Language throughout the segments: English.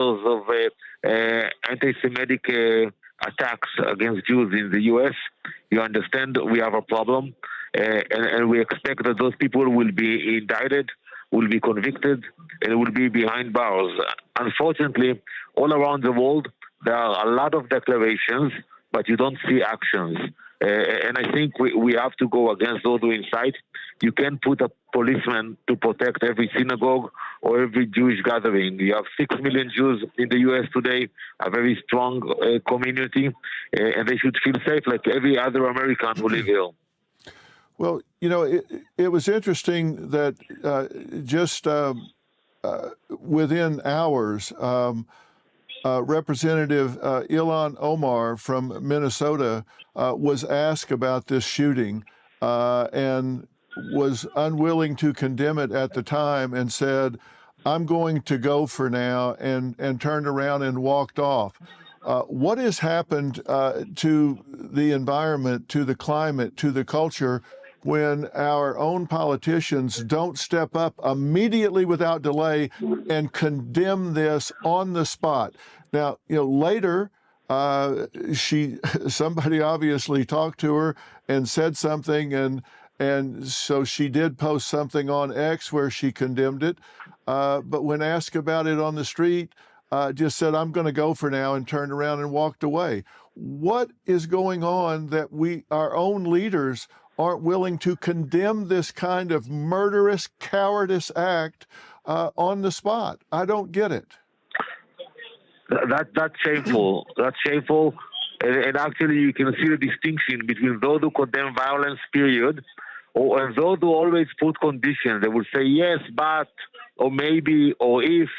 of anti-Semitic attacks against Jews in the U.S., you understand we have a problem, and we expect that those people will be indicted, will be convicted, and will be behind bars. Unfortunately, all around the world, there are a lot of declarations, but you don't see actions. And I think we have to go against those who incite. You can't put a policeman to protect every synagogue or every Jewish gathering. You have 6 million Jews in the U.S. today, a very strong community, and they should feel safe like every other American who live here. Well, you know, it was interesting that just within hours, Representative Ilhan Omar from Minnesota was asked about this shooting and was unwilling to condemn it at the time and said, "I'm going to go for now," and turned around and walked off. What has happened to the environment, to the climate, to the culture when our own politicians don't step up immediately without delay and condemn this on the spot? Now, you know, later, somebody obviously talked to her and said something, and so she did post something on X where she condemned it. But when asked about it on the street, just said, "I'm going to go for now," and turned around and walked away. What is going on that our own leaders aren't willing to condemn this kind of murderous, cowardice act on the spot? I don't get it. That's shameful. That's shameful. And actually, you can see the distinction between those who condemn violence, period, and those who always put conditions. They will say yes, but, or maybe, or if.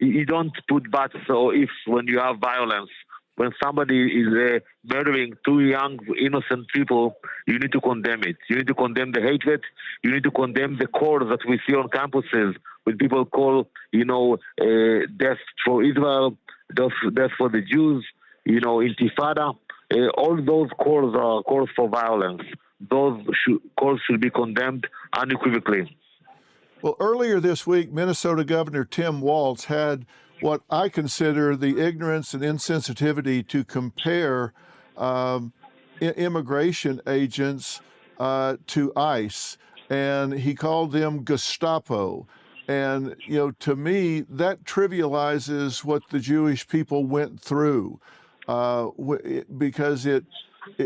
You don't put buts or ifs when you have violence. When somebody is murdering 2 young, innocent people, you need to condemn it. You need to condemn the hatred. You need to condemn the calls that we see on campuses when people call, death for Israel, death for the Jews, intifada. All those calls are calls for violence. Those calls should be condemned unequivocally. Well, earlier this week, Minnesota Governor Tim Walz had what I consider the ignorance and insensitivity to compare immigration agents to ICE, and he called them Gestapo. And, to me, that trivializes what the Jewish people went through, because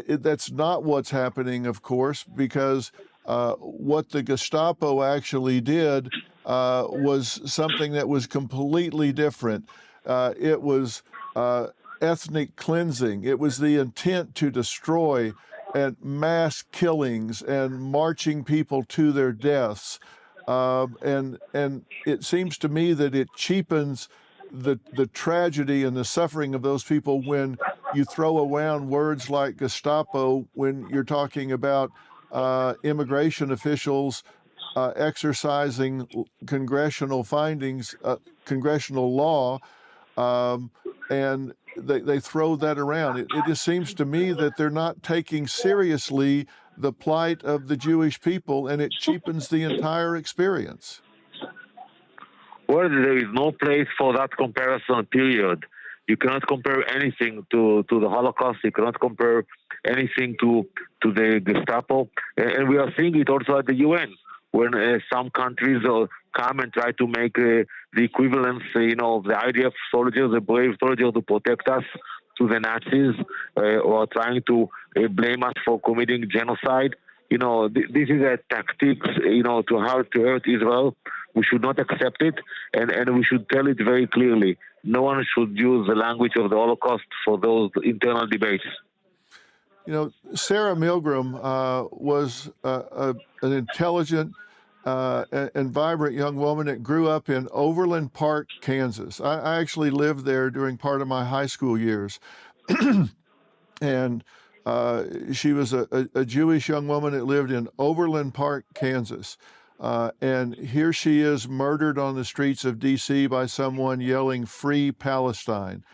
that's not what's happening, of course, because what the Gestapo actually did was something that was completely different. It was ethnic cleansing. It was the intent to destroy and mass killings and marching people to their deaths. And it seems to me that it cheapens the tragedy and the suffering of those people when you throw around words like Gestapo when you're talking about immigration officials exercising congressional findings, congressional law, and they throw that around. It just seems to me that they're not taking seriously the plight of the Jewish people, and it cheapens the entire experience. Well, there is no place for that comparison, period. You cannot compare anything to the Holocaust. You cannot compare anything to the Gestapo. And we are seeing it also at the UN, when some countries come and try to make the equivalence, of the IDF soldiers, the brave soldiers to protect us, to the Nazis, or trying to blame us for committing genocide. This is a tactic, to hurt Israel. We should not accept it, and we should tell it very clearly. No one should use the language of the Holocaust for those internal debates. Sarah Mgram was an intelligent and vibrant young woman that grew up in Overland Park, Kansas. I actually lived there during part of my high school years. And she was a Jewish young woman that lived in Overland Park, Kansas. And here she is murdered on the streets of D.C. by someone yelling, "Free Palestine."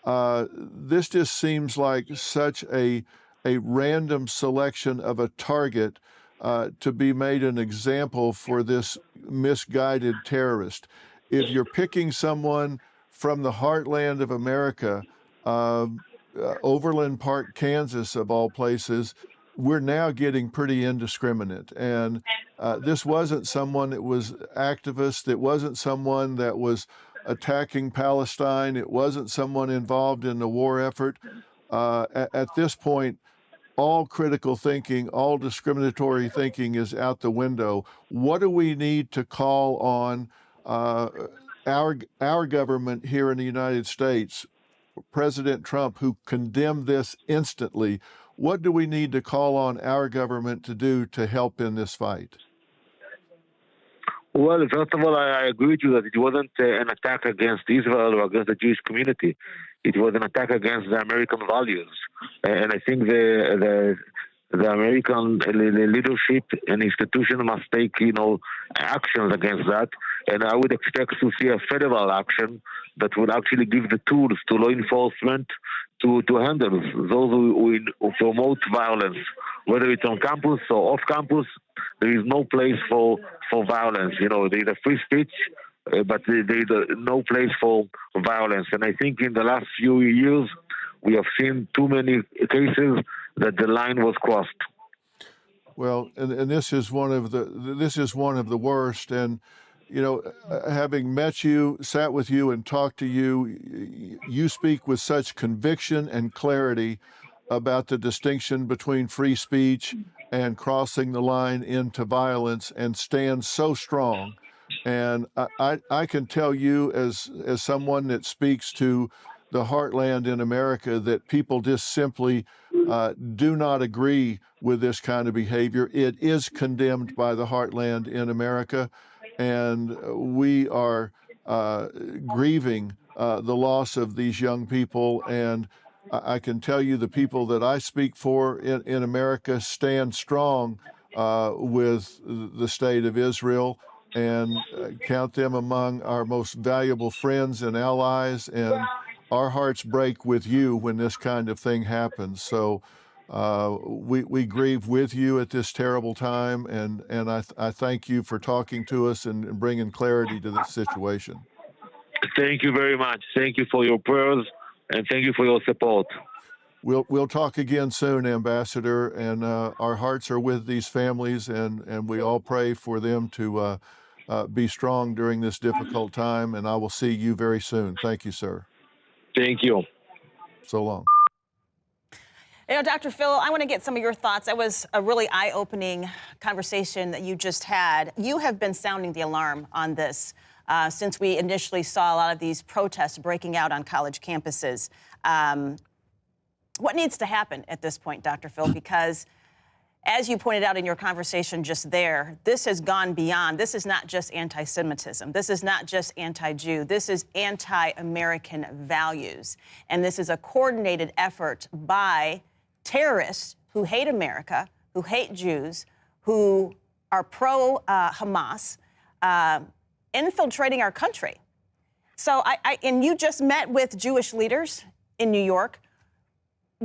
This just seems like such a random selection of a target to be made an example for this misguided terrorist. If you're picking someone from the heartland of America, Overland Park, Kansas, of all places, we're now getting pretty indiscriminate. And this wasn't someone that was activist. It wasn't someone that was attacking Palestine. It wasn't someone involved in the war effort. At this point, all critical thinking, all discriminatory thinking is out the window. What do we need to call on our government here in the United States, President Trump, who condemned this instantly? What do we need to call on our government to do to help in this fight? Well, first of all, I agree with you that it wasn't an attack against Israel or against the Jewish community. It was an attack against the American values. And I think the American leadership and institution must take, actions against that. And I would expect to see a federal action that would actually give the tools to law enforcement to handle those who promote violence, whether it's on campus or off campus. There is no place for violence. There is a free speech, but there is no place for violence. And I think in the last few years, we have seen too many cases that the line was crossed. Well, and this is one of the worst. And having met you, sat with you, and talked to you, you speak with such conviction and clarity about the distinction between free speech and crossing the line into violence, and stand so strong. And I can tell you, as someone that speaks to the heartland in America, that people just simply do not agree with this kind of behavior. It is condemned by the heartland in America, and we are grieving the loss of these young people. And I can tell you the people that I speak for in America stand strong with the state of Israel, and count them among our most valuable friends and allies. And our hearts break with you when this kind of thing happens. So we grieve with you at this terrible time, and I thank you for talking to us and bringing clarity to this situation. Thank you very much. Thank you for your prayers, and thank you for your support. We'll talk again soon, Ambassador, and our hearts are with these families, and we all pray for them to be strong during this difficult time. And I will see you very soon. Thank you, sir. Thank you. So long. Dr. Phil, I want to get some of your thoughts. That was a really eye-opening conversation that you just had. You have been sounding the alarm on this since we initially saw a lot of these protests breaking out on college campuses. What needs to happen at this point, Dr. Phil? Because as you pointed out in your conversation just there, this has gone beyond. This is not just anti-Semitism. This is not just anti-Jew. This is anti-American values. And this is a coordinated effort by terrorists who hate America, who hate Jews, who are pro-Hamas, infiltrating our country. So and you just met with Jewish leaders in New York.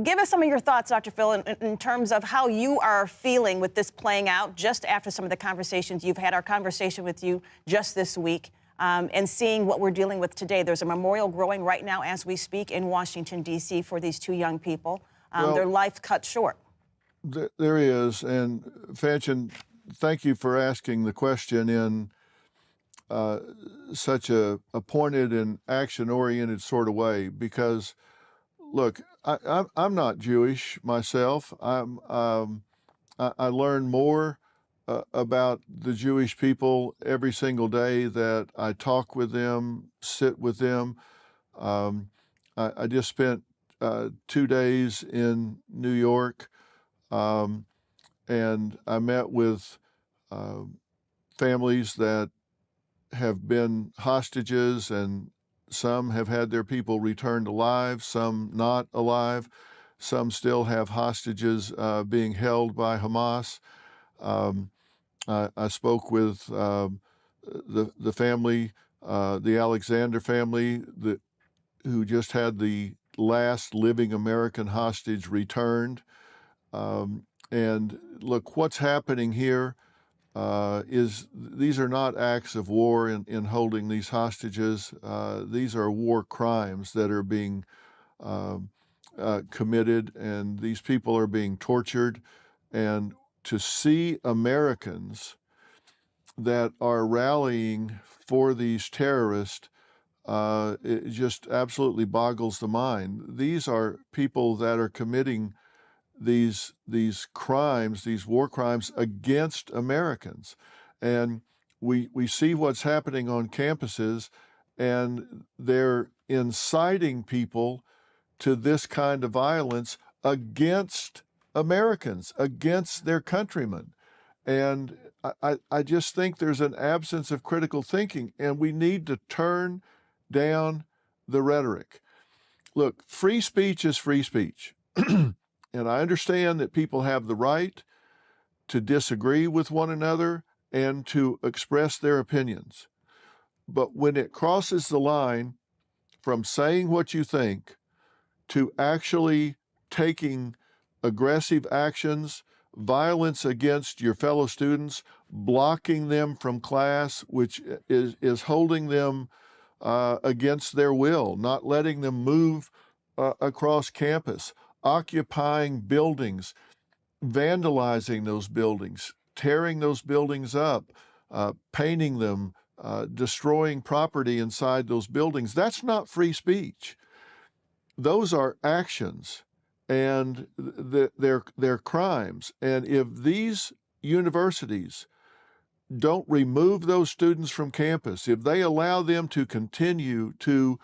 Give us some of your thoughts, Dr. Phil, in terms of how you are feeling with this playing out just after some of the conversations you've had, our conversation with you just this week, and seeing what we're dealing with today. There's a memorial growing right now as we speak in Washington, D.C. for these two young people. Their life cut short. There is. And Fanchen, thank you for asking the question in such a pointed and action-oriented sort of way, because look, I'm not Jewish myself. I learn more about the Jewish people every single day that I talk with them, sit with them. I just spent 2 days in New York, and I met with families that have been hostages, and some have had their people returned alive, some not alive. Some still have hostages being held by Hamas. I spoke with the family, the Alexander family, who just had the last living American hostage returned. And look, what's happening here these are not acts of war in holding these hostages. These are war crimes that are being committed, and these people are being tortured. And to see Americans that are rallying for these terrorists, it just absolutely boggles the mind. These are people that are committing these crimes, these war crimes against Americans. And we see what's happening on campuses, and they're inciting people to this kind of violence against Americans, against their countrymen. And I just think there's an absence of critical thinking, and we need to turn down the rhetoric. Look, free speech is free speech. And I understand that people have the right to disagree with one another and to express their opinions. But when it crosses the line from saying what you think to actually taking aggressive actions, violence against your fellow students, blocking them from class, which is holding them against their will, not letting them move across campus, occupying buildings, vandalizing those buildings, tearing those buildings up, painting them, destroying property inside those buildings. That's not free speech. Those are actions, and they're crimes. And if these universities don't remove those students from campus, if they allow them to continue to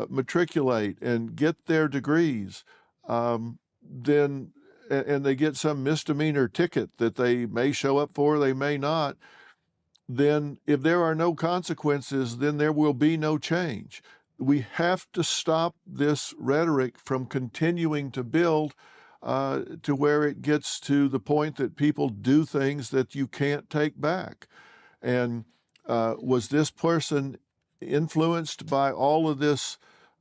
matriculate and get their degrees, then and they get some misdemeanor ticket that they may show up for, they may not, then if there are no consequences, then there will be no change. We have to stop this rhetoric from continuing to build to where it gets to the point that people do things that you can't take back. And was this person influenced by all of this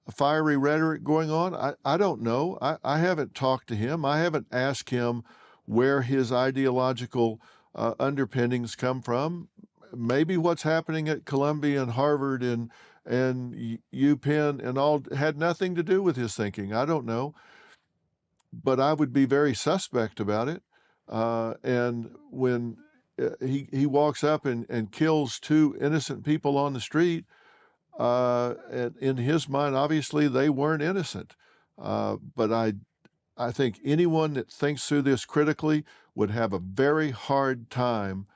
fiery rhetoric going on? I don't know. I haven't talked to him. I haven't asked him where his ideological underpinnings come from. Maybe what's happening at Columbia and Harvard and UPenn and all had nothing to do with his thinking. I don't know. But I would be very suspect about it. And when he walks up and kills two innocent people on the street, and in his mind, obviously they weren't innocent. But I think anyone that thinks through this critically would have a very hard time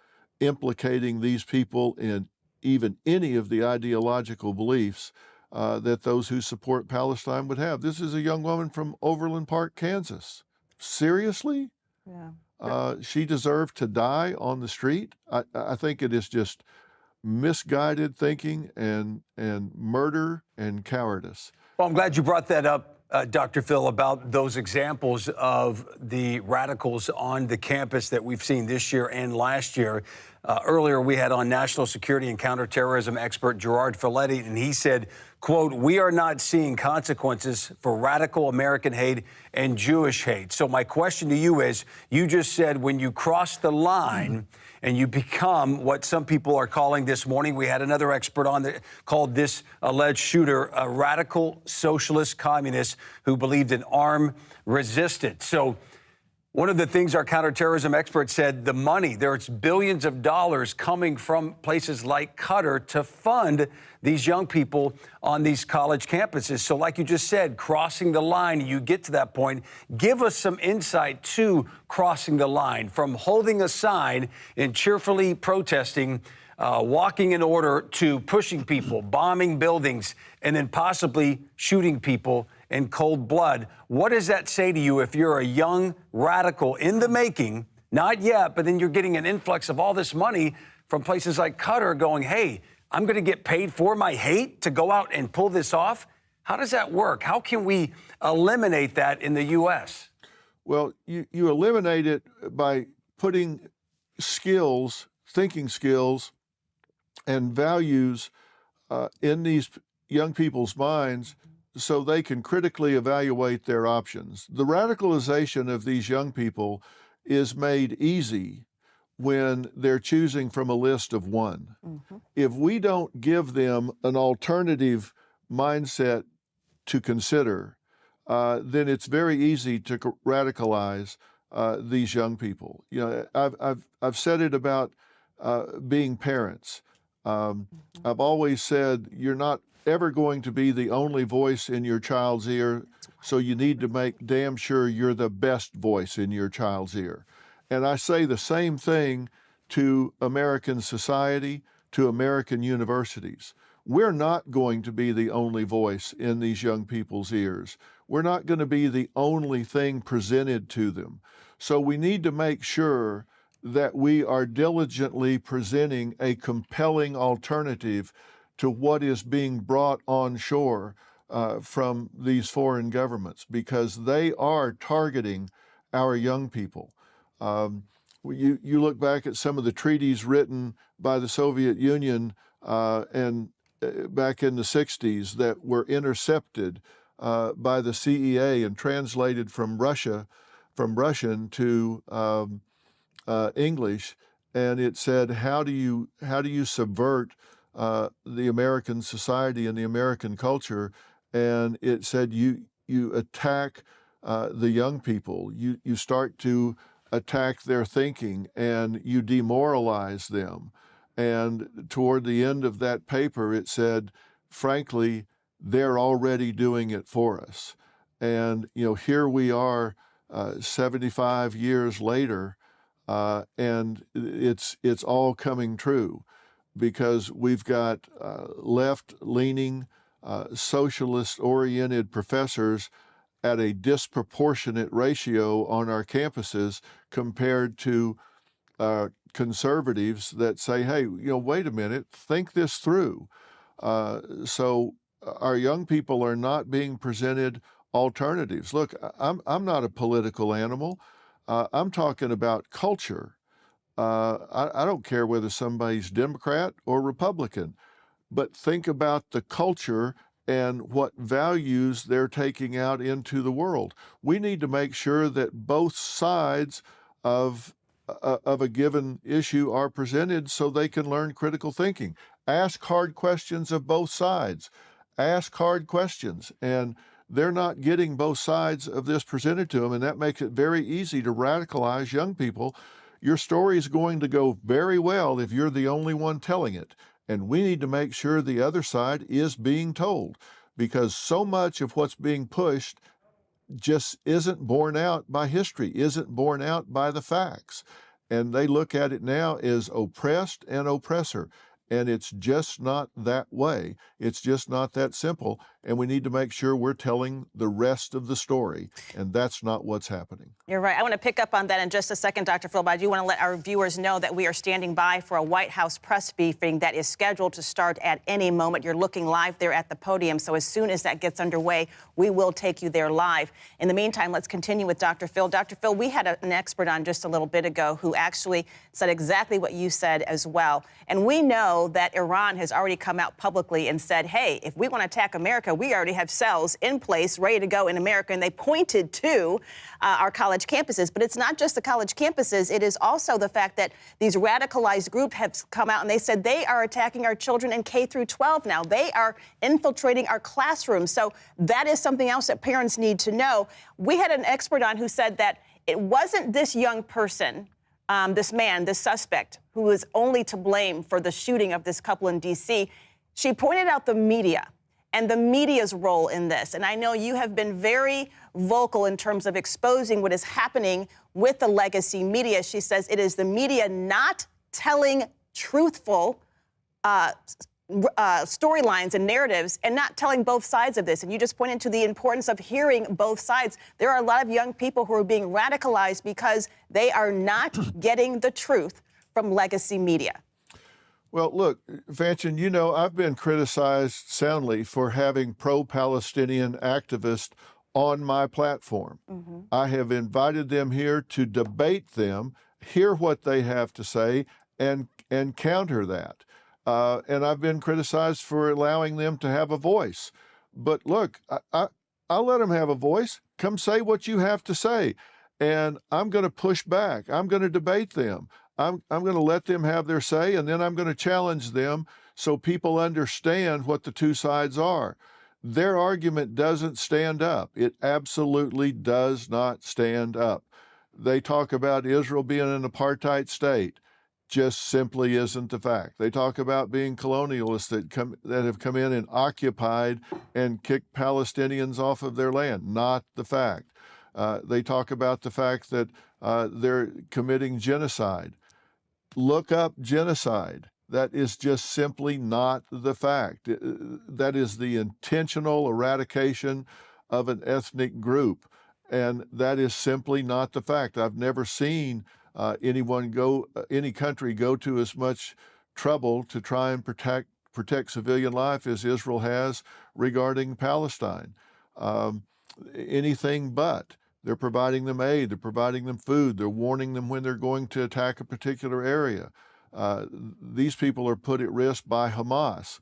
implicating these people in even any of the ideological beliefs that those who support Palestine would have. This is a young woman from Overland Park, Kansas. Seriously? Yeah. She deserved to die on the street? I think it is just misguided thinking and murder and cowardice. Well, I'm glad you brought that up, Dr. Phil, about those examples of the radicals on the campus that we've seen this year and last year. Earlier, we had on national security and counterterrorism expert Gerard Fertility, and he said, quote, "We are not seeing consequences for radical American hate and Jewish hate." So my question to you is, you just said when you cross the line and you become what some people are calling this morning, we had another expert on that called this alleged shooter a radical socialist communist who believed in armed resistance. So one of the things our counterterrorism experts said, the money, there's billions of dollars coming from places like Qatar to fund these young people on these college campuses. So like you just said, crossing the line, you get to that point. Give us some insight to crossing the line from holding a sign and cheerfully protesting, walking in order to pushing people, bombing buildings, and then possibly shooting people in cold blood. What does that say to you if you're a young radical in the making, not yet, but then you're getting an influx of all this money from places like Qatar going, hey, I'm going to get paid for my hate to go out and pull this off? How does that work? How can we eliminate that in the U.S.? Well, you eliminate it by putting skills, thinking skills, and values in these young people's minds so they can critically evaluate their options. The radicalization of these young people is made easy when they're choosing from a list of one. If we don't give them an alternative mindset to consider, then it's very easy to radicalize these young people. You know, I've said it about being parents. I've always said you're not ever going to be the only voice in your child's ear, so you need to make damn sure you're the best voice in your child's ear. And I say the same thing to American society, to American universities. We're not going to be the only voice in these young people's ears. We're not going to be the only thing presented to them. So we need to make sure that we are diligently presenting a compelling alternative to what is being brought on shore from these foreign governments, because they are targeting our young people. You look back at some of the treaties written by the Soviet Union and back in the 60s that were intercepted by the CEA and translated from Russian to English, and it said, how do you subvert the American society and the American culture? And it said you attack the young people. You start to attack their thinking and you demoralize them. And toward the end of that paper, it said, frankly, they're already doing it for us. And you know, here we are 75 years later, and it's all coming true, because we've got left-leaning, socialist-oriented professors at a disproportionate ratio on our campuses compared to conservatives that say, hey, you know, wait a minute, think this through. So our young people are not being presented alternatives. Look, I'm not a political animal. I'm talking about culture. I don't care whether somebody's Democrat or Republican, but think about the culture and what values they're taking out into the world. We need to make sure that both sides of a given issue are presented so they can learn critical thinking. Ask hard questions of both sides. Ask hard questions. And they're not getting both sides of this presented to them, and that makes it very easy to radicalize young people. Your story is going to go very well if you're the only one telling it. And we need to make sure the other side is being told, because so much of what's being pushed just isn't borne out by history, isn't borne out by the facts. And they look at it now as oppressed and oppressor. And it's just not that way. It's just not that simple. And we need to make sure we're telling the rest of the story. And that's not what's happening. You're right. I want to pick up on that in just a second, Dr. Phil, but I do want to let our viewers know that we are standing by for a White House press briefing that is scheduled to start at any moment. You're looking live there at the podium. So as soon as that gets underway, we will take you there live. In the meantime, let's continue with Dr. Phil. Dr. Phil, we had an expert on just a little bit ago who actually said exactly what you said as well. And we know that Iran has already come out publicly and said, hey, if we want to attack America, we already have cells in place, ready to go in America. And they pointed to our college campuses. But it's not just the college campuses. It is also the fact that these radicalized groups have come out and they said they are attacking our children in K through 12 now. They are infiltrating our classrooms. So that is something else that parents need to know. We had an expert on who said that it wasn't this young person, this man, this suspect, who was only to blame for the shooting of this couple in D.C. She pointed out the media and the media's role in this. And I know you have been very vocal in terms of exposing what is happening with the legacy media. She says it is the media not telling truthful storylines and narratives and not telling both sides of this. And you just pointed to the importance of hearing both sides. There are a lot of young people who are being radicalized because they are not getting the truth from legacy media. Well, look, Vanchin, you know, I've been criticized soundly for having pro-Palestinian activists on my platform. I have invited them here to debate them, hear what they have to say, and counter that. And I've been criticized for allowing them to have a voice. But look, I'll let them have a voice. Come say what you have to say. And I'm going to push back. I'm going to debate them. I'm going to let them have their say, and then I'm going to challenge them so people understand what the two sides are. Their argument doesn't stand up. It absolutely does not stand up. They talk about Israel being an apartheid state. Just simply isn't the fact. They talk about being colonialists that have come in and occupied and kicked Palestinians off of their land. Not the fact. They talk about the fact that they're committing genocide. Look up genocide. That is just simply not the fact. That is the intentional eradication of an ethnic group. And that is simply not the fact. I've never seen any country go to as much trouble to try and protect civilian life as Israel has regarding Palestine. Anything but. They're providing them aid, they're providing them food, they're warning them when they're going to attack a particular area. These people are put at risk by Hamas.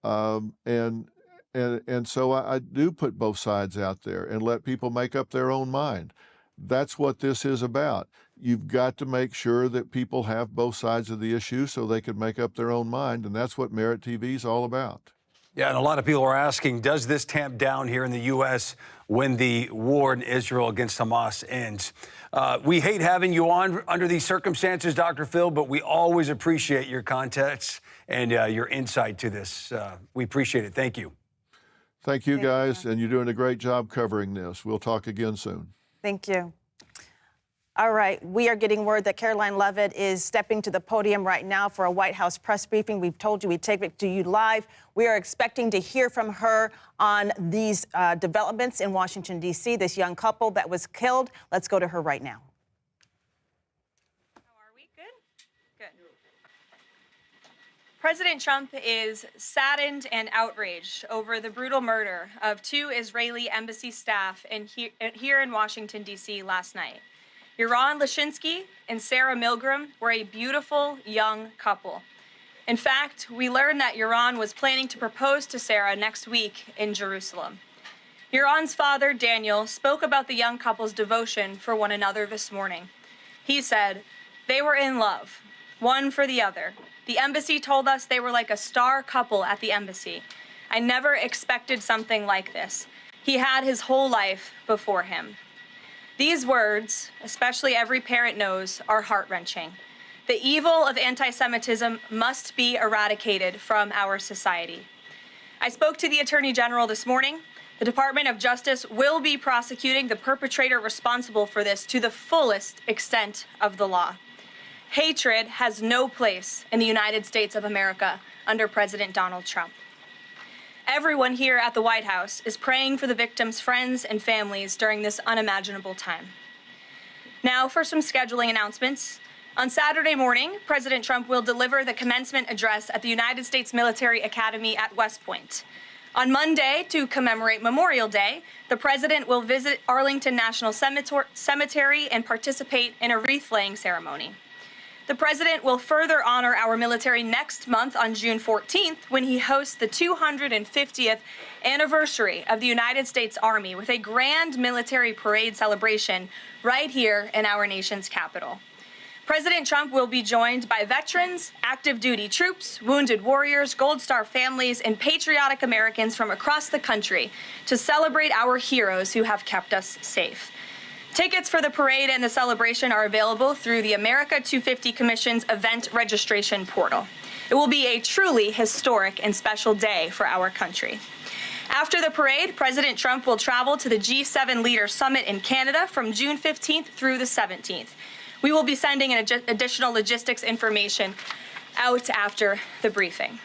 And so I do put both sides out there and let people make up their own mind. That's what this is about. You've got to make sure that people have both sides of the issue so they can make up their own mind, and that's what Merit TV is all about. Yeah, and a lot of people are asking, does this tamp down here in the U.S. when the war in Israel against Hamas ends? We hate having you on under these circumstances, Dr. Phil, but we always appreciate your context and your insight to this. We appreciate it. Thank you. Thank you, guys, and you're doing a great job covering this. We'll talk again soon. Thank you. All right, we are getting word that Caroline Leavitt is stepping to the podium right now for a White House press briefing. We've told you we'd take it to you live. We are expecting to hear from her on these developments in Washington, D.C., this young couple that was killed. Let's go to her right now. How are we? Good? Good. President Trump is saddened and outraged over the brutal murder of 2 Israeli embassy staff here in Washington, D.C. last night. Yaron Lashinsky and Sarah Mgram were a beautiful young couple. In fact, we learned that Yaron was planning to propose to Sarah next week in Jerusalem. Yaron's father, Daniel, spoke about the young couple's devotion for one another this morning. He said, "They were in love, one for the other. The embassy told us they were like a star couple at the embassy. I never expected something like this. He had his whole life before him." These words, especially every parent knows, are heart-wrenching. The evil of anti-Semitism must be eradicated from our society. I spoke to the Attorney General this morning. The Department of Justice will be prosecuting the perpetrator responsible for this to the fullest extent of the law. Hatred has no place in the United States of America under President Donald Trump. Everyone here at the White House is praying for the victims' friends and families during this unimaginable time. Now for some scheduling announcements. On Saturday morning, President Trump will deliver the commencement address at the United States Military Academy at West Point. On Monday, to commemorate Memorial Day, the president will visit Arlington National Cemetery and participate in a wreath-laying ceremony. The president will further honor our military next month on June 14th when he hosts the 250th anniversary of the United States Army with a grand military parade celebration right here in our nation's capital. President Trump will be joined by veterans, active duty troops, wounded warriors, Gold Star families, and patriotic Americans from across the country to celebrate our heroes who have kept us safe. Tickets for the parade and the celebration are available through the America 250 Commission's event registration portal. It will be a truly historic and special day for our country. After the parade, President Trump will travel to the G7 Leaders Summit in Canada from June 15th through the 17th. We will be sending additional logistics information out after the briefing.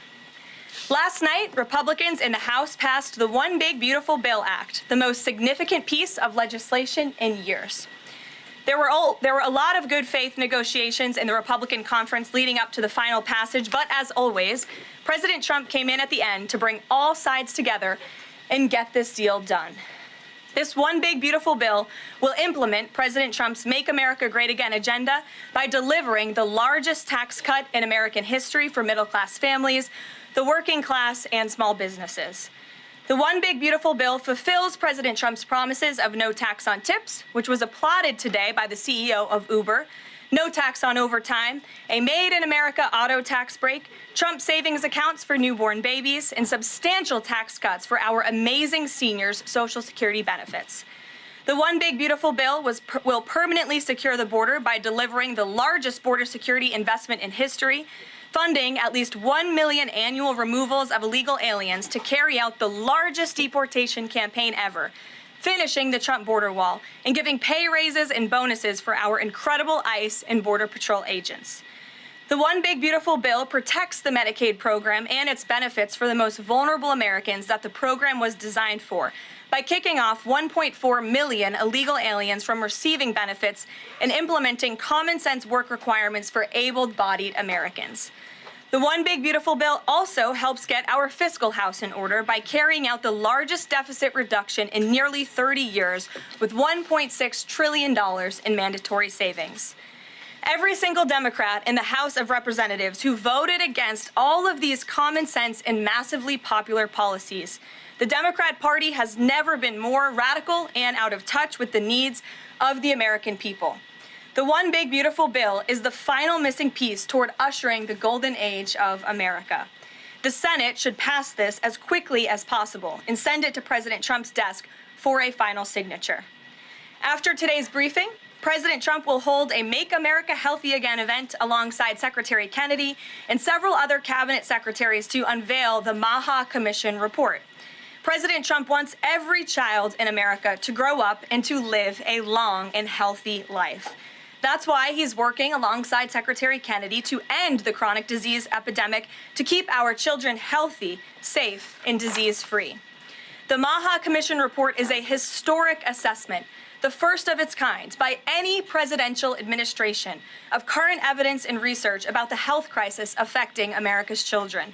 Last night, Republicans in the House passed the One Big Beautiful Bill Act, the most significant piece of legislation in years. There were a lot of good faith negotiations in the Republican conference leading up to the final passage, but as always, President Trump came in at the end to bring all sides together and get this deal done. This One Big Beautiful Bill will implement President Trump's Make America Great Again agenda by delivering the largest tax cut in American history for middle-class families, the working class, and small businesses. The One Big Beautiful Bill fulfills President Trump's promises of no tax on tips, which was applauded today by the CEO of Uber, no tax on overtime, a made-in-America auto tax break, Trump savings accounts for newborn babies, and substantial tax cuts for our amazing seniors' Social Security benefits. The One Big Beautiful Bill will permanently secure the border by delivering the largest border security investment in history, funding at least 1 million annual removals of illegal aliens to carry out the largest deportation campaign ever, finishing the Trump border wall, and giving pay raises and bonuses for our incredible ICE and Border Patrol agents. The One Big Beautiful Bill protects the Medicaid program and its benefits for the most vulnerable Americans that the program was designed for, by kicking off 1.4 million illegal aliens from receiving benefits and implementing common sense work requirements for able-bodied Americans. The One Big Beautiful Bill also helps get our fiscal house in order by carrying out the largest deficit reduction in nearly 30 years with $1.6 trillion in mandatory savings. Every single Democrat in the House of Representatives who voted against all of these common sense and massively popular policies. The Democrat Party has never been more radical and out of touch with the needs of the American people. The One Big Beautiful Bill is the final missing piece toward ushering the golden age of America. The Senate should pass this as quickly as possible and send it to President Trump's desk for a final signature. After today's briefing, President Trump will hold a Make America Healthy Again event alongside Secretary Kennedy and several other cabinet secretaries to unveil the Maha Commission report. President Trump wants every child in America to grow up and to live a long and healthy life. That's why he's working alongside Secretary Kennedy to end the chronic disease epidemic to keep our children healthy, safe, and disease-free. The Maha Commission report is a historic assessment, the first of its kind by any presidential administration, of current evidence and research about the health crisis affecting America's children.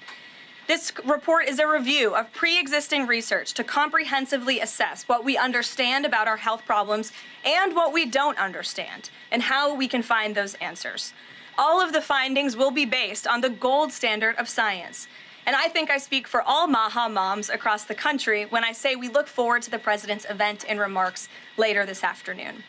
This report is a review of pre-existing research to comprehensively assess what we understand about our health problems and what we don't understand, and how we can find those answers. All of the findings will be based on the gold standard of science. And I think I speak for all Maha moms across the country when I say we look forward to the president's event and remarks later this afternoon.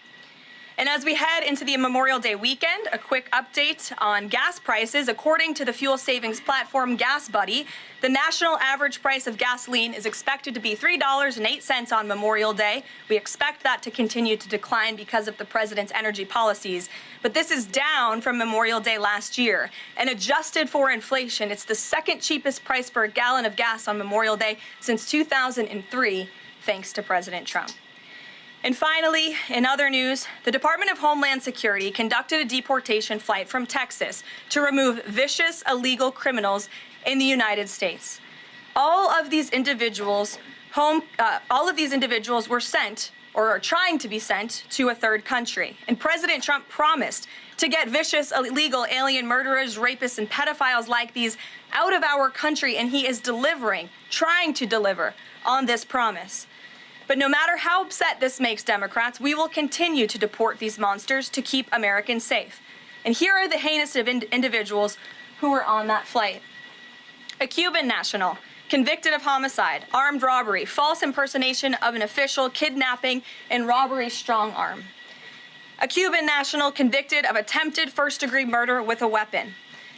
And as we head into the Memorial Day weekend, a quick update on gas prices. According to the fuel savings platform Gas Buddy, the national average price of gasoline is expected to be $3.08 on Memorial Day. We expect that to continue to decline because of the president's energy policies. But this is down from Memorial Day last year. And adjusted for inflation, it's the second cheapest price for a gallon of gas on Memorial Day since 2003, thanks to President Trump. And finally, in other news, the Department of Homeland Security conducted a deportation flight from Texas to remove vicious illegal criminals in the United States. All of these individuals were sent, or are trying to be sent, to a third country. And President Trump promised to get vicious illegal alien murderers, rapists, and pedophiles like these out of our country, and he is trying to deliver on this promise. But no matter how upset this makes Democrats, we will continue to deport these monsters to keep Americans safe. And here are the heinous individuals who were on that flight. A Cuban national, convicted of homicide, armed robbery, false impersonation of an official, kidnapping, and robbery strong arm. A Cuban national convicted of attempted first-degree murder with a weapon.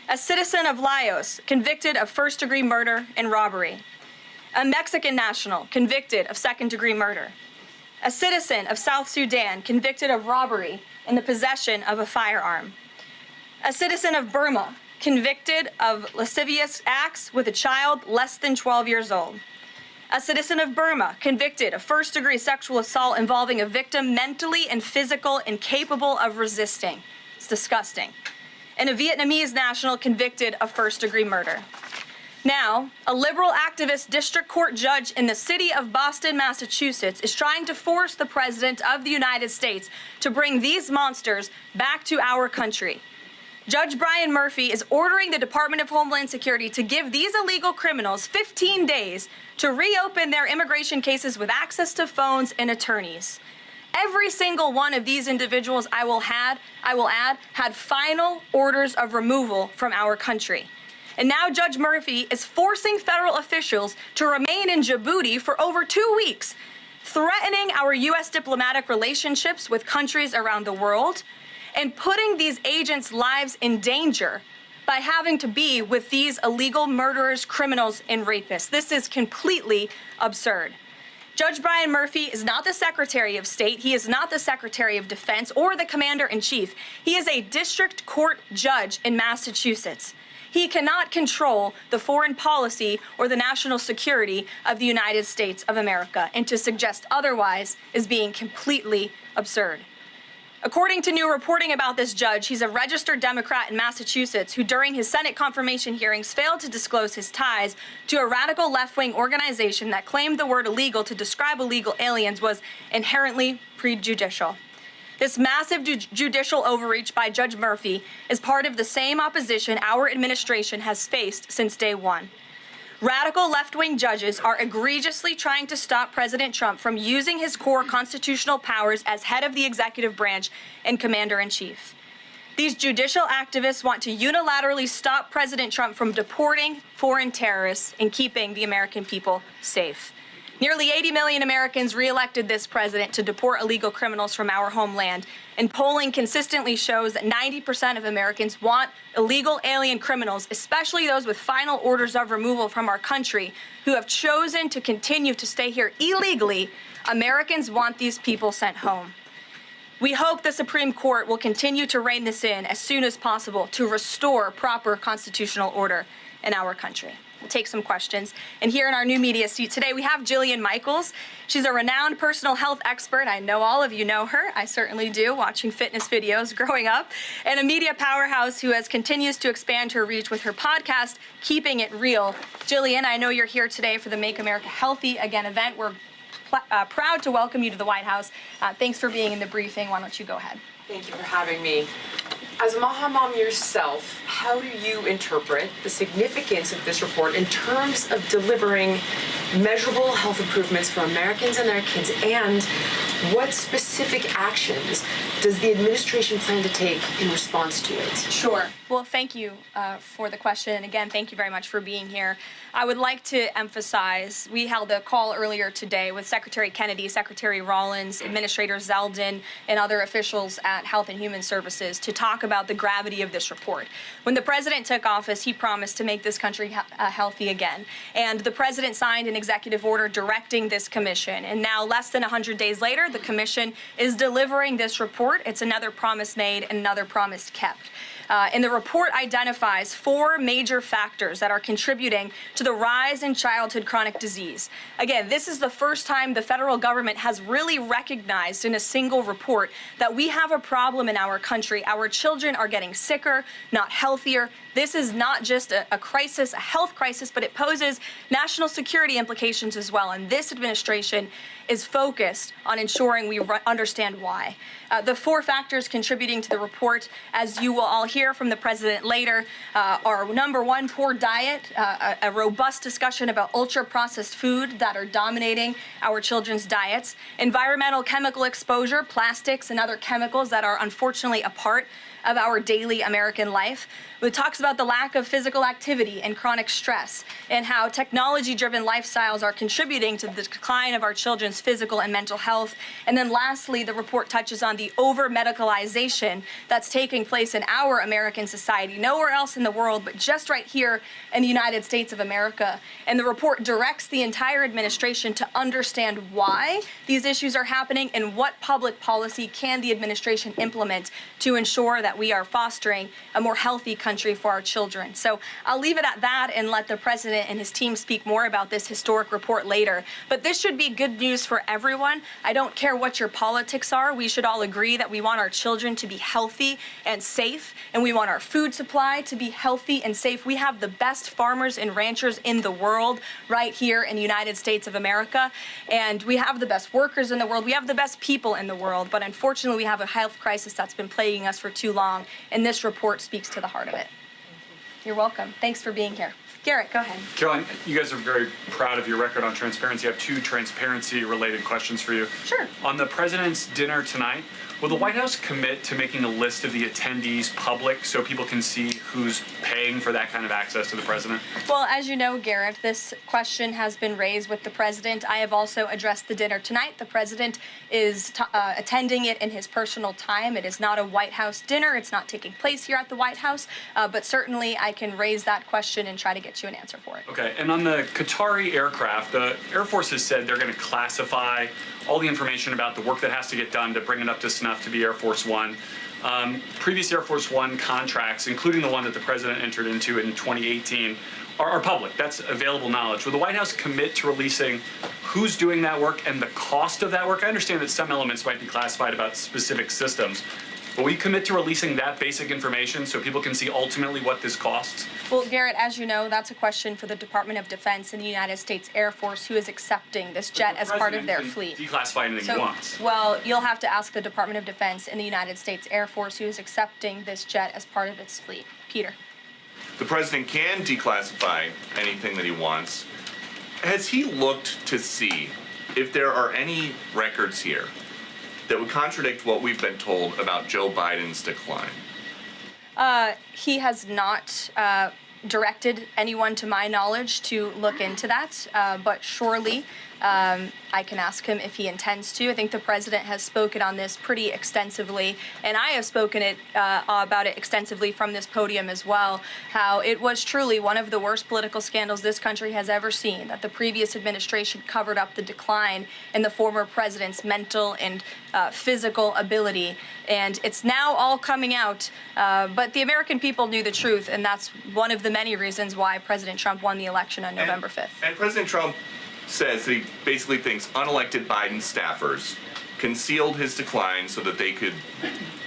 A citizen of Laos convicted of first-degree murder and robbery. A Mexican national convicted of second-degree murder. A citizen of South Sudan convicted of robbery in the possession of a firearm. A citizen of Burma convicted of lascivious acts with a child less than 12 years old. A citizen of Burma convicted of first-degree sexual assault involving a victim mentally and physically incapable of resisting. It's disgusting. And a Vietnamese national convicted of first-degree murder. Now, a liberal activist district court judge in the city of Boston, Massachusetts, is trying to force the President of the United States to bring these monsters back to our country. Judge Brian Murphy is ordering the Department of Homeland Security to give these illegal criminals 15 days to reopen their immigration cases with access to phones and attorneys. Every single one of these individuals, I will add, had final orders of removal from our country. And now Judge Murphy is forcing federal officials to remain in Djibouti for over 2 weeks, threatening our U.S. diplomatic relationships with countries around the world, and putting these agents' lives in danger by having to be with these illegal murderers, criminals, and rapists. This is completely absurd. Judge Brian Murphy is not the Secretary of State. He is not the Secretary of Defense or the Commander-in-Chief. He is a district court judge in Massachusetts. He cannot control the foreign policy or the national security of the United States of America, and to suggest otherwise is being completely absurd. According to new reporting about this judge, he's a registered Democrat in Massachusetts who during his Senate confirmation hearings failed to disclose his ties to a radical left-wing organization that claimed the word illegal to describe illegal aliens was inherently prejudicial. This massive judicial overreach by Judge Murphy is part of the same opposition our administration has faced since day one. Radical left-wing judges are egregiously trying to stop President Trump from using his core constitutional powers as head of the executive branch and commander-in-chief. These judicial activists want to unilaterally stop President Trump from deporting foreign terrorists and keeping the American people safe. Nearly 80 million Americans re-elected this president to deport illegal criminals from our homeland, and polling consistently shows that 90% of Americans want illegal alien criminals, especially those with final orders of removal from our country, who have chosen to continue to stay here illegally. Americans want these people sent home. We hope the Supreme Court will continue to rein this in as soon as possible to restore proper constitutional order in our country. We'll take some questions. And here in our new media seat today, we have Jillian Michaels. She's a renowned personal health expert. I know all of you know her. I certainly do, watching fitness videos growing up. And a media powerhouse who continues to expand her reach with her podcast, Keeping It Real. Jillian, I know you're here today for the Make America Healthy Again event. We're proud to welcome you to the White House. Thanks for being in the briefing. Why don't you go ahead? Thank you for having me. As a Maha mom yourself, how do you interpret the significance of this report in terms of delivering measurable health improvements for Americans and their kids, and what specific actions does the administration plan to take in response to it? Sure. Well, thank you for the question. And again, thank you very much for being here. I would like to emphasize, we held a call earlier today with Secretary Kennedy, Secretary Rollins, Administrator Zeldin, and other officials at Health and Human Services to talk about the gravity of this report. When the president took office, he promised to make this country healthy again. And the president signed an executive order directing this commission. And now, less than 100 days later, the commission is delivering this report. It's another promise made and another promise kept. And the report identifies 4 major factors that are contributing to the rise in childhood chronic disease. Again, this is the first time the federal government has really recognized in a single report that we have a problem in our country. Our children are getting sicker, not healthier. This is not just a crisis, a health crisis, but it poses national security implications as well. And this administration is focused on ensuring we understand why. The 4 factors contributing to the report, as you will all hear from the president later, are number 1, poor diet, a robust discussion about ultra-processed food that are dominating our children's diets, environmental chemical exposure, plastics and other chemicals that are unfortunately a part of our daily American life. It talks about the lack of physical activity and chronic stress, and how technology-driven lifestyles are contributing to the decline of our children's physical and mental health. And then lastly, the report touches on the over-medicalization that's taking place in our American society, nowhere else in the world, but just right here in the United States of America. And the report directs the entire administration to understand why these issues are happening and what public policy can the administration implement to ensure that we are fostering a more healthy country for our children. So I'll leave it at that and let the president and his team speak more about this historic report later. But this should be good news for everyone. I don't care what your politics are. We should all agree that we want our children to be healthy and safe, and we want our food supply to be healthy and safe. We have the best farmers and ranchers in the world right here in the United States of America, and we have the best workers in the world. We have the best people in the world, but unfortunately we have a health crisis that's been plaguing us for too long, and this report speaks to the heart of it. You're welcome. Thanks for being here. Garrett, go ahead. Caroline, you guys are very proud of your record on transparency. I have two transparency-related questions for you. Sure. On the president's dinner tonight, will the White House commit to making a list of the attendees public so people can see who's paying for that kind of access to the president? Well, as you know, Garrett, this question has been raised with the president. I have also addressed the dinner tonight. The president is attending it in his personal time. It is not a White House dinner. It's not taking place here at the White House. But certainly I can raise that question and try to get you an answer for it. Okay, and on the Qatari aircraft, the Air Force has said they're going to classify all the information about the work that has to get done to bring it up to snuff to be Air Force One. Previous Air Force One contracts, including the one that the president entered into in 2018, are public. That's available knowledge. Will the White House commit to releasing who's doing that work and the cost of that work? I understand that some elements might be classified about specific systems, but will you commit to releasing that basic information so people can see ultimately what this costs? Well, Garrett, as you know, that's a question for the Department of Defense and the United States Air Force, who is accepting this jet as part of their fleet. Declassify anything he wants. Well, you'll have to ask the Department of Defense and the United States Air Force, who is accepting this jet as part of its fleet. Peter. The president can declassify anything that he wants. Has he looked to see if there are any records here that would contradict what we've been told about Joe Biden's decline? He has not directed anyone, to my knowledge, to look into that, but surely I can ask him if he intends to. I think the president has spoken on this pretty extensively, and I have spoken about it extensively from this podium as well, how it was truly one of the worst political scandals this country has ever seen, that the previous administration covered up the decline in the former president's mental and physical ability. And it's now all coming out, but the American people knew the truth, and that's one of the many reasons why President Trump won the election on November 5th. And President Trump says that he basically thinks unelected Biden staffers concealed his decline so that they could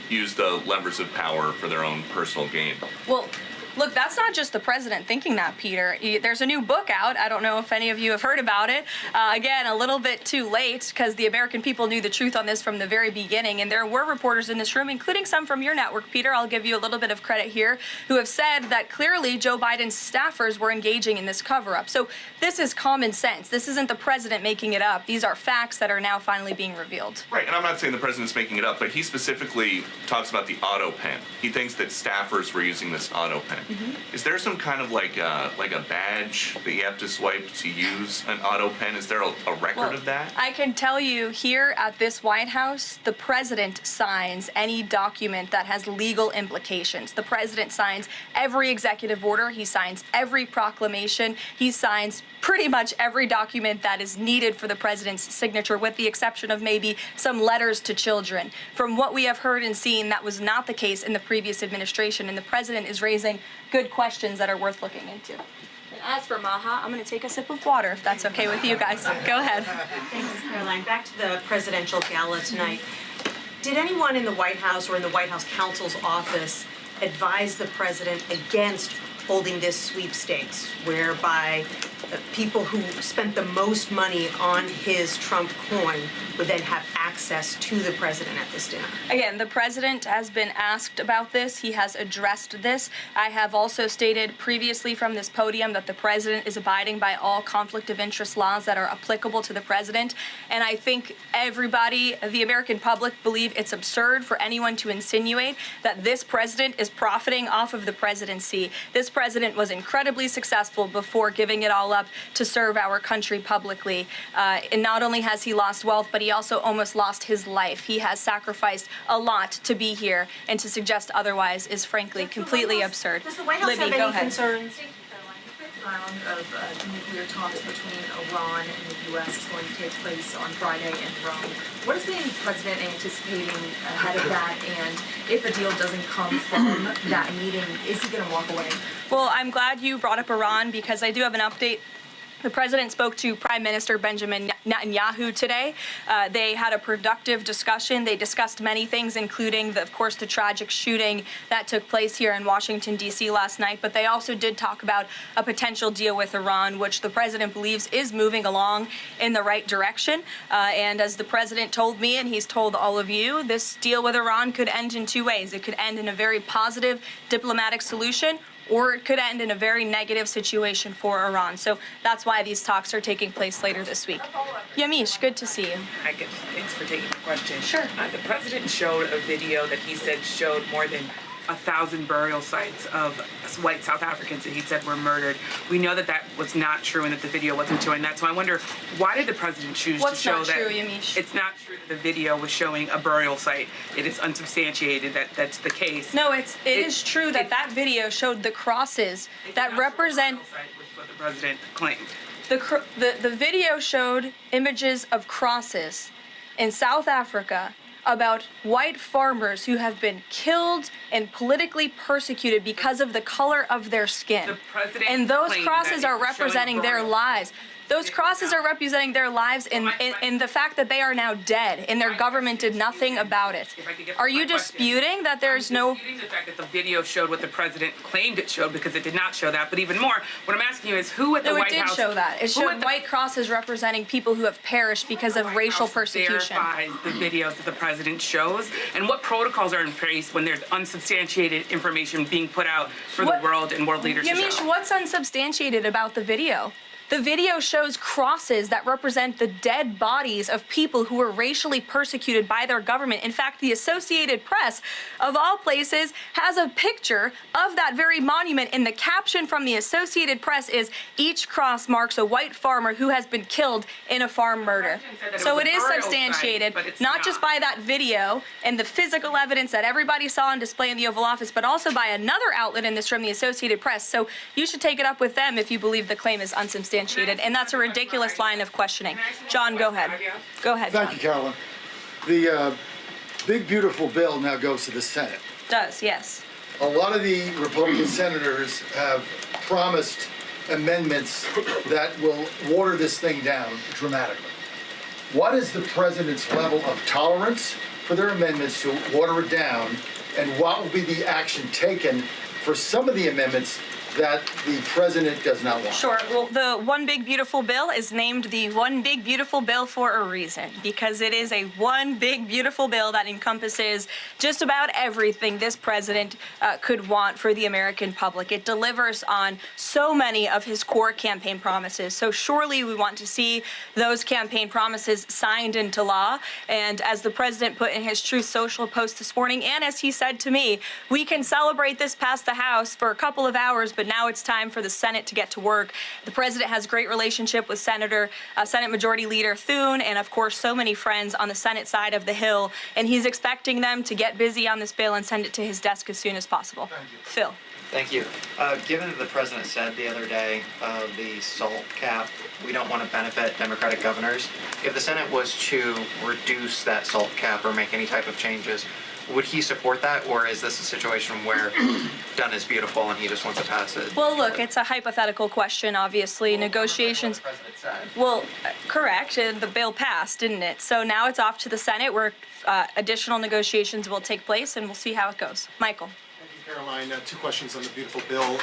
use the levers of power for their own personal gain. Well, look, that's not just the president thinking that, Peter. There's a new book out. I don't know if any of you have heard about it. Again, a little bit too late, because the American people knew the truth on this from the very beginning. And there were reporters in this room, including some from your network, Peter, I'll give you a little bit of credit here, who have said that clearly Joe Biden's staffers were engaging in this cover-up. So this is common sense. This isn't the president making it up. These are facts that are now finally being revealed. Right, and I'm not saying the president's making it up, but he specifically talks about the auto pen. He thinks that staffers were using this auto pen. Mm-hmm. Is there some kind of like a badge that you have to swipe to use an auto pen? Is there a record of that? I can tell you here at this White House, the president signs any document that has legal implications. The president signs every executive order. He signs every proclamation. He signs pretty much every document that is needed for the president's signature, with the exception of maybe some letters to children. From what we have heard and seen, that was not the case in the previous administration, and the president is raising good questions that are worth looking into. And as for Maha, I'm going to take a sip of water, if that's okay with you guys. Go ahead. Thanks, Caroline. Back to the presidential gala tonight. Did anyone in the White House or in the White House counsel's office advise the president against holding this sweepstakes, whereby people who spent the most money on his Trump coin would then have access to the president at this dinner? Again, the president has been asked about this. He has addressed this. I have also stated previously from this podium that the president is abiding by all conflict of interest laws that are applicable to the president. And I think everybody, the American public, believe it's absurd for anyone to insinuate that this president is profiting off of the presidency. This president was incredibly successful before giving it all up to serve our country publicly. And not only has he lost wealth, but he also almost lost his life. He has sacrificed a lot to be here, and to suggest otherwise is frankly completely absurd. Does the White House Libby, have go any ahead. concerns? Round of nuclear talks between Iran and the U.S. is going to take place on Friday in Rome. What is the president anticipating ahead of that? And if a deal doesn't come from that meeting, is he going to walk away? Well, I'm glad you brought up Iran, because I do have an update. The president spoke to Prime Minister Benjamin Netanyahu today. They had a productive discussion. They discussed many things, including, of course, the tragic shooting that took place here in Washington, D.C. last night. But they also did talk about a potential deal with Iran, which the president believes is moving along in the right direction. And as the president told me, and he's told all of you, this deal with Iran could end in two ways. It could end in a very positive diplomatic solution, or it could end in a very negative situation for Iran. So that's why these talks are taking place later this week. Yamish, good to see you. Hi, good. Thanks for taking the question. Sure. The president showed a video that he said showed more than 1,000 burial sites of white South Africans that he said were murdered. We know that that was not true and that the video wasn't showing that. So I wonder, why did the president choose to show that? What's not true, Yamish? It's not true that the video was showing a burial site. It is unsubstantiated that that's the case. No, it is true that that video showed the crosses that represent. Which is what the president claimed. The video showed images of crosses in South Africa about white farmers who have been killed and politically persecuted because of the color of their skin. The president And those claimed crosses that are it was showing representing their burial lives. Those crosses are representing their lives in the fact that they are now dead and their government did nothing about it. Are you disputing that there's no... Disputing the fact that the video showed what the president claimed it showed, because it did not show that. But even more, what I'm asking you is who at the White House... No, it did show that. It showed white crosses representing people who have perished because of racial persecution. Verifies the videos that the president shows, and what protocols are in place when there's unsubstantiated information being put out for the world and world leaders to Yamish, show? what's unsubstantiated about the video? The video shows crosses that represent the dead bodies of people who were racially persecuted by their government. In fact, the Associated Press, of all places, has a picture of that very monument, and the caption from the Associated Press is, "Each cross marks a white farmer who has been killed in a farm murder." So it is substantiated, not just by that video and the physical evidence that everybody saw on display in the Oval Office, but also by another outlet in this room, the Associated Press. So you should take it up with them if you believe the claim is unsubstantiated. And that's a ridiculous line of questioning. John, go ahead. Go ahead, John. Thank you, Carolyn. The big, beautiful bill now goes to the Senate. Does, yes. A lot of the Republican senators have promised amendments that will water this thing down dramatically. What is the president's level of tolerance for their amendments to water it down, and what will be the action taken for some of the amendments that the president does not want? Sure. Well, the One Big Beautiful Bill is named the One Big Beautiful Bill for a reason, because it is a one big beautiful bill that encompasses just about everything this president could want for the American public. It delivers on so many of his core campaign promises. So surely we want to see those campaign promises signed into law. And as the president put in his Truth Social post this morning, and as he said to me, we can celebrate this past the House for a couple of hours, but now it's time for the Senate to get to work. The president has a great relationship with Senate Majority Leader Thune, and of course so many friends on the Senate side of the Hill, and he's expecting them to get busy on this bill and send it to his desk as soon as possible. Phil. Thank you. Given that the president said the other day the SALT cap, we don't want to benefit Democratic governors, if the Senate was to reduce that SALT cap or make any type of changes, would he support that, or is this a situation where done is beautiful and he just wants to pass it? Well, look, it's a hypothetical question, obviously. Negotiations. What the president said. Well, correct. The bill passed, didn't it? So now it's off to the Senate, where additional negotiations will take place, and we'll see how it goes. Michael. Thank you, Caroline. Two questions on the beautiful bill.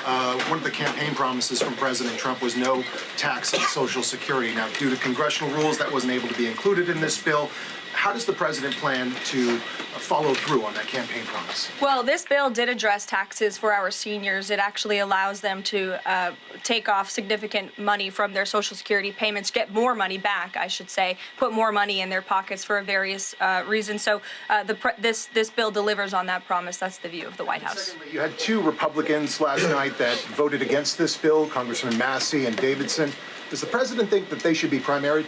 One of the campaign promises from President Trump was no tax on Social Security. Now, due to congressional rules, that wasn't able to be included in this bill. How does the president plan to follow through on that campaign promise? Well, this bill did address taxes for our seniors. It actually allows them to take off significant money from their Social Security payments, get more money back, I should say, put more money in their pockets for various reasons. So this bill delivers on that promise. That's the view of the White House. Secondly, you had two Republicans last night that voted against this bill, Congressman Massey and Davidson. Does the president think that they should be primaried?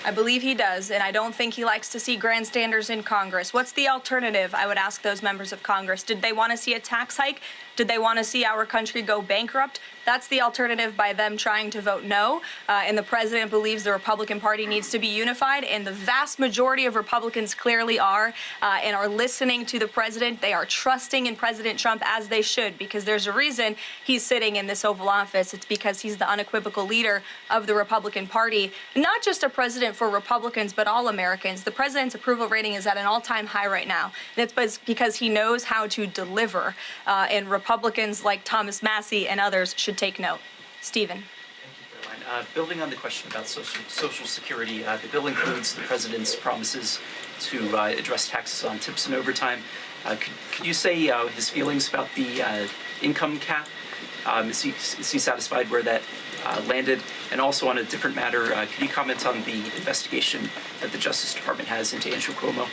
I believe he does, and I don't think he likes to see grandstanders in Congress. What's the alternative? I would ask those members of Congress. Did they want to see a tax hike? Did they want to see our country go bankrupt? That's the alternative by them trying to vote no. And the president believes the Republican Party needs to be unified, and the vast majority of Republicans clearly are and are listening to the president. They are trusting in President Trump, as they should, because there's a reason he's sitting in this Oval Office. It's because he's the unequivocal leader of the Republican Party. Not just a president for Republicans, but all Americans. The president's approval rating is at an all-time high right now. And it's because he knows how to deliver, and Republicans like Thomas Massey and others should take note. Stephen. Thank you, Caroline. Building on the question about Social Security, the bill includes the president's promises to address taxes on tips and overtime. Could you say his feelings about the income cap Is he satisfied where that landed? And also on a different matter, can you comment on the investigation that the Justice Department has into Andrew Cuomo?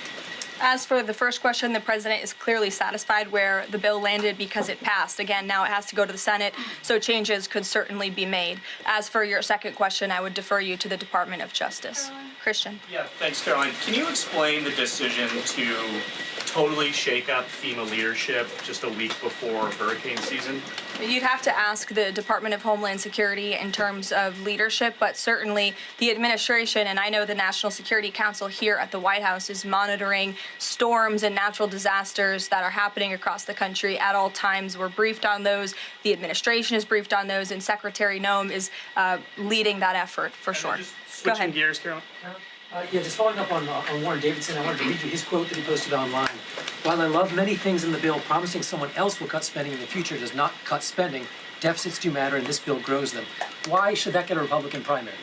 As for the first question, the president is clearly satisfied where the bill landed because it passed. Again, now it has to go to the Senate, so changes could certainly be made. As for your second question, I would defer you to the Department of Justice. Christian. Yeah, thanks, Caroline. Can you explain the decision to totally shake up FEMA leadership just a week before hurricane season? You'd have to ask the Department of Homeland Security in terms of leadership, but certainly the administration, and I know the National Security Council here at the White House is monitoring storms and natural disasters that are happening across the country at all times. We're briefed on those. The administration is briefed on those, and Secretary Noem is leading that effort for sure. Switching gears, Caroline. Yeah, just following up on Warren Davidson, I wanted to read you his quote that he posted online. While I love many things in the bill, promising someone else will cut spending in the future does not cut spending. Deficits do matter, and this bill grows them. Why should that get a Republican primary?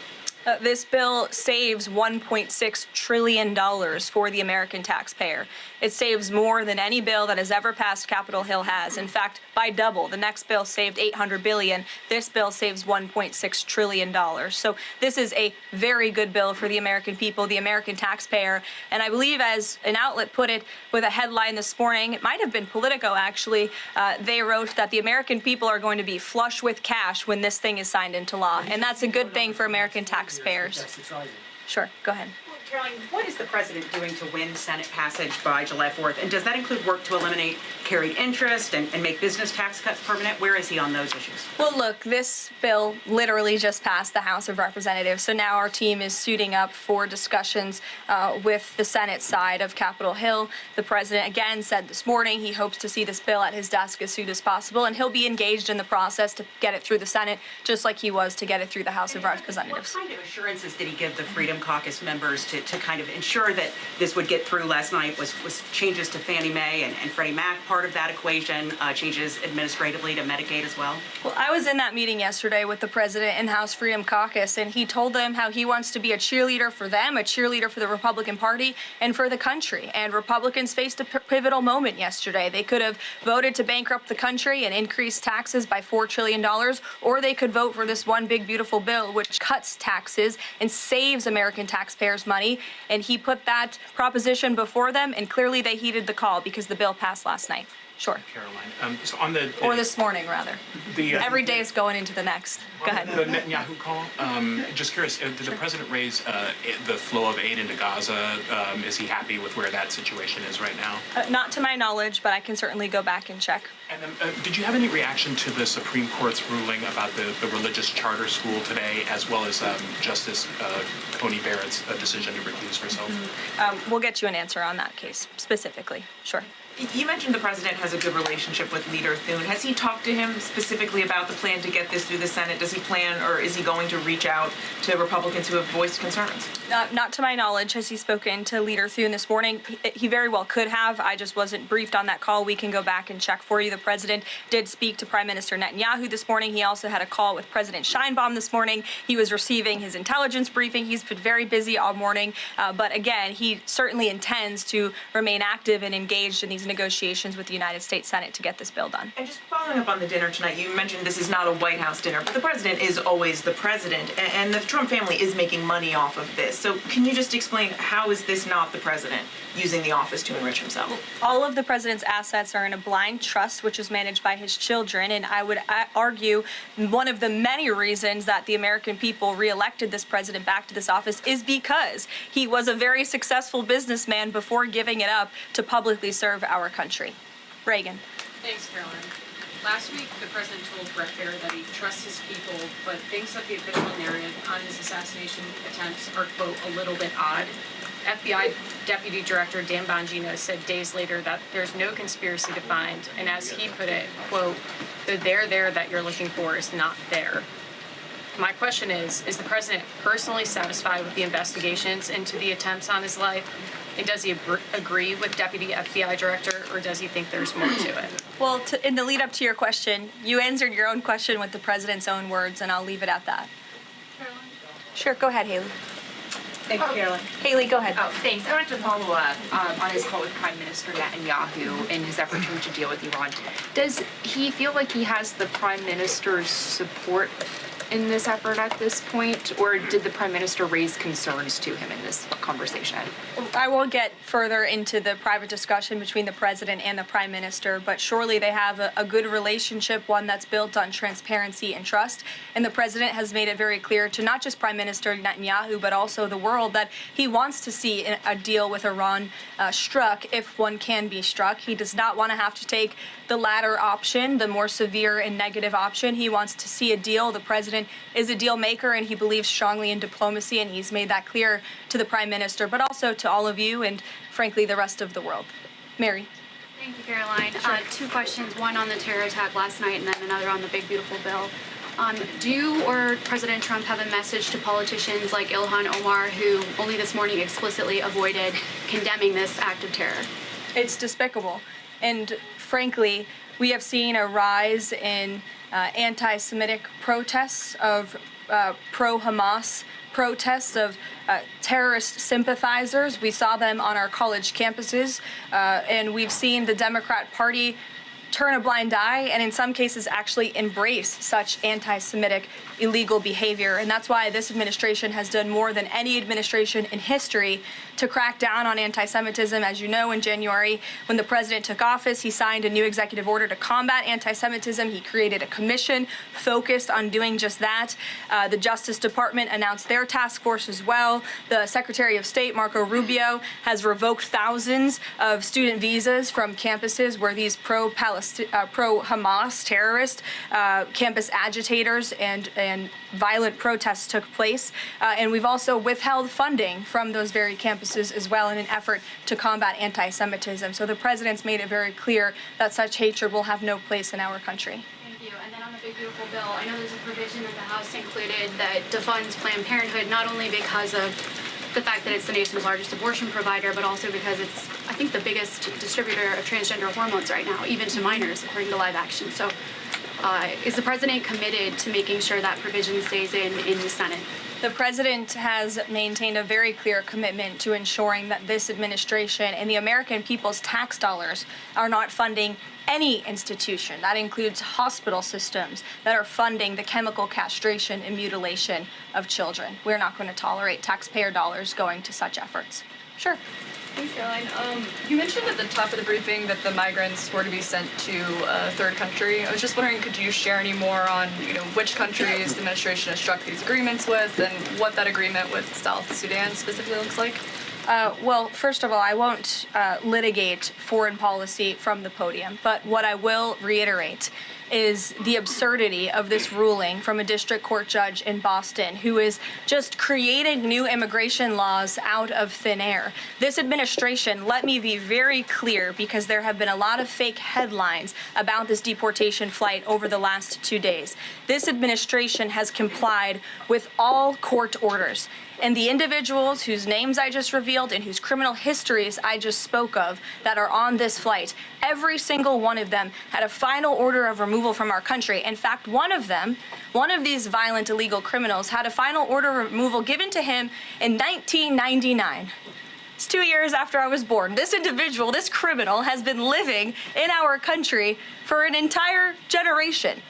This bill saves $1.6 trillion for the American taxpayer. It saves more than any bill that has ever passed Capitol Hill has. In fact, by double. The next bill saved $800 billion. This bill saves $1.6 trillion. So this is a very good bill for the American people, the American taxpayer. And I believe, as an outlet put it with a headline this morning, it might have been Politico actually, they wrote that the American people are going to be flush with cash when this thing is signed into law. And that's a good thing for American taxpayers. Sure, go ahead. Well, Caroline, what is the president doing to win Senate passage by July 4th? And does that include work to eliminate carried interest and make business tax cuts permanent? Where is he on those issues? Well, look, this bill literally just passed the House of Representatives. So now our team is suiting up for discussions with the Senate side of Capitol Hill. The president, again, said this morning he hopes to see this bill at his desk as soon as possible, and he'll be engaged in the process to get it through the Senate, just like he was to get it through the House of Representatives. What kind of assurances did he give the Freedom Caucus members to kind of ensure that this would get through last night? Was changes to Fannie Mae and Freddie Mac part of that equation, changes administratively to Medicaid as well? Well, I was in that meeting yesterday with the president and House Freedom Caucus, and he told them how he wants to be a cheerleader for them, a cheerleader for the Republican Party, and for the country. And Republicans faced a pivotal moment yesterday. They could have voted to bankrupt the country and increase taxes by $4 trillion, or they could vote for this one big, beautiful bill which cuts taxes and saves American taxpayers money. And he put that proposition before them, and clearly they heeded the call because the bill passed last night. Sure. Caroline, so on the or this morning, rather. Every day is going into the next. Go ahead. The Netanyahu call. Just curious, did the president raise the flow of aid into Gaza? Is he happy with where that situation is right now? Not to my knowledge, but I can certainly go back and check. And then, did you have any reaction to the Supreme Court's ruling about the religious charter school today, as well as Justice Coney Barrett's decision to recuse herself? We'll get you an answer on that case specifically. Sure. You mentioned the president has a good relationship with Leader Thune. Has he talked to him specifically about the plan to get this through the Senate? Does he plan, or is he going to reach out to Republicans who have voiced concerns? Not to my knowledge has he spoken to Leader Thune this morning. He very well could have. I just wasn't briefed on that call. We can go back and check for you. The president did speak to Prime Minister Netanyahu this morning. He also had a call with President Sheinbaum this morning. He was receiving his intelligence briefing. He's been very busy all morning. But again, he certainly intends to remain active and engaged in these negotiations with the United States Senate to get this bill done. And just following up on the dinner tonight, you mentioned this is not a White House dinner, but the president is always the president, and the Trump family is making money off of this. So can you just explain, how is this not the president using the office to enrich himself? All of the president's assets are in a blind trust, which is managed by his children, and I would argue one of the many reasons that the American people reelected this president back to this office is because he was a very successful businessman before giving it up to publicly serve our country. Reagan. Thanks, Caroline. Last week, the president told Brett Baier that he trusts his people, but thinks that the official narrative on his assassination attempts are, quote, a little bit odd. FBI Deputy Director Dan Bongino said days later that there's no conspiracy to find, and as he put it, quote, the there that you're looking for is not there. My question is the president personally satisfied with the investigations into the attempts on his life? And does he agree with Deputy FBI Director, or does he think there's more to it? Well, in the lead up to your question, you answered your own question with the president's own words, and I'll leave it at that. Sure, go ahead, Haley. Thank you, Caroline. Haley, go ahead. Oh, thanks. I wanted to follow up on his call with Prime Minister Netanyahu in his effort to deal with Iran. Does he feel like he has the Prime Minister's support in this effort at this point, or did the Prime Minister raise concerns to him in this conversation? I won't get further into the private discussion between the president and the prime minister, but surely they have a good relationship, one that's built on transparency and trust. And the president has made it very clear to not just Prime Minister Netanyahu, but also the world, that he wants to see a deal with Iran struck if one can be struck. He does not want to have to take the latter option, the more severe and negative option. He wants to see a deal. The president is a deal maker, and he believes strongly in diplomacy, and he's made that clear to the prime minister, but also to all of you and, frankly, the rest of the world. Mary. Thank you, Caroline. Sure. Two questions, one on the terror attack last night and then another on the big, beautiful bill. Do you or President Trump have a message to politicians like Ilhan Omar, who only this morning explicitly avoided condemning this act of terror? It's despicable. And frankly, we have seen a rise in anti-Semitic protests, of pro-Hamas protests, of terrorist sympathizers. We saw them on our college campuses, and we've seen the Democrat Party turn a blind eye and in some cases actually embrace such anti-Semitic illegal behavior. And that's why this administration has done more than any administration in history to crack down on anti-Semitism. As you know, in January, when the president took office, he signed a new executive order to combat anti-Semitism. He created a commission focused on doing just that. The Justice Department announced their task force as well. The Secretary of State, Marco Rubio, has revoked thousands of student visas from campuses where these pro-Hamas terrorist campus agitators and violent protests took place. And we've also withheld funding from those very campuses as well in an effort to combat anti-Semitism. So the president's made it very clear that such hatred will have no place in our country. Thank you. And then on the big, beautiful bill, I know there's a provision that the House included that defunds Planned Parenthood, not only because of the fact that it's the nation's largest abortion provider, but also because it's, I think, the biggest distributor of transgender hormones right now, even to minors, according to Live Action. So is the president committed to making sure that provision stays in the Senate? The president has maintained a very clear commitment to ensuring that this administration and the American people's tax dollars are not funding any institution. That includes hospital systems that are funding the chemical castration and mutilation of children. We're not going to tolerate taxpayer dollars going to such efforts. Sure. Thanks, Caroline. You mentioned at the top of the briefing that the migrants were to be sent to a third country. I was just wondering, could you share any more on, which countries the administration has struck these agreements with and what that agreement with South Sudan specifically looks like? Well, first of all, I won't litigate foreign policy from the podium, but what I will reiterate is the absurdity of this ruling from a district court judge in Boston who is just creating new immigration laws out of thin air. This administration, let me be very clear, because there have been a lot of fake headlines about this deportation flight over the last 2 days. This administration has complied with all court orders. And the individuals whose names I just revealed and whose criminal histories I just spoke of that are on this flight, every single one of them had a final order of removal from our country. In fact, one of these violent illegal criminals had a final order of removal given to him in 1999. It's 2 years after I was born. This individual, this criminal, has been living in our country for an entire generation.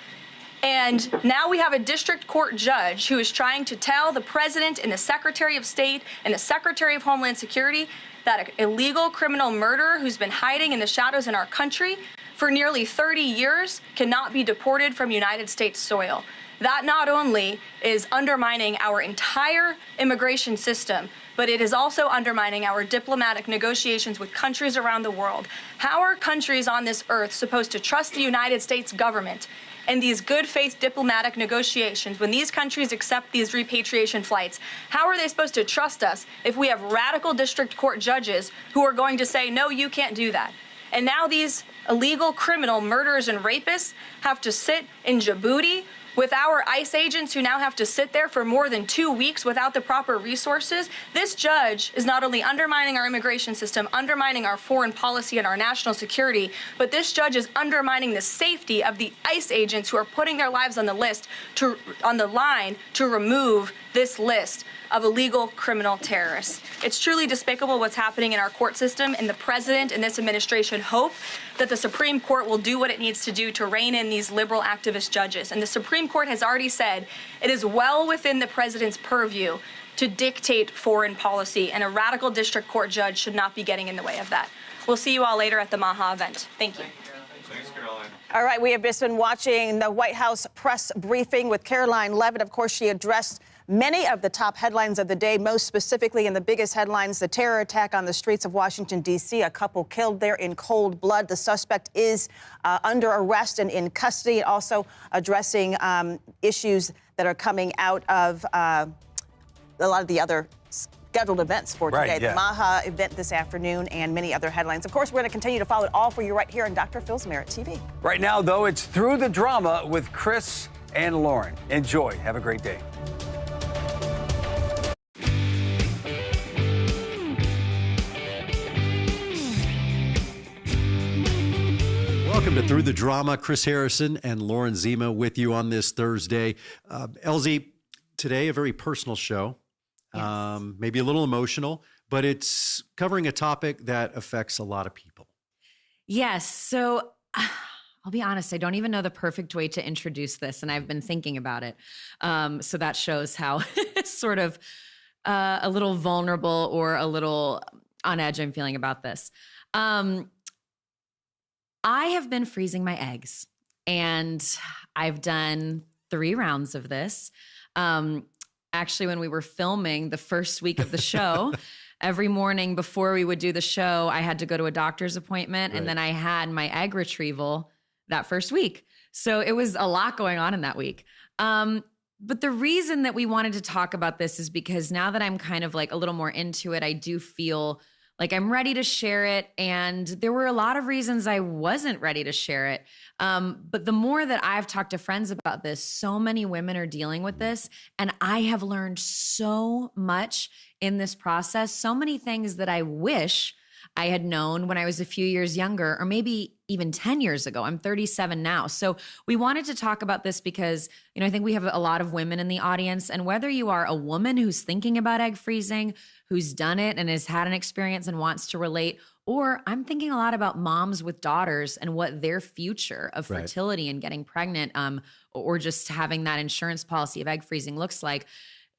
And now we have a district court judge who is trying to tell the president and the Secretary of State and the Secretary of Homeland Security that an illegal criminal murderer who's been hiding in the shadows in our country for nearly 30 years cannot be deported from United States soil. That not only is undermining our entire immigration system, but it is also undermining our diplomatic negotiations with countries around the world. How are countries on this earth supposed to trust the United States government and these good faith diplomatic negotiations when these countries accept these repatriation flights? How are they supposed to trust us if we have radical district court judges who are going to say, no, you can't do that? And now these illegal criminal murderers and rapists have to sit in Djibouti with our ICE agents who now have to sit there for more than 2 weeks without the proper resources, this judge is not only undermining our immigration system, undermining our foreign policy and our national security, but this judge is undermining the safety of the ICE agents who are putting their lives on the line to remove this list of illegal criminal terrorists. It's truly despicable what's happening in our court system, and the president and this administration hope that the Supreme Court will do what it needs to do to rein in these liberal activist judges. And the Supreme Court has already said it is well within the president's purview to dictate foreign policy, and a radical district court judge should not be getting in the way of that. We'll see you all later at the MAHA event. Thank you. Thanks, Caroline. All right, we have just been watching the White House press briefing with Caroline Leavitt. Of course, she addressed many of the top headlines of the day, most specifically in the biggest headlines, the terror attack on the streets of Washington, D.C., a couple killed there in cold blood. The suspect is under arrest and in custody, also addressing issues that are coming out of a lot of the other scheduled events for today. Right, yeah. The MAHA event this afternoon and many other headlines. Of course, we're going to continue to follow it all for you right here on Dr. Phil's Merit TV. Right now, though, it's Through the Drama with Chris and Lauren. Enjoy. Have a great day. Welcome to Through the Drama. Chris Harrison and Lauren Zima with you on this Thursday. LZ, today a very personal show, yes. Maybe a little emotional, but it's covering a topic that affects a lot of people. Yes. So I'll be honest, I don't even know the perfect way to introduce this, and I've been thinking about it. So that shows how sort of a little vulnerable or a little on edge I'm feeling about this. I have been freezing my eggs, and I've done 3 rounds of this. Actually, when we were filming the first week of the show, every morning before we would do the show, I had to go to a doctor's appointment, right. And then I had my egg retrieval that first week. So it was a lot going on in that week. But the reason that we wanted to talk about this is because now that I'm kind of like a little more into it, I do feel like I'm ready to share it. And there were a lot of reasons I wasn't ready to share it. But the more that I've talked to friends about this, so many women are dealing with this. And I have learned so much in this process, so many things that I wish I had known when I was a few years younger, or maybe even 10 years ago. I'm 37 now. So we wanted to talk about this because, I think we have a lot of women in the audience, and whether you are a woman who's thinking about egg freezing, who's done it and has had an experience and wants to relate, or I'm thinking a lot about moms with daughters and what their future of fertility and getting pregnant, or just having that insurance policy of egg freezing looks like.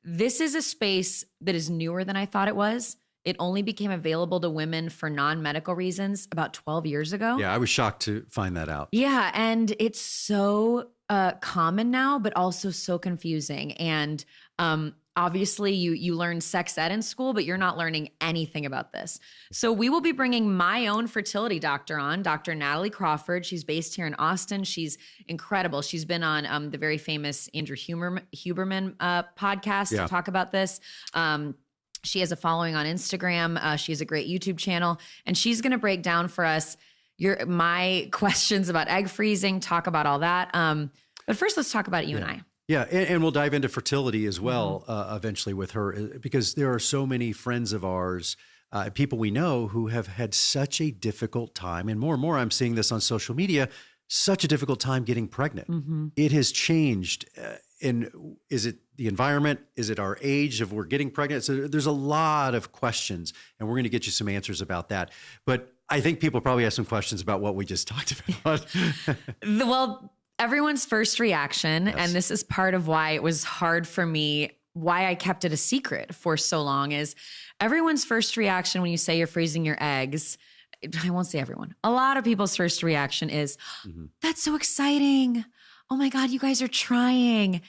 This is a space that is newer than I thought it was. It only became available to women for non-medical reasons about 12 years ago. Yeah, I was shocked to find that out. Yeah, and it's so common now, but also so confusing. And obviously, you learn sex ed in school, but you're not learning anything about this. So we will be bringing my own fertility doctor on, Dr. Natalie Crawford. She's based here in Austin. She's incredible. She's been on the very famous Andrew Huberman podcast to talk about this. She has a following on Instagram. She has a great YouTube channel, and she's going to break down for us my questions about egg freezing, talk about all that. But first, let's talk about you and I. Yeah, and we'll dive into fertility as well eventually with her, because there are so many friends of ours, people we know who have had such a difficult time, and more I'm seeing this on social media, such a difficult time getting pregnant. Mm-hmm. It has changed. And is it the environment? Is it our age of we're getting pregnant? So there's a lot of questions, and we're going to get you some answers about that. But I think people probably have some questions about what we just talked about. Well, everyone's first reaction, and this is part of why it was hard for me, why I kept it a secret for so long, is everyone's first reaction when you say you're freezing your eggs. I won't say everyone. A lot of people's first reaction is, that's so exciting. Oh my God, you guys are trying.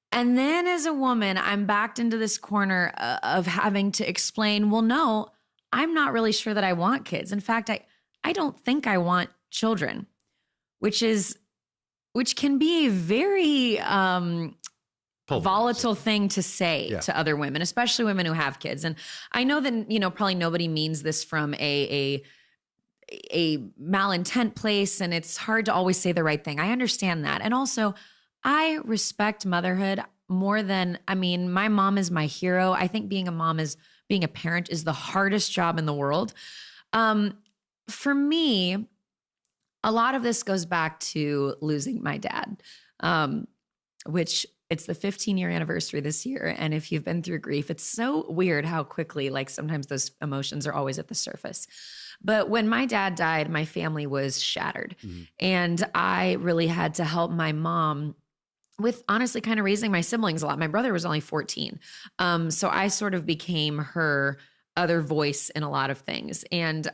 And then as a woman, I'm backed into this corner of having to explain, well, no, I'm not really sure that I want kids. In fact, I don't think I want children, which can be a very volatile thing to say to other women, especially women who have kids. And I know that, probably nobody means this from a malintent place, and it's hard to always say the right thing. I understand that. And also, I respect motherhood more than, I mean, my mom is my hero. I think being a parent is the hardest job in the world. For me, a lot of this goes back to losing my dad, which it's the 15-year anniversary this year. And if you've been through grief, it's so weird how quickly, like sometimes those emotions are always at the surface. But when my dad died, my family was shattered. And I really had to help my mom with honestly kind of raising my siblings a lot. My brother was only 14. So I sort of became her other voice in a lot of things. And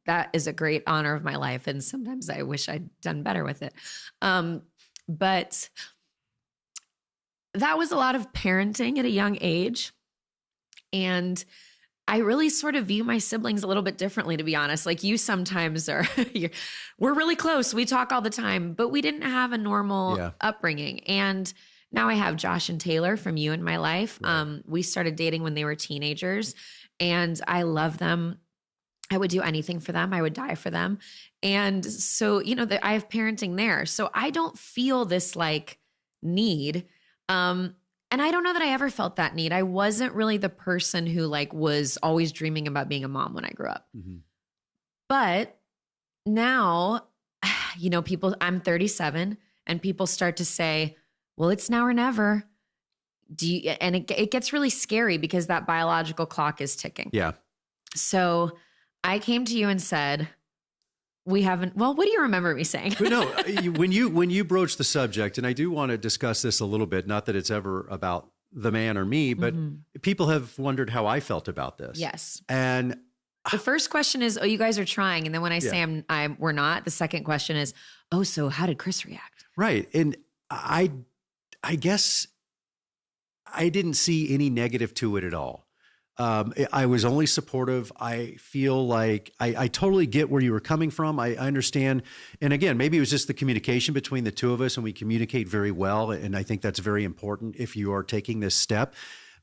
that is a great honor of my life. And sometimes I wish I'd done better with it. But that was a lot of parenting at a young age. And I really sort of view my siblings a little bit differently, to be honest. Like you sometimes are, we're really close. We talk all the time, but we didn't have a normal upbringing. And now I have Josh and Taylor from You in My Life. Right. We started dating when they were teenagers and I love them. I would do anything for them. I would die for them. And so, I have parenting there. So I don't feel this like need. And I don't know that I ever felt that need. I wasn't really the person who like was always dreaming about being a mom when I grew up. But now, I'm 37 and people start to say, well, it's now or never. And it gets really scary because that biological clock is ticking. Yeah. So I came to you and said, what do you remember me saying? But no, when you broach the subject, and I do want to discuss this a little bit, not that it's ever about the man or me, but people have wondered how I felt about this. Yes. And the first question is, oh, you guys are trying. And then when I say we're not, the second question is, oh, so how did Chris react? Right. And I guess I didn't see any negative to it at all. I was only supportive. I feel like I totally get where you were coming from. I understand. And again, maybe it was just the communication between the two of us and we communicate very well. And I think that's very important if you are taking this step.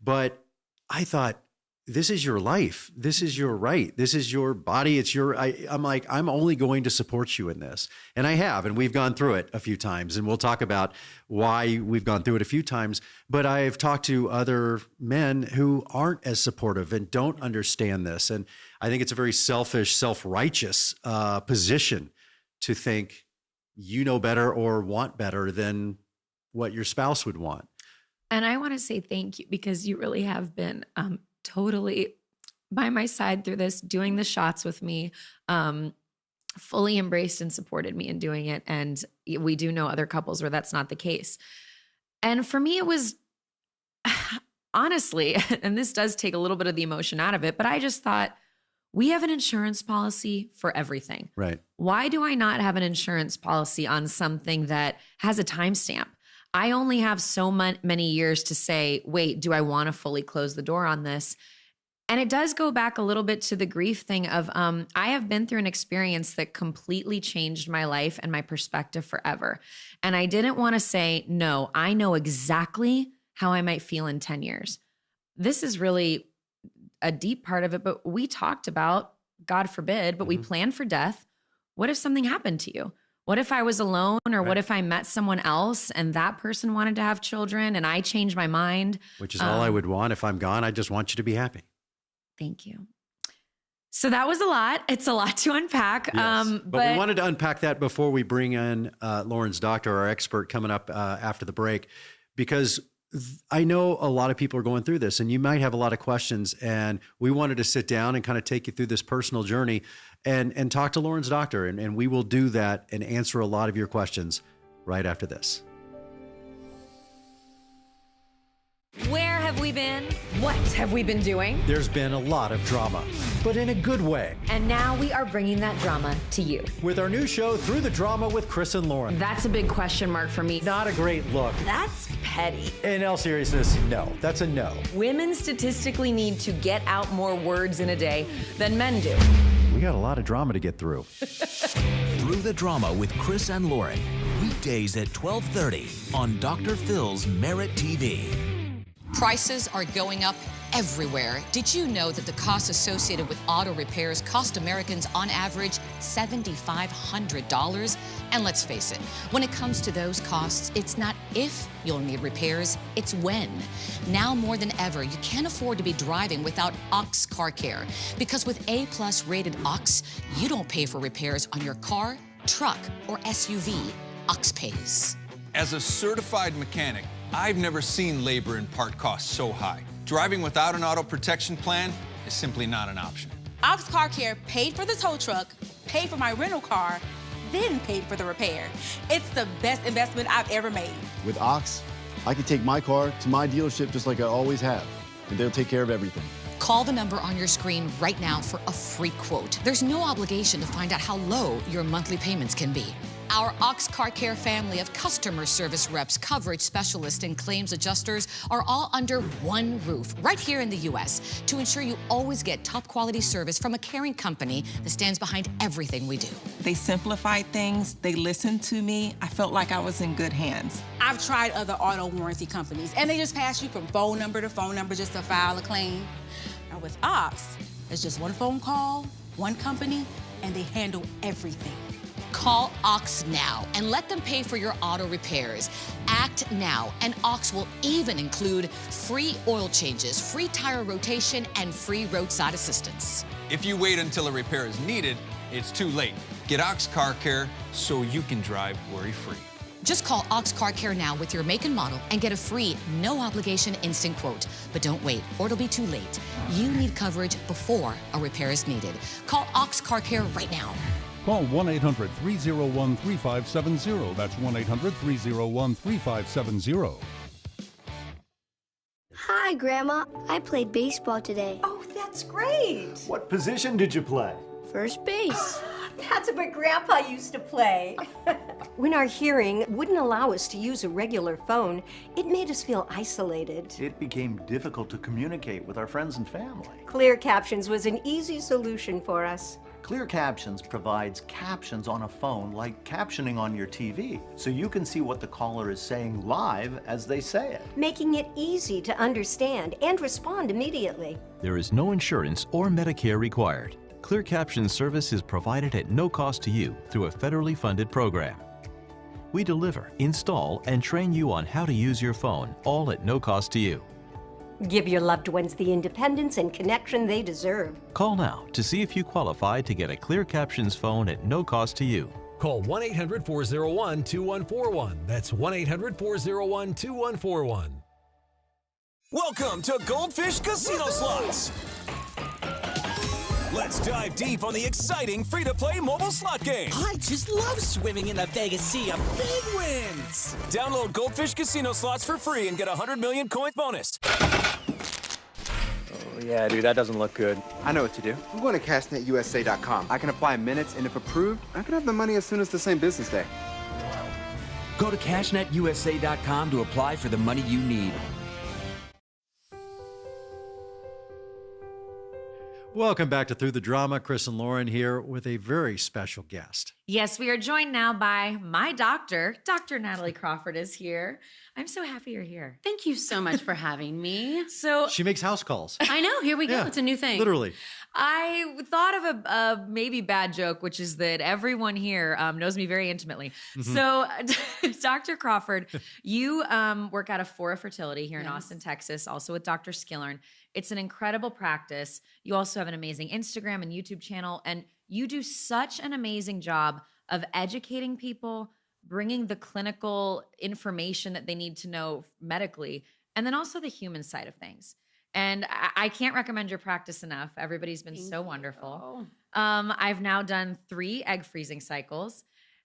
But I thought, this is your life. This is your right. This is your body. It's I'm only going to support you in this. And I have, and we've gone through it a few times and we'll talk about why we've gone through it a few times. But I've talked to other men who aren't as supportive and don't understand this. And I think it's a very selfish, self-righteous position to think you know better or want better than what your spouse would want. And I want to say thank you because you really have been, totally by my side through this, doing the shots with me, fully embraced and supported me in doing it. And we do know other couples where that's not the case. And for me, it was honestly, and this does take a little bit of the emotion out of it, but I just thought, we have an insurance policy for everything. Right. Why do I not have an insurance policy on something that has a timestamp? I only have so many years to say, wait, do I want to fully close the door on this? And it does go back a little bit to the grief thing of, I have been through an experience that completely changed my life and my perspective forever. And I didn't want to say, no, I know exactly how I might feel in 10 years. This is really a deep part of it, but we talked about, God forbid, but we planned for death. What if something happened to you? What if I was alone or what if I met someone else and that person wanted to have children and I changed my mind? Which is all I would want. If I'm gone, I just want you to be happy. Thank you. So that was a lot. It's a lot to unpack. Yes. But we wanted to unpack that before we bring in Lauren's doctor, our expert, coming up after the break, because I know a lot of people are going through this and you might have a lot of questions, and we wanted to sit down and kind of take you through this personal journey and talk to Lauren's doctor. And we will do that and answer a lot of your questions right after this. Where have we been? What have we been doing? There's been a lot of drama, but in a good way. And now we are bringing that drama to you. With our new show, Through the Drama with Chris and Lauren. That's a big question mark for me. Not a great look. That's petty. In all seriousness, no. That's a no. Women statistically need to get out more words in a day than men do. We got a lot of drama to get through. Through the Drama with Chris and Lauren. Weekdays at 12:30 on Dr. Phil's Merit TV. Prices are going up everywhere. Did you know that the costs associated with auto repairs cost Americans on average $7,500? And let's face it, when it comes to those costs, it's not if you'll need repairs, it's when. Now more than ever, you can't afford to be driving without Ox Car Care. Because with A+ rated Ox, you don't pay for repairs on your car, truck, or SUV. Ox pays. As a certified mechanic, I've never seen labor and part costs so high. Driving without an auto protection plan is simply not an option. Ox Car Care paid for the tow truck, paid for my rental car, then paid for the repair. It's the best investment I've ever made. With Ox, I can take my car to my dealership just like I always have, and they'll take care of everything. Call the number on your screen right now for a free quote. There's no obligation to find out how low your monthly payments can be. Our Ox Car Care family of customer service reps, coverage specialists, and claims adjusters are all under one roof right here in the U.S. to ensure you always get top quality service from a caring company that stands behind everything we do. They simplified things. They listened to me. I felt like I was in good hands. I've tried other auto warranty companies, and they just pass you from phone number to phone number just to file a claim. Now with Ox, it's just one phone call, one company, and they handle everything. Call Ox now and let them pay for your auto repairs. Act now, and Ox will even include free oil changes, free tire rotation, and free roadside assistance. If you wait until a repair is needed, it's too late. Get Ox Car Care so you can drive worry-free. Just call Ox Car Care now with your make and model and get a free, no-obligation instant quote. But don't wait, or it'll be too late. You need coverage before a repair is needed. Call Ox Car Care right now. Call 1-800-301-3570. That's 1-800-301-3570. Hi, Grandma. I played baseball today. Oh, that's great. What position did you play? First base. That's what Grandpa used to play. When our hearing wouldn't allow us to use a regular phone, it made us feel isolated. It became difficult to communicate with our friends and family. Clear Captions was an easy solution for us. Clear Captions provides captions on a phone like captioning on your TV, so you can see what the caller is saying live as they say it. Making it easy to understand and respond immediately. There is no insurance or Medicare required. Clear Captions service is provided at no cost to you through a federally funded program. We deliver, install, and train you on how to use your phone, all at no cost to you. Give your loved ones the independence and connection they deserve. Call now to see if you qualify to get a Clear Captions phone at no cost to you. Call 1-800-401-2141. That's 1-800-401-2141. Welcome to Goldfish Casino Slots. Let's dive deep on the exciting free-to-play mobile slot game. I just love swimming in the Vegas Sea of big wins. Download Goldfish Casino Slots for free and get a 100 million coin bonus. Oh, yeah, dude, that doesn't look good. I know what to do. I'm going to cashnetusa.com. I can apply in minutes, and if approved, I can have the money as soon as the same business day. Go to cashnetusa.com to apply for the money you need. Welcome back to Through the Drama. Chris and Lauren here with a very special guest. Yes, we are joined now by my doctor. Dr. Natalie Crawford is here. I'm so happy you're here. Thank you so much for having me. So She makes house calls. I know, here we go. Yeah, it's a new thing. Literally. I thought of a maybe bad joke, which is that everyone here knows me very intimately. Mm-hmm. So, Dr. Crawford, you work out of Fora Fertility here in Yes. Austin, Texas, also with Dr. Skillern. It's an incredible practice. You also have an amazing Instagram and YouTube channel, and you do such an amazing job of educating people, bringing the clinical information that they need to know medically, and then also the human side of things. And I can't recommend your practice enough. Everybody's been so wonderful. I've now done 3 egg freezing cycles,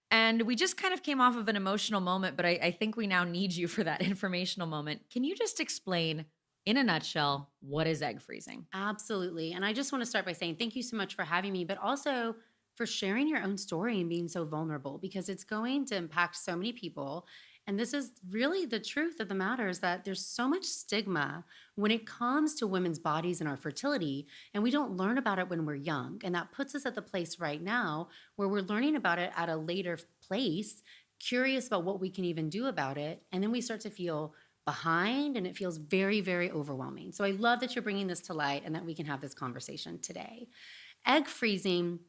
and we just kind of came off of an emotional moment, but I think we now need you for that informational moment. Can you just explain, in a nutshell, what is egg freezing? Absolutely. And I just want to start by saying thank you so much for having me, but also for sharing your own story and being so vulnerable, because it's going to impact so many people. And this is really the truth of the matter, is that there's so much stigma when it comes to women's bodies and our fertility, and we don't learn about it when we're young. And that puts us at the place right now where we're learning about it at a later place, curious about what we can even do about it. And then we start to feel behind, and it feels very, very overwhelming. So I love that you're bringing this to light and that we can have this conversation today. Egg freezing,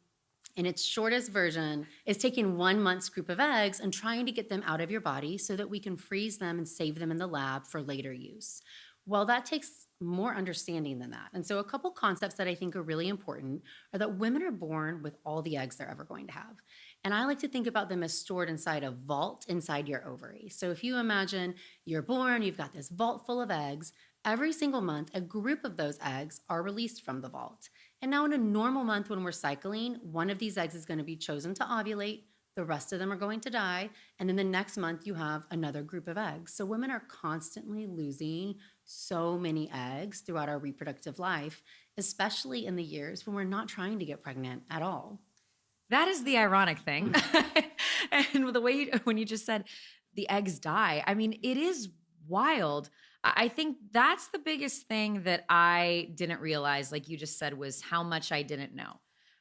in its shortest version, is taking 1 month's group of eggs and trying to get them out of your body so that we can freeze them and save them in the lab for later use. Well, that takes more understanding than that. And so a couple concepts that I think are really important are that women are born with all the eggs they're ever going to have. And I like to think about them as stored inside a vault inside your ovary. So if you imagine you're born, you've got this vault full of eggs. Every single month, a group of those eggs are released from the vault. And now in a normal month when we're cycling, one of these eggs is going to be chosen to ovulate. The rest of them are going to die. And then the next month, you have another group of eggs. So women are constantly losing so many eggs throughout our reproductive life, especially in the years when we're not trying to get pregnant at all. That is the ironic thing. And the way when you just said the eggs die, I mean, it is wild. I think that's the biggest thing that I didn't realize, like you just said, was how much I didn't know.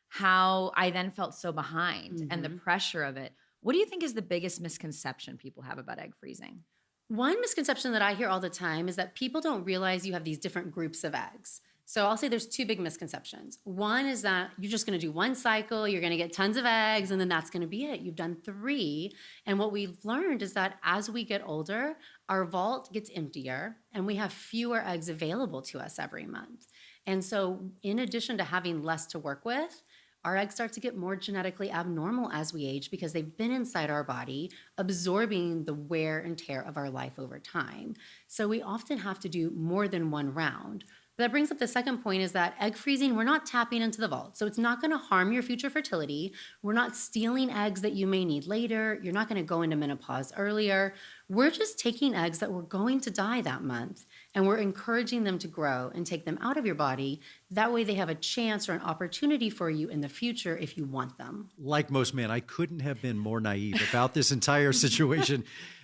How I then felt so behind and the pressure of it. What do you think is the biggest misconception people have about egg freezing? One misconception that I hear all the time is that people don't realize you have these different groups of eggs. So I'll say there's two big misconceptions. One is that you're just going to do one cycle, you're going to get tons of eggs, and then that's going to be it. You've done 3. And what we've learned is that as we get older, our vault gets emptier and we have fewer eggs available to us every month. And so in addition to having less to work with, our eggs start to get more genetically abnormal as we age because they've been inside our body, absorbing the wear and tear of our life over time. So we often have to do more than one round. But that brings up the second point is that egg freezing, we're not tapping into the vault. So it's not going to harm your future fertility. We're not stealing eggs that you may need later. You're not going to go into menopause earlier. We're just taking eggs that were going to die that month, and we're encouraging them to grow and take them out of your body. That way they have a chance or an opportunity for you in the future if you want them. Like most men, I couldn't have been more naive about this entire situation.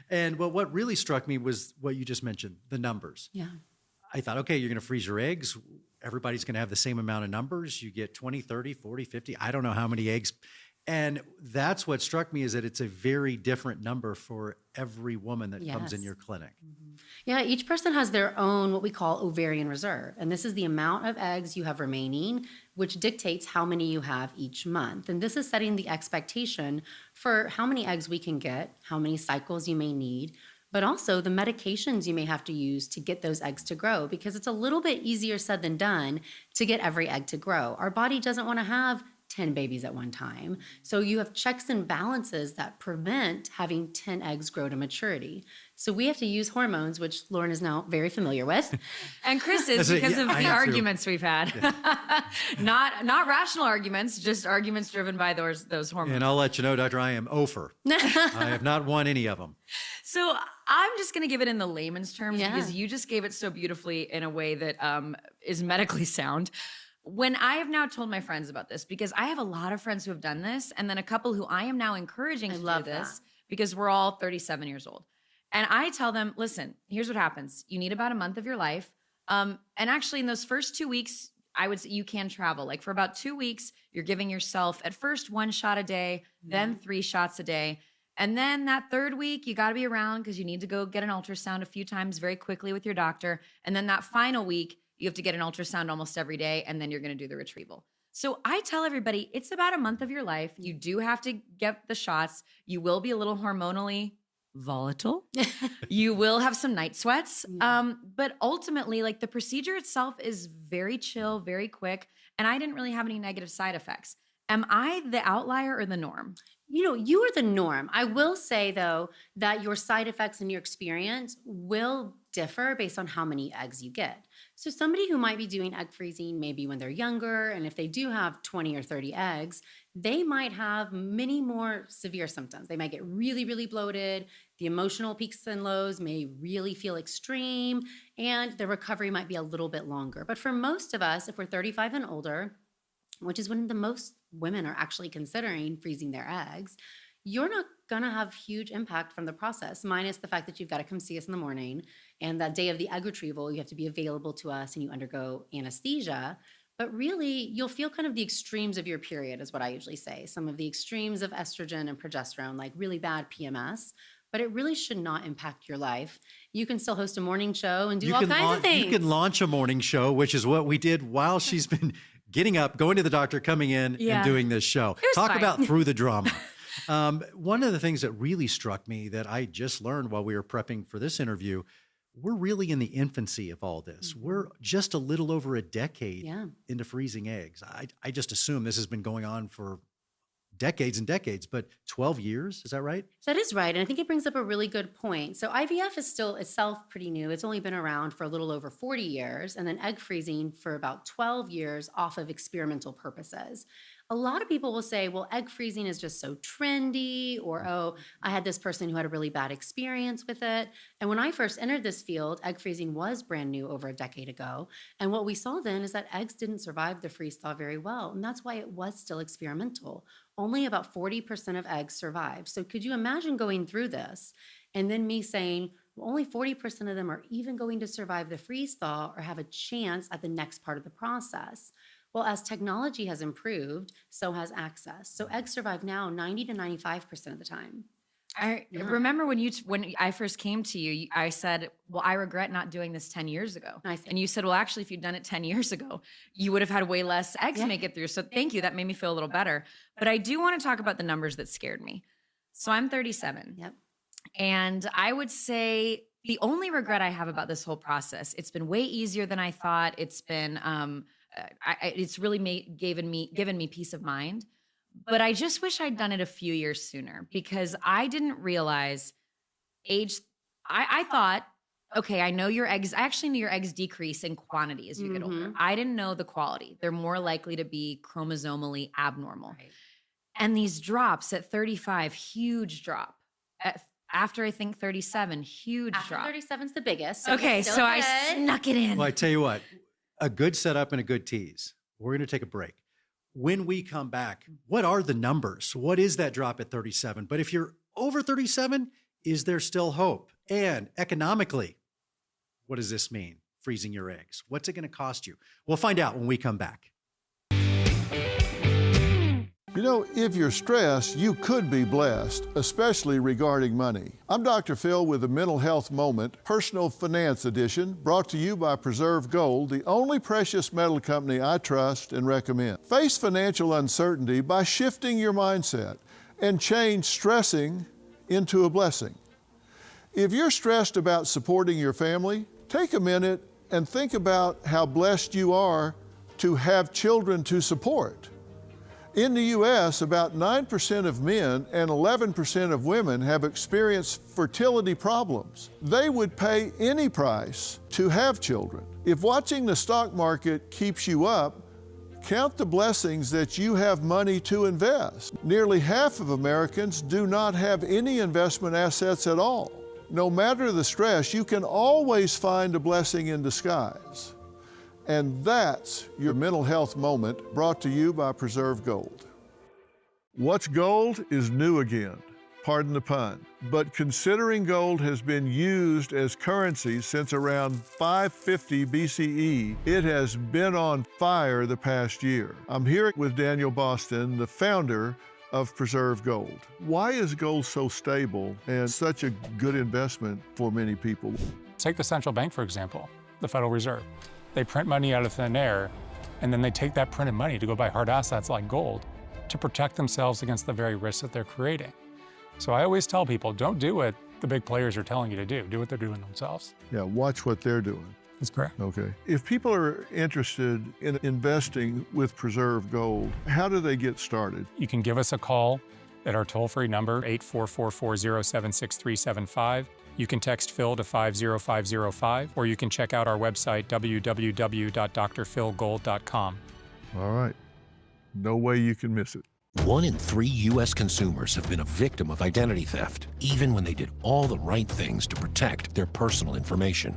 And what really struck me was what you just mentioned, the numbers. Yeah. I thought, okay, you're going to freeze your eggs. Everybody's going to have the same amount of numbers. You get 20, 30, 40, 50. I don't know how many eggs. And that's what struck me is that it's a very different number for every woman that comes in your clinic. Yeah, each person has their own what we call ovarian reserve. And this is the amount of eggs you have remaining, which dictates how many you have each month. And this is setting the expectation for how many eggs we can get, how many cycles you may need, but also the medications you may have to use to get those eggs to grow, because it's a little bit easier said than done to get every egg to grow. Our body doesn't want to have 10 babies at one time. So you have checks and balances that prevent having 10 eggs grow to maturity. So we have to use hormones, which Lauren is now very familiar with. And Chris is because of the arguments we've had. Not rational arguments, just arguments driven by those hormones. And I'll let you know, Doctor, I am over. I have not won any of them. So I'm just going to give it in the layman's terms because you just gave it so beautifully in a way that is medically sound. When I have now told my friends about this, because I have a lot of friends who have done this, and then a couple who I am now encouraging to do this because we're all 37 years old. And I tell them, listen, here's what happens. You need about a month of your life. And actually in those first 2 weeks, I would say you can travel. Like for about 2 weeks, you're giving yourself at first 1 shot a day, then 3 shots a day. And then that 3rd week, you got to be around because you need to go get an ultrasound a few times very quickly with your doctor. And then that final week, you have to get an ultrasound almost every day, and then you're going to do the retrieval. So I tell everybody, it's about a month of your life. You do have to get the shots. You will be a little hormonally volatile. You will have some night sweats. But ultimately, like the procedure itself is very chill, very quick. And I didn't really have any negative side effects. Am I the outlier or the norm? You know, you are the norm. I will say, though, that your side effects and your experience will differ based on how many eggs you get. So somebody who might be doing egg freezing maybe when they're younger, and if they do have 20 or 30 eggs, they might have many more severe symptoms. They might get really, really bloated. The emotional peaks and lows may really feel extreme, and the recovery might be a little bit longer. But for most of us, if we're 35 and older, which is when the most women are actually considering freezing their eggs, you're not going to have huge impact from the process, minus the fact that you've got to come see us in the morning. And that day of the egg retrieval, you have to be available to us and you undergo anesthesia. But really, you'll feel kind of the extremes of your period is what I usually say. Some of the extremes of estrogen and progesterone, like really bad PMS. but it really should not impact your life. You can still host a morning show and do all can kinds of things. You can launch a morning show, which is what we did while she's been getting up, going to the doctor, coming in, and doing this show. Talk fine. about through the drama. One of the things that really struck me that I just learned while we were prepping for this interview, we're really in the infancy of all this. We're just a little over a decade into freezing eggs. I just assume this has been going on for decades and decades, but 12 years, is that right? That is right. And I think it brings up a really good point. So IVF is still itself pretty new. It's only been around for a little over 40 years, and then egg freezing for about 12 years off of experimental purposes. A lot of people will say, well, egg freezing is just so trendy, or, oh, I had this person who had a really bad experience with it. And when I first entered this field, egg freezing was brand new over a decade ago. And what we saw then is that eggs didn't survive the freeze thaw very well. And that's why it was still experimental. Only about 40% of eggs survived. So could you imagine going through this and then me saying, well, only 40% of them are even going to survive the freeze thaw or have a chance at the next part of the process? Well, as technology has improved, so has access. So eggs survive now 90 to 95% of the time. I remember when I first came to you, I said, well, I regret not doing this 10 years ago. And you said, well, actually, if you'd done it 10 years ago, you would have had way less eggs to make it through. So thank you. That made me feel a little better. But I do want to talk about the numbers that scared me. So I'm 37. Yep. And I would say the only regret I have about this whole process, it's been way easier than I thought. It's been, it's really given me peace of mind. But I just wish I'd done it a few years sooner, because I didn't realize age. I thought, okay, I know your eggs. I actually knew your eggs decrease in quantity as you get older. I didn't know the quality. They're more likely to be chromosomally abnormal. Right. And these drops at 35, huge drop. After I think 37, huge drop. 37's the biggest. So okay, so I snuck it in. Well, I tell you what, a good setup and a good tease. We're going to take a break. When we come back, what are the numbers? What is that drop at 37? But if you're over 37, is there still hope? And economically, what does this mean? Freezing your eggs. What's it going to cost you? We'll find out when we come back. You know, if you're stressed, you could be blessed, especially regarding money. I'm Dr. Phil with the Mental Health Moment, Personal Finance Edition, brought to you by Preserve Gold, the only precious metal company I trust and recommend. Face financial uncertainty by shifting your mindset and change stressing into a blessing. If you're stressed about supporting your family, take a minute and think about how blessed you are to have children to support. In the U.S., about 9% of men and 11% of women have experienced fertility problems. They would pay any price to have children. If watching the stock market keeps you up, count the blessings that you have money to invest. Nearly half of Americans do not have any investment assets at all. No matter the stress, you can always find a blessing in disguise. And that's your mental health moment, brought to you by Preserve Gold. What's gold is new again, pardon the pun. But considering gold has been used as currency since around 550 BCE, it has been on fire the past year. I'm here with Daniel Boston, the founder of Preserve Gold. Why is gold so stable and such a good investment for many people? Take the central bank, for example, the Federal Reserve. They print money out of thin air, and then they take that printed money to go buy hard assets like gold to protect themselves against the very risks that they're creating. So I always tell people, don't do what the big players are telling you to do. Do what they're doing themselves. Yeah, watch what they're doing. That's correct. Okay. If people are interested in investing with Preserve Gold, how do they get started? You can give us a call at our toll-free number, 844-407-6375. You can text Phil to 50505, or you can check out our website, www.drphilgold.com. All right. No way you can miss it. 1 in 3 U.S. consumers have been a victim of identity theft, even when they did all the right things to protect their personal information.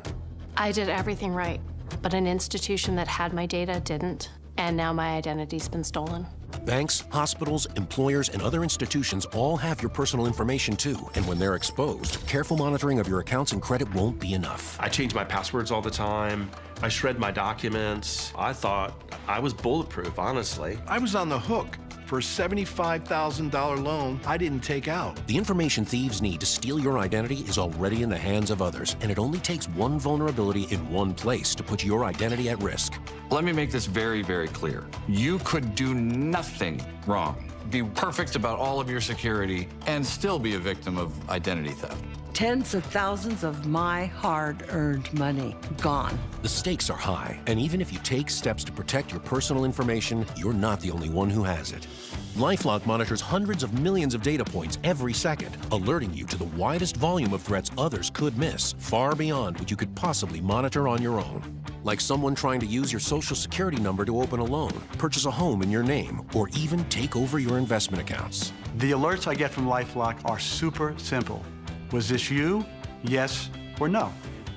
I did everything right, but an institution that had my data didn't, and now my identity's been stolen. Banks, hospitals, employers, and other institutions all have your personal information too. And when they're exposed, careful monitoring of your accounts and credit won't be enough. I change my passwords all the time. I shred my documents. I thought I was bulletproof, honestly. I was on the hook for a $75,000 loan I didn't take out. The information thieves need to steal your identity is already in the hands of others, and it only takes one vulnerability in one place to put your identity at risk. Let me make this very, very clear. You could do nothing wrong, be perfect about all of your security, and still be a victim of identity theft. Tens of thousands of my hard-earned money gone. The stakes are high, and even if you take steps to protect your personal information, you're not the only one who has it. LifeLock monitors hundreds of millions of data points every second, alerting you to the widest volume of threats others could miss, far beyond what you could possibly monitor on your own. Like someone trying to use your social security number to open a loan, purchase a home in your name, or even take over your investment accounts. The alerts I get from LifeLock are super simple. Was this you? Yes or no?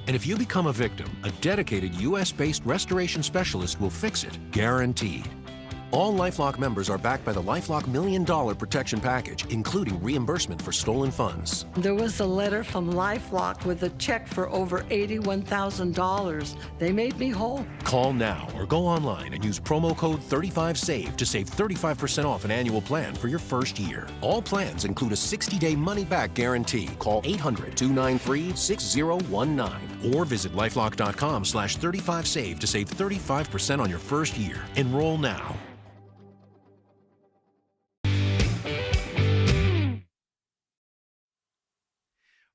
And if you become a victim, a dedicated U.S.-based restoration specialist will fix it, guaranteed. All LifeLock members are backed by the LifeLock $1 Million Protection Package, including reimbursement for stolen funds. There was a letter from LifeLock with a check for over $81,000. They made me whole. Call now or go online and use promo code 35SAVE to save 35% off an annual plan for your first year. All plans include a 60-day money-back guarantee. Call 800-293-6019 or visit lifelock.com/35SAVE to save 35% on your first year. Enroll now.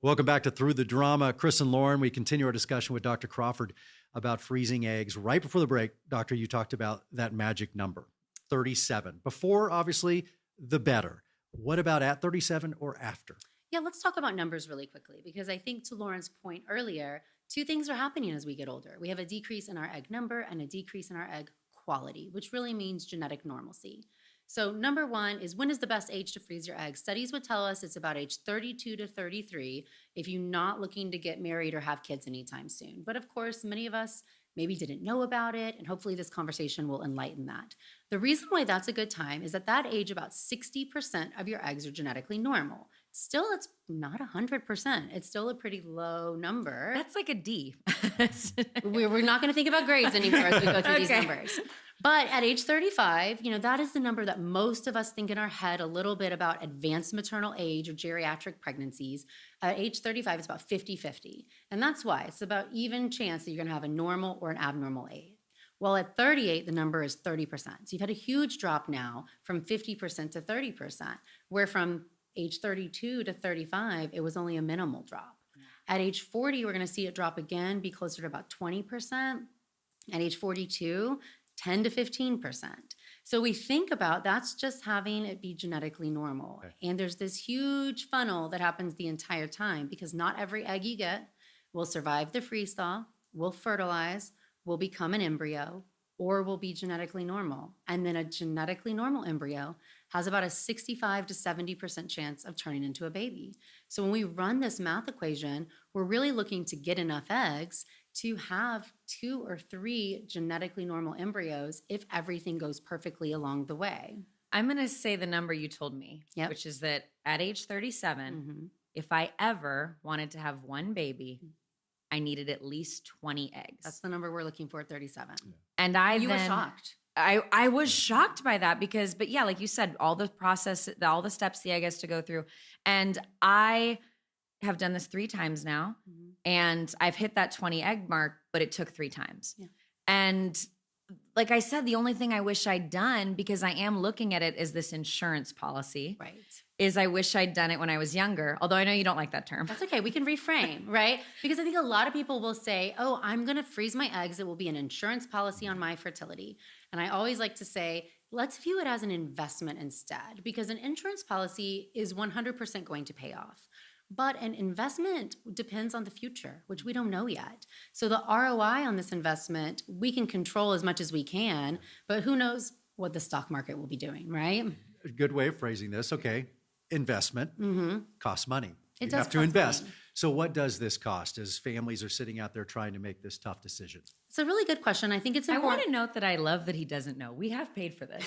Welcome back to Through the Drama. Chris and Lauren, we continue our discussion with Dr. Crawford about freezing eggs. Right before the break, Doctor, you talked about that magic number, 37. Before, obviously, the better. What about at 37 or after? Yeah, let's talk about numbers really quickly, because I think to Lauren's point earlier, two things are happening as we get older. We have a decrease in our egg number and a decrease in our egg quality, which really means genetic normalcy. So number one is, when is the best age to freeze your eggs? Studies would tell us it's about age 32 to 33 if you're not looking to get married or have kids anytime soon. But of course, many of us maybe didn't know about it, and hopefully this conversation will enlighten that. The reason why that's a good time is at that age, about 60% of your eggs are genetically normal. Still, it's not 100%. It's still a pretty low number. That's like a D. We're not going to think about grades anymore as we go through these numbers. But at age 35, that is the number that most of us think in our head a little bit about advanced maternal age or geriatric pregnancies. At age 35, it's about 50-50. And that's why it's about even chance that you're going to have a normal or an abnormal egg. Well, at 38, the number is 30%. So you've had a huge drop now from 50% to 30%, where from age 32 to 35, it was only a minimal drop. At age 40, we're going to see it drop again, be closer to about 20%. At age 42, 10 to 15%. So we think about that's just having it be genetically normal. Okay. And there's this huge funnel that happens the entire time, because not every egg you get will survive the freeze thaw, will fertilize, will become an embryo, or will be genetically normal. And then a genetically normal embryo has about a 65 to 70% chance of turning into a baby. So when we run this math equation, we're really looking to get enough eggs to have 2 or 3 genetically normal embryos if everything goes perfectly along the way. I'm going to say the number you told me, which is that at age 37, if I ever wanted to have one baby, I needed at least 20 eggs. That's the number we're looking for at 37. Yeah. And you were shocked. I was shocked by that because, but yeah, like you said, all the process, all the steps the egg has to go through. And I have done this 3 times now, and I've hit that 20 egg mark, but it took 3 times. Yeah. And like I said, the only thing I wish I'd done, because I am looking at it as this insurance policy, right, is I wish I'd done it when I was younger. Although I know you don't like that term. That's okay. We can reframe, right? Because I think a lot of people will say, oh, I'm going to freeze my eggs. It will be an insurance policy on my fertility. And I always like to say, let's view it as an investment instead, because an insurance policy is 100% going to pay off. But an investment depends on the future, which we don't know yet. So the ROI on this investment, we can control as much as we can, but who knows what the stock market will be doing, right? A good way of phrasing this. Okay. Investment costs money. You have to cost invest. money. So what does this cost as families are sitting out there trying to make this tough decision? It's a really good question. I think it's important. I want to note that I love that he doesn't know. We have paid for this.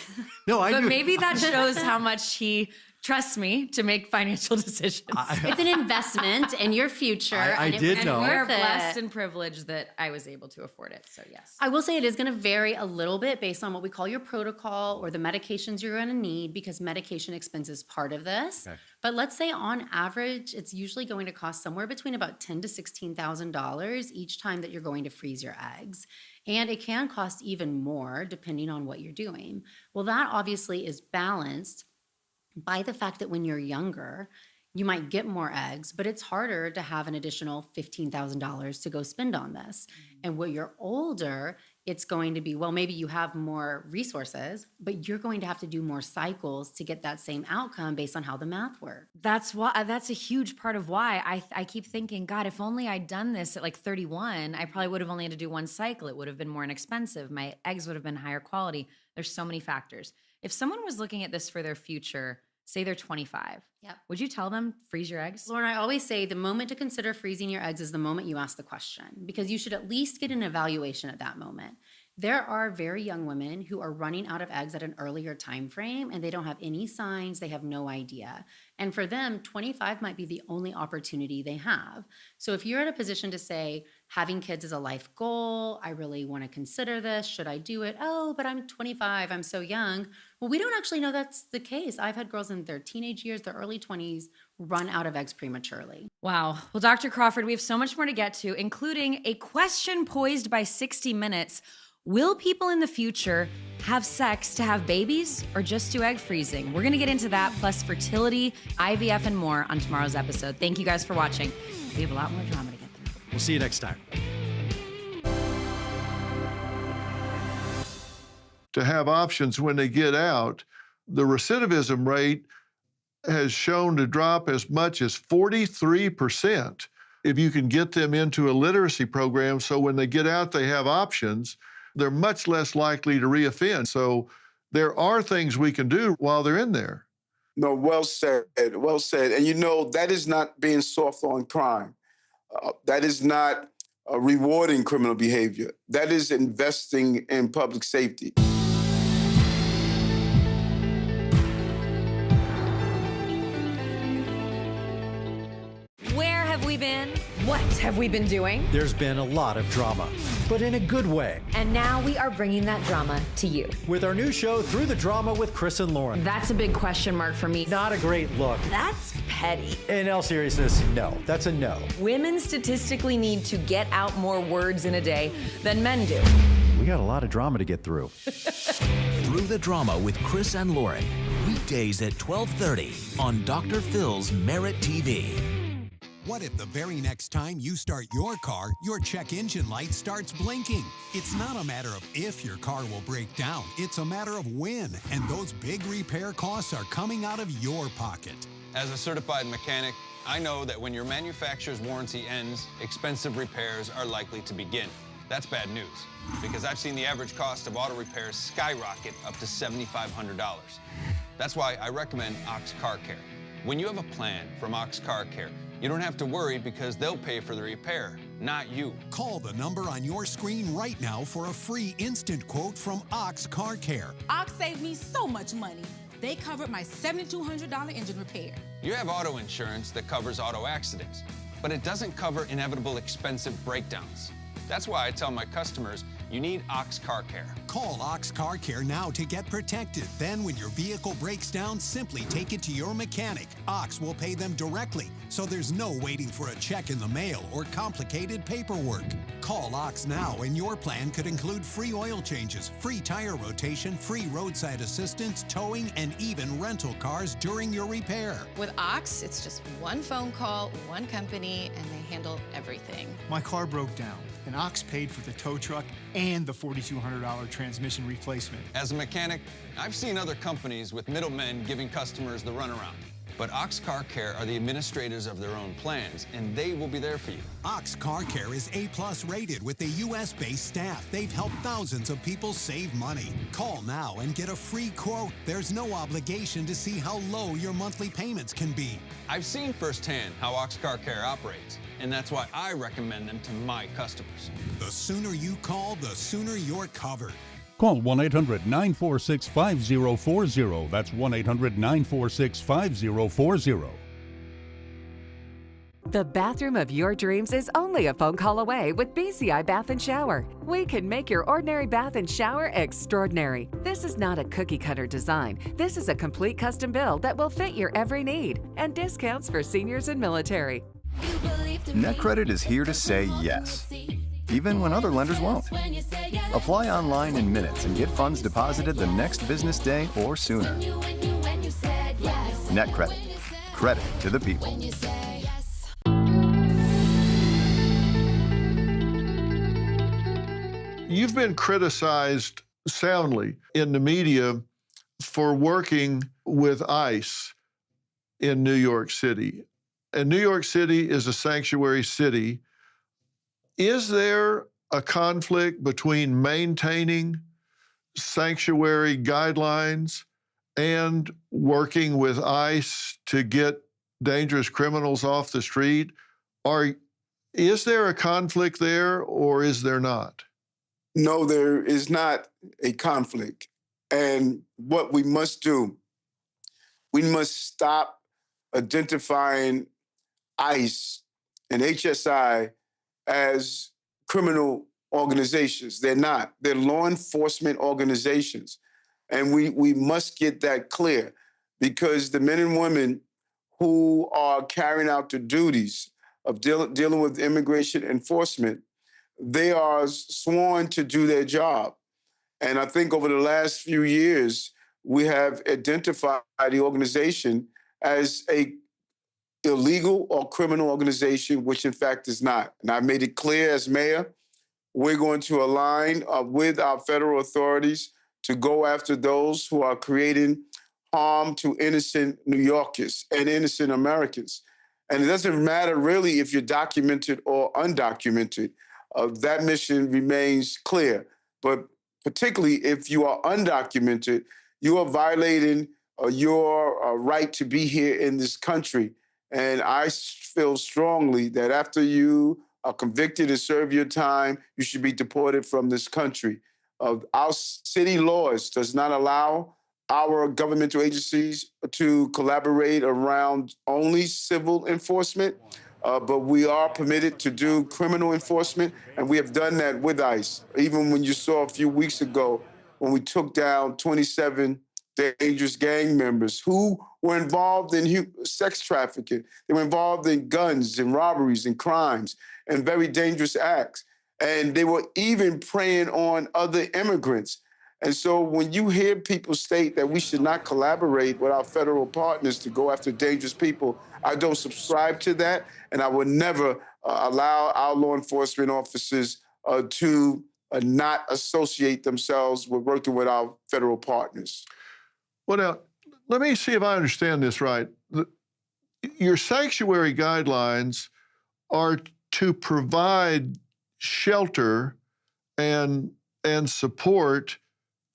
No, I But do. maybe that shows how much he trust me, to make financial decisions. It's an investment in your future. I did know. We're blessed and privileged that I was able to afford it. So yes. I will say it is going to vary a little bit based on what we call your protocol or the medications you're going to need, because medication expense is part of this. Okay. But let's say on average, it's usually going to cost somewhere between about $10,000 to $16,000 each time that you're going to freeze your eggs. And it can cost even more depending on what you're doing. Well, that obviously is balanced by the fact that when you're younger, you might get more eggs, but it's harder to have an additional $15,000 to go spend on this. And when you're older, it's going to be, well, maybe you have more resources, but you're going to have to do more cycles to get that same outcome based on how the math works. That's a huge part of why I keep thinking, God, if only I'd done this at like 31, I probably would have only had to do one cycle. It would have been more inexpensive. My eggs would have been higher quality. There's so many factors. If someone was looking at this for their future, say they're 25, would you tell them freeze your eggs? Lauren, I always say the moment to consider freezing your eggs is the moment you ask the question, because you should at least get an evaluation at that moment. There are very young women who are running out of eggs at an earlier time frame, and they don't have any signs, they have no idea. And for them, 25 might be the only opportunity they have. So if you're in a position to say, having kids is a life goal, I really want to consider this, should I do it? Oh, but I'm 25, I'm so young. Well, we don't actually know that's the case. I've had girls in their teenage years, their early 20s, run out of eggs prematurely. Wow. Well, Dr. Crawford, we have so much more to get to, including a question posed by 60 Minutes. Will people in the future have sex to have babies or just do egg freezing? We're going to get into that, plus fertility, IVF, and more on tomorrow's episode. Thank you guys for watching. We have a lot more drama to get through. We'll see you next time. To have options when they get out, the recidivism rate has shown to drop as much as 43% if you can get them into a literacy program, so when they get out, they have options. They're much less likely to reoffend. So there are things we can do while they're in there. No, well said, well said. And you know, that is not being soft on crime. That is not rewarding criminal behavior. That is investing in public safety. Where have we been? What have we been doing? There's been a lot of drama, but in a good way. And now we are bringing that drama to you. With our new show, Through the Drama with Chris and Lauren. That's a big question mark for me. Not a great look. That's petty. In all seriousness, no. That's a no. Women statistically need to get out more words in a day than men do. We got a lot of drama to get through. Through the Drama with Chris and Lauren. Weekdays at 12:30 on Dr. Phil's Merit TV. What if the very next time you start your car, your check engine light starts blinking? It's not a matter of if your car will break down. It's a matter of when. And those big repair costs are coming out of your pocket. As a certified mechanic, I know that when your manufacturer's warranty ends, expensive repairs are likely to begin. That's bad news, because I've seen the average cost of auto repairs skyrocket up to $7,500. That's why I recommend Ox Car Care. When you have a plan from Ox Car Care, you don't have to worry, because they'll pay for the repair, not you. Call the number on your screen right now for a free instant quote from Ox Car Care. Ox saved me so much money. They covered my $7,200 engine repair. You have auto insurance that covers auto accidents, but it doesn't cover inevitable expensive breakdowns. That's why I tell my customers, you need Ox Car Care. Call Ox Car Care now to get protected. Then when your vehicle breaks down, simply take it to your mechanic. Ox will pay them directly, so there's no waiting for a check in the mail or complicated paperwork. Call Ox now, and your plan could include free oil changes, free tire rotation, free roadside assistance, towing, and even rental cars during your repair. With Ox, it's just one phone call, one company, and they handle everything. My car broke down, and Ox paid for the tow truck and the $4,200 transmission replacement. As a mechanic, I've seen other companies with middlemen giving customers the runaround. But Ox Car Care are the administrators of their own plans, and they will be there for you. Ox Car Care is A+ rated with the U.S.-based staff. They've helped thousands of people save money. Call now and get a free quote. There's no obligation to see how low your monthly payments can be. I've seen firsthand how Ox Car Care operates, and that's why I recommend them to my customers. The sooner you call, the sooner you're covered. Call 1-800-946-5040. That's 1-800-946-5040. The bathroom of your dreams is only a phone call away with BCI Bath and Shower. We can make your ordinary bath and shower extraordinary. This is not a cookie-cutter design. This is a complete custom build that will fit your every need, and discounts for seniors and military. NetCredit is here to say yes, even when other lenders won't. Apply online in minutes and get funds deposited the next business day or sooner. NetCredit. Credit to the people. You've been criticized soundly in the media for working with ICE in New York City. And New York City is a sanctuary city. Is there a conflict between maintaining sanctuary guidelines and working with ICE to get dangerous criminals off the street? Or is there a conflict there, or is there not? No, there is not a conflict. And what we must do, we must stop identifying ICE and HSI as criminal organizations. They're not. They're law enforcement organizations. And we must get that clear, because the men and women who are carrying out the duties of dealing with immigration enforcement, they are sworn to do their job. And I think over the last few years, we have identified the organization as a illegal or criminal organization, which in fact is not. And I've made it clear as mayor, we're going to align with our federal authorities to go after those who are creating harm to innocent New Yorkers and innocent Americans. And it doesn't matter really if you're documented or undocumented. That mission remains clear. But particularly if you are undocumented, you are violating your right to be here in this country. And I feel strongly that after you are convicted and serve your time, you should be deported from this country. Our city laws does not allow our governmental agencies to collaborate around only civil enforcement, but we are permitted to do criminal enforcement, and we have done that with ICE. Even when you saw a few weeks ago when we took down 27 dangerous gang members who were involved in sex trafficking. They were involved in guns and robberies and crimes and very dangerous acts. And they were even preying on other immigrants. And so when you hear people state that we should not collaborate with our federal partners to go after dangerous people, I don't subscribe to that. And I would never allow our law enforcement officers to not associate themselves with working with our federal partners. Well, now, let me see if I understand this right. Your sanctuary guidelines are to provide shelter and support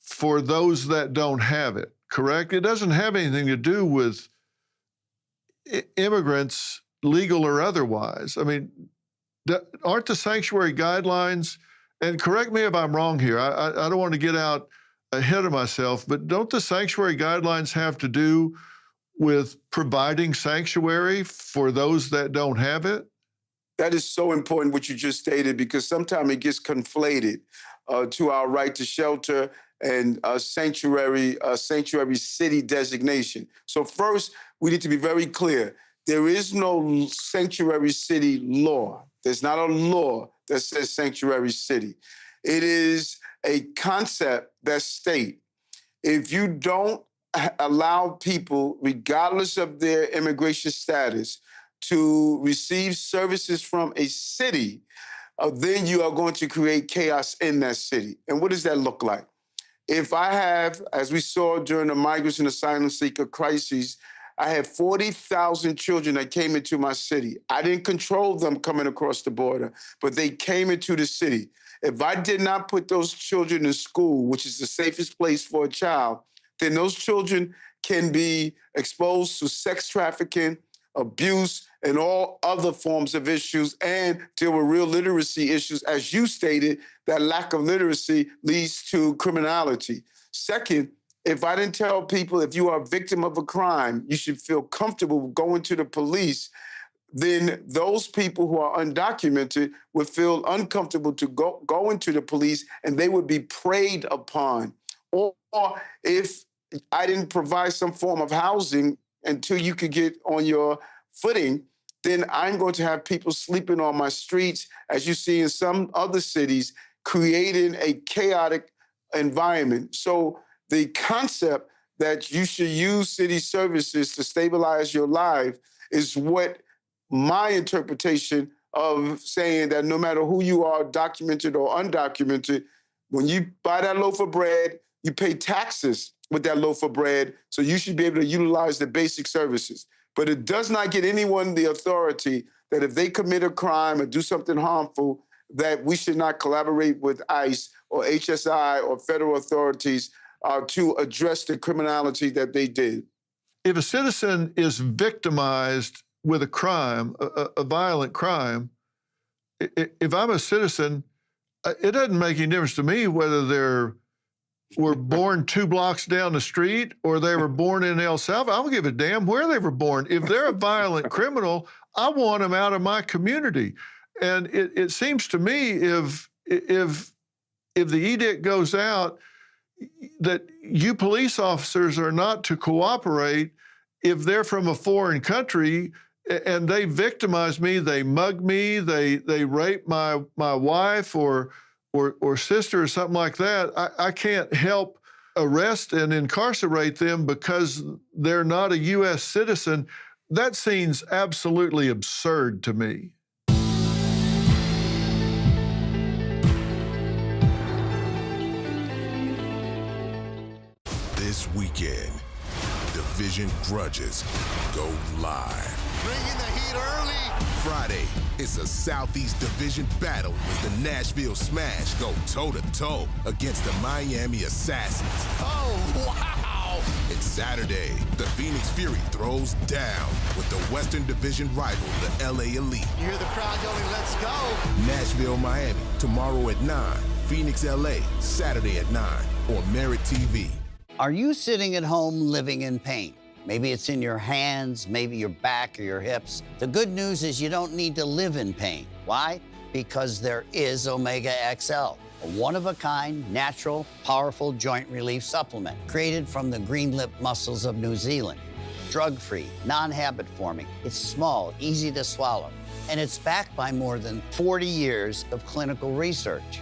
for those that don't have it, correct? It doesn't have anything to do with immigrants, legal or otherwise. I mean, aren't the sanctuary guidelines, and correct me if I'm wrong here, I don't want to get out ahead of myself, but don't the sanctuary guidelines have to do with providing sanctuary for those that don't have it? That is so important what you just stated, because sometimes it gets conflated to our right to shelter and sanctuary city designation. So first, we need to be very clear. There is no sanctuary city law. There's not a law that says sanctuary city. It is a concept that states if you don't allow people, regardless of their immigration status, to receive services from a city, then you are going to create chaos in that city. And what does that look like? If I have, as we saw during the migrants and asylum seeker crises, I had 40,000 children that came into my city. I didn't control them coming across the border, but they came into the city. If I did not put those children in school, which is the safest place for a child, then those children can be exposed to sex trafficking, abuse, and all other forms of issues, and deal with real literacy issues. As you stated, that lack of literacy leads to criminality. Second, if I didn't tell people if you are a victim of a crime, you should feel comfortable going to the police, then those people who are undocumented would feel uncomfortable to go into the police, and they would be preyed upon. Or if I didn't provide some form of housing until you could get on your footing, then I'm going to have people sleeping on my streets, as you see in some other cities, creating a chaotic environment. So the concept that you should use city services to stabilize your life is what my interpretation of saying that no matter who you are, documented or undocumented, when you buy that loaf of bread, you pay taxes with that loaf of bread, so you should be able to utilize the basic services. But it does not give anyone the authority that if they commit a crime or do something harmful, that we should not collaborate with ICE or HSI or federal authorities to address the criminality that they did. If a citizen is victimized with a crime, a violent crime, if I'm a citizen, it doesn't make any difference to me whether were born 2 blocks down the street or they were born in El Salvador. I don't give a damn where they were born. If they're a violent criminal, I want them out of my community. And it seems to me if the edict goes out that you police officers are not to cooperate if they're from a foreign country and they victimize me, they mug me, they rape my wife or sister or something like that, I can't help arrest and incarcerate them because they're not a U.S. citizen. That seems absolutely absurd to me. This weekend, Division Grudges go live. Bringing the heat early. Friday, it's a Southeast Division battle as the Nashville Smash go toe-to-toe against the Miami Assassins. Oh, wow! And Saturday, the Phoenix Fury throws down with the Western Division rival, the LA Elite. You hear the crowd going, let's go! Nashville, Miami, tomorrow at 9. Phoenix, LA, Saturday at 9 on Merit TV. Are you sitting at home living in pain? Maybe it's in your hands, maybe your back or your hips. The good news is you don't need to live in pain. Why? Because there is Omega XL, a one-of-a-kind, natural, powerful joint relief supplement created from the green lip mussels of New Zealand. Drug-free, non-habit forming. It's small, easy to swallow, and it's backed by more than 40 years of clinical research.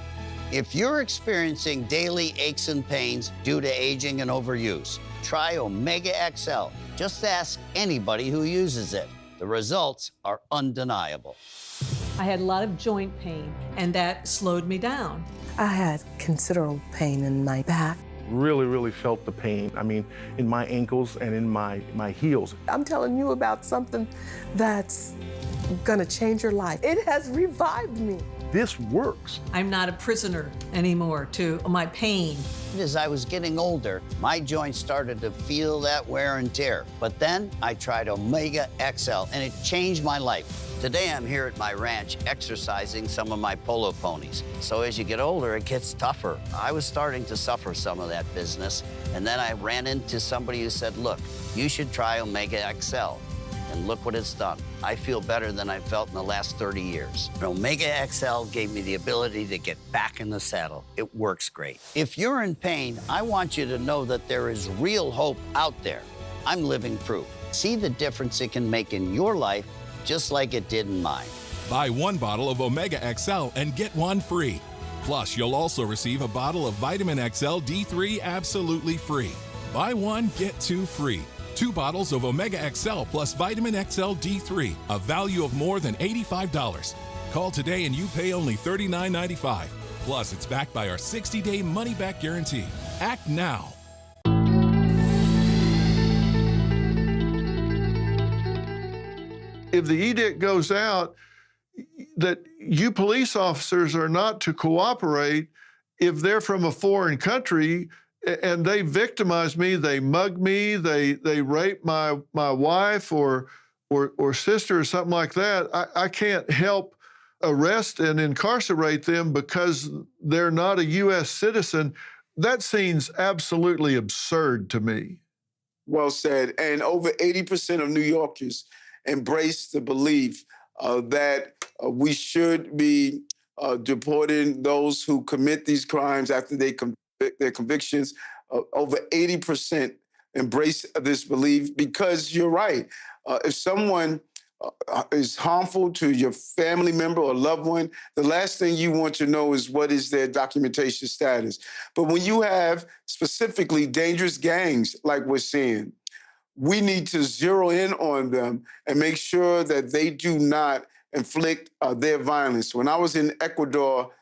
If you're experiencing daily aches and pains due to aging and overuse, try Omega XL. Just ask anybody who uses it. The results are undeniable. I had a lot of joint pain, and that slowed me down. I had considerable pain in my back. Really felt the pain. I mean, in my ankles and in my heels. I'm telling you about something that's gonna change your life. It has revived me. This works. I'm not a prisoner anymore to my pain. As I was getting older, my joints started to feel that wear and tear. But then I tried Omega XL, and it changed my life. Today I'm here at my ranch exercising some of my polo ponies. So as you get older, it gets tougher. I was starting to suffer some of that business, and then I ran into somebody who said, look, you should try Omega XL. And look what it's done. I feel better than I felt in the last 30 years. And Omega XL gave me the ability to get back in the saddle. It works great. If you're in pain, I want you to know that there is real hope out there. I'm living proof. See the difference it can make in your life, just like it did in mine. Buy 1 bottle of Omega XL and get 1 free. Plus, you'll also receive a bottle of Vitamin XL D3 absolutely free. Buy 1, get 2 free. 2 bottles of Omega XL plus Vitamin XL D3, a value of more than $85. Call today and you pay only $39.95. Plus, it's backed by our 60-day money-back guarantee. Act now. If the edict goes out that you police officers are not to cooperate if they're from a foreign country and they victimize me, they mug me, they rape my wife or or sister or something like that, I can't help arrest and incarcerate them because they're not a U.S. citizen. That seems absolutely absurd to me. Well said. And over 80% of New Yorkers embrace the belief that we should be deporting those who commit these crimes after their convictions. Over 80% embrace this belief because you're right. If someone is harmful to your family member or loved one, the last thing you want to know is what is their documentation status. But when you have specifically dangerous gangs like we're seeing, we need to zero in on them and make sure that they do not inflict their violence. When I was in Ecuador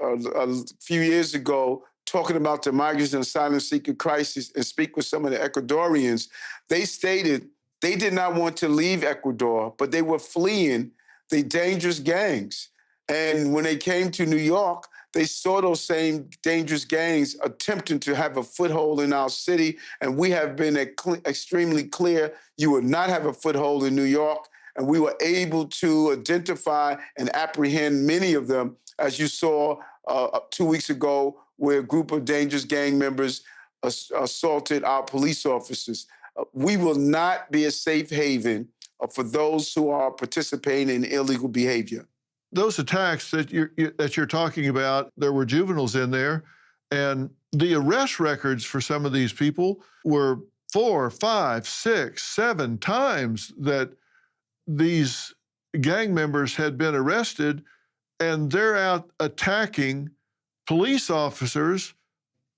a few years ago, talking about the migrants and asylum seeker crisis and speak with some of the Ecuadorians, they stated they did not want to leave Ecuador, but they were fleeing the dangerous gangs. And when they came to New York, they saw those same dangerous gangs attempting to have a foothold in our city. And we have been extremely clear, you will not have a foothold in New York. And we were able to identify and apprehend many of them, as you saw 2 weeks ago, where a group of dangerous gang members assaulted our police officers. We will not be a safe haven for those who are participating in illegal behavior. Those attacks that you're talking about, there were juveniles in there, and the arrest records for some of these people were 4, 5, 6, 7 times that these gang members had been arrested, and they're out attacking police officers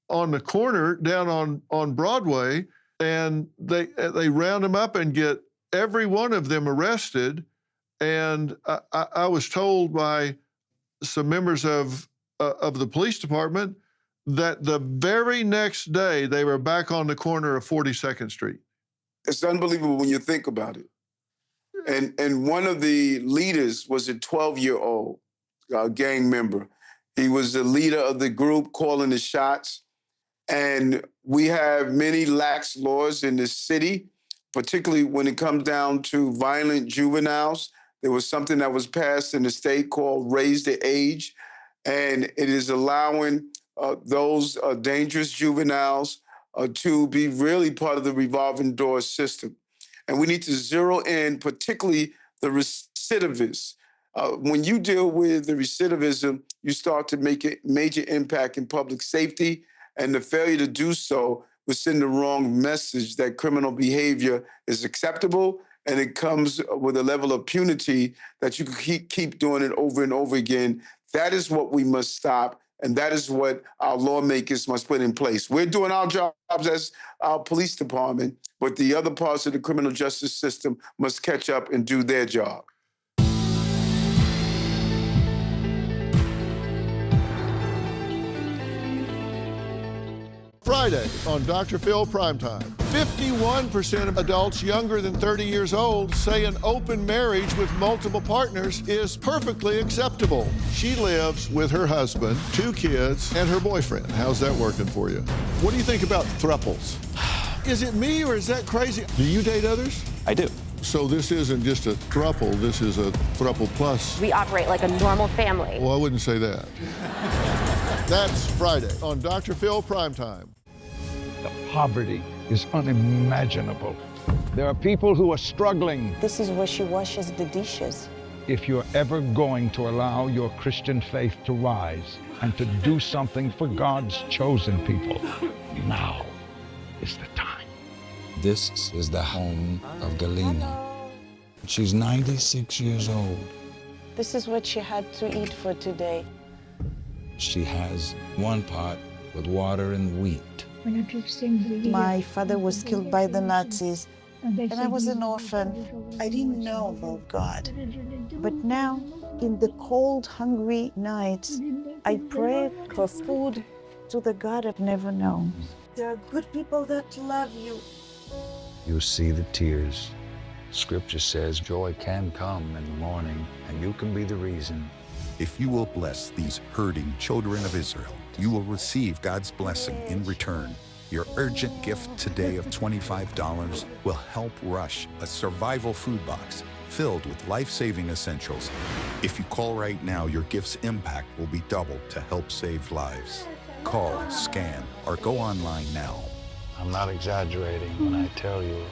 on the corner down on Broadway, and they round them up and get every one of them arrested. And I was told by some members of the police department that the very next day they were back on the corner of 42nd Street. It's unbelievable when you think about it. And one of the leaders was a 12-year-old gang member. He was the leader of the group calling the shots. And we have many lax laws in this city, particularly when it comes down to violent juveniles. There was something that was passed in the state called Raise the Age, and it is allowing those dangerous juveniles to be really part of the revolving door system. And we need to zero in, particularly the recidivists. When you deal with the recidivism, you start to make a major impact in public safety, and the failure to do so will send the wrong message that criminal behavior is acceptable, and it comes with a level of punity that you can keep doing it over and over again. That is what we must stop, and that is what our lawmakers must put in place. We're doing our jobs as our police department, but the other parts of the criminal justice system must catch up and do their job. Friday on Dr. Phil Primetime. 51% of adults younger than 30 years old say an open marriage with multiple partners is perfectly acceptable. She lives with her husband, 2 kids, and her boyfriend. How's that working for you? What do you think about thruples? Is it me or is that crazy? Do you date others? I do. So this isn't just a thruple, this is a thruple plus. We operate like a normal family. Well, I wouldn't say that. That's Friday on Dr. Phil Primetime. The poverty is unimaginable. There are people who are struggling. This is where she washes the dishes. If you're ever going to allow your Christian faith to rise and to do something for God's chosen people, now is the time. This is the home of Galena. She's 96 years old. This is what she had to eat for today. She has one pot with water and wheat. My father was killed by the Nazis, and I was an orphan. I didn't know about God. But now, in the cold, hungry nights, I pray for food to the God I've never known. There are good people that love you. You see the tears. Scripture says joy can come in the morning, and you can be the reason. If you will bless these hurting children of Israel, you will receive God's blessing in return. Your urgent gift today of $25 will help rush a survival food box filled with life-saving essentials. If you call right now, your gift's impact will be doubled to help save lives. Call, scan, or go online now. I'm not exaggerating when I tell you,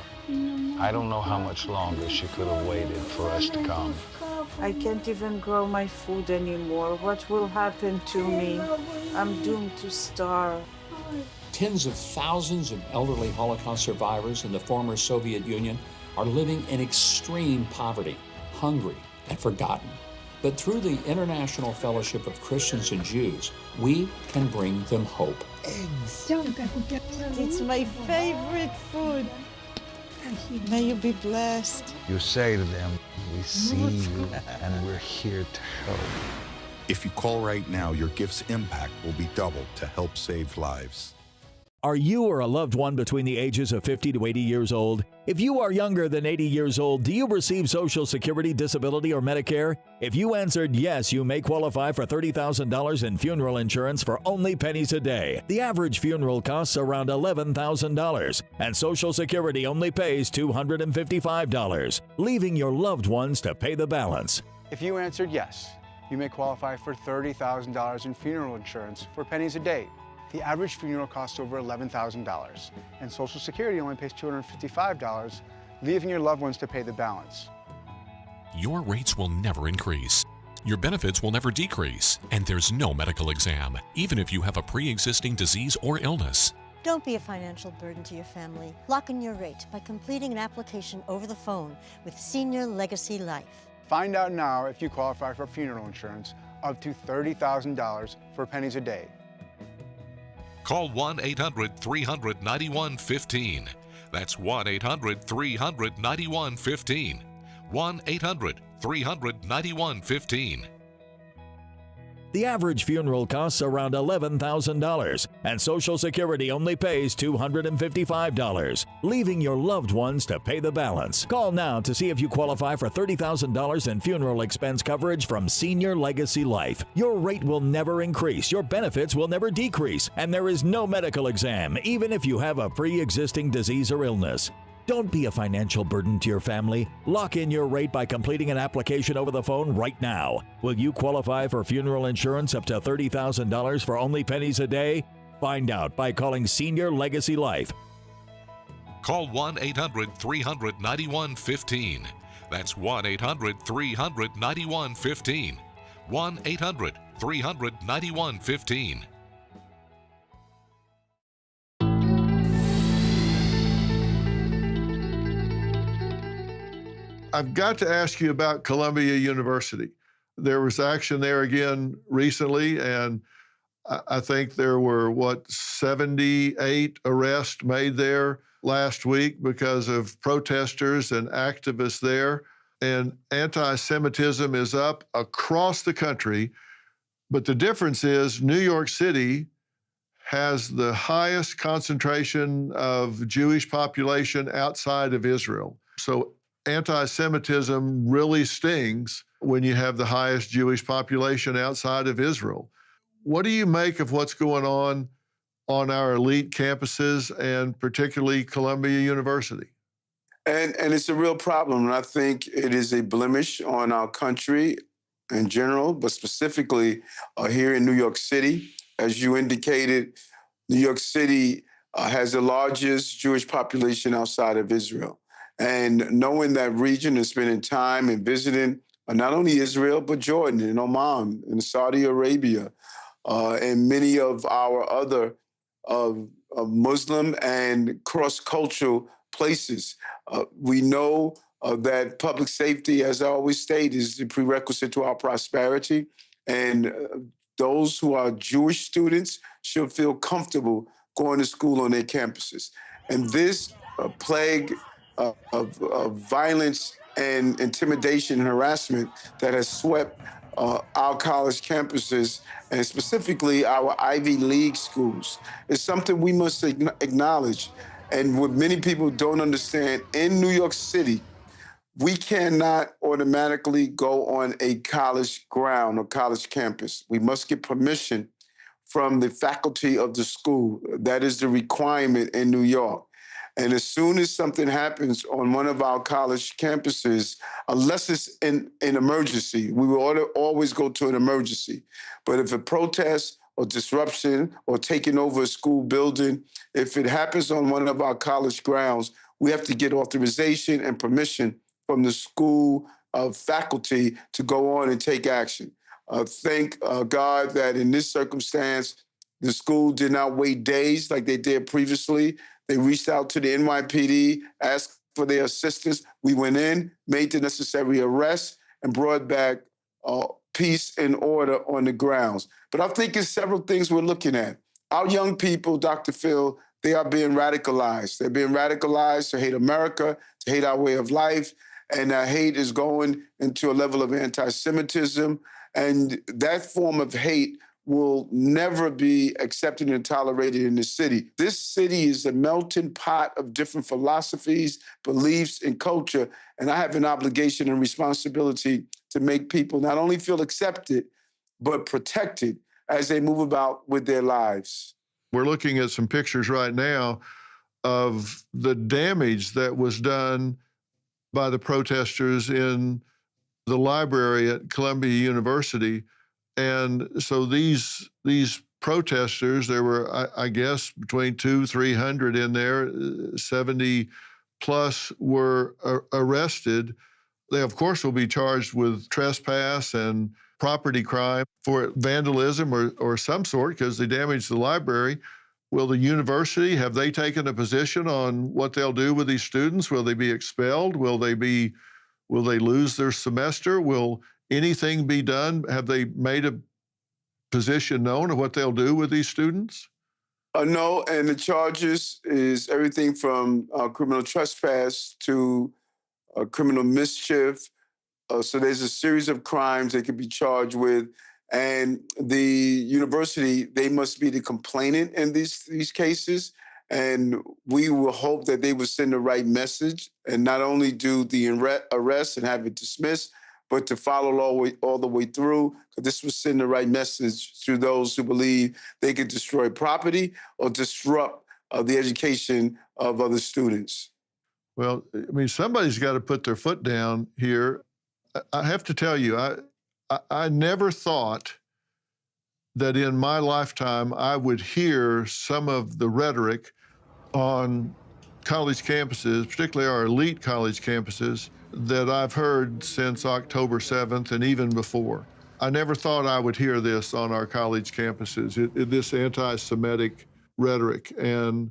I don't know how much longer she could have waited for us to come. I can't even grow my food anymore. What will happen to me? I'm doomed to starve. Tens of thousands of elderly Holocaust survivors in the former Soviet Union are living in extreme poverty, hungry, and forgotten. But through the International Fellowship of Christians and Jews, we can bring them hope. Eggs. It's my favorite food. May you be blessed. You say to them, we see you and we're here to help. If you call right now, your gift's impact will be doubled to help save lives. Are you or a loved one between the ages of 50 to 80 years old? If you are younger than 80 years old, do you receive Social Security, disability, or Medicare? If you answered yes, you may qualify for $30,000 in funeral insurance for only pennies a day. The average funeral costs around $11,000, and Social Security only pays $255, leaving your loved ones to pay the balance. If you answered yes, you may qualify for $30,000 in funeral insurance for pennies a day. The average funeral costs over $11,000, and Social Security only pays $255, leaving your loved ones to pay the balance. Your rates will never increase. Your benefits will never decrease, and there's no medical exam, even if you have a pre-existing disease or illness. Don't be a financial burden to your family. Lock in your rate by completing an application over the phone with Senior Legacy Life. Find out now if you qualify for funeral insurance up to $30,000 for pennies a day. Call 1-800-300-9115. That's 1-800-300-9115. 1-800-300-9115. The average funeral costs around $11,000, and Social Security only pays $255, leaving your loved ones to pay the balance. Call now to see if you qualify for $30,000 in funeral expense coverage from Senior Legacy Life. Your rate will never increase, your benefits will never decrease, and there is no medical exam, even if you have a pre-existing disease or illness. Don't be a financial burden to your family. Lock in your rate by completing an application over the phone right now. Will you qualify for funeral insurance up to $30,000 for only pennies a day? Find out by calling Senior Legacy Life. Call 1-800-300-9115. That's 1-800-300-9115. 1-800-300-9115. I've got to ask you about Columbia University. There was action there again recently, and I think there were, 78 arrests made there last week because of protesters and activists there. And anti-Semitism is up across the country. But the difference is New York City has the highest concentration of Jewish population outside of Israel. So anti-Semitism really stings when you have the highest Jewish population outside of Israel. What do you make of what's going on our elite campuses and particularly Columbia University? And it's a real problem. And I think it is a blemish on our country in general, but specifically here in New York City. As you indicated, New York City has the largest Jewish population outside of Israel. And knowing that region and spending time and visiting not only Israel, but Jordan and Oman and Saudi Arabia and many of our other Muslim and cross-cultural places. We know that public safety, as I always state, is the prerequisite to our prosperity. And those who are Jewish students should feel comfortable going to school on their campuses. And this plague of violence and intimidation and harassment that has swept our college campuses and specifically our Ivy League schools is something we must acknowledge. And what many people don't understand, in New York City, we cannot automatically go on a college ground or college campus. We must get permission from the faculty of the school. That is the requirement in New York. And as soon as something happens on one of our college campuses, unless it's an emergency, we will always go to an emergency. But if a protest or disruption or taking over a school building, if it happens on one of our college grounds, we have to get authorization and permission from the school faculty to go on and take action. Thank God that in this circumstance, the school did not wait days like they did previously. They reached out to the NYPD, asked for their assistance. We went in, made the necessary arrests, and brought back peace and order on the grounds. But I'm thinking several things we're looking at. Our young people, Dr. Phil, they are being radicalized. They're being radicalized to hate America, to hate our way of life, and that hate is going into a level of anti-Semitism. And that form of hate will never be accepted and tolerated in this city. This city is a melting pot of different philosophies, beliefs, and culture. And I have an obligation and responsibility to make people not only feel accepted, but protected as they move about with their lives. We're looking at some pictures right now of the damage that was done by the protesters in the library at Columbia University. And so these protesters, there were, I guess, between 200-300 in there, 70 plus were arrested. They, of course, will be charged with trespass and property crime for vandalism or some sort because they damaged the library. Will the university, have they taken a position on what they'll do with these students? Will they be expelled? Will they lose their semester? Will anything be done? Have they made a position known of what they'll do with these students? No, and the charges is everything from criminal trespass to criminal mischief. So there's a series of crimes they could be charged with. And the university, they must be the complainant in these cases. And we will hope that they will send the right message and not only do the arrest and have it dismissed, but to follow all the way through. This will send the right message to those who believe they could destroy property or disrupt the education of other students. Well, I mean, somebody's got to put their foot down here. I have to tell you, I never thought that in my lifetime I would hear some of the rhetoric on college campuses, particularly our elite college campuses, that I've heard since October 7th and even before. I never thought I would hear this on our college campuses, this anti-Semitic rhetoric. And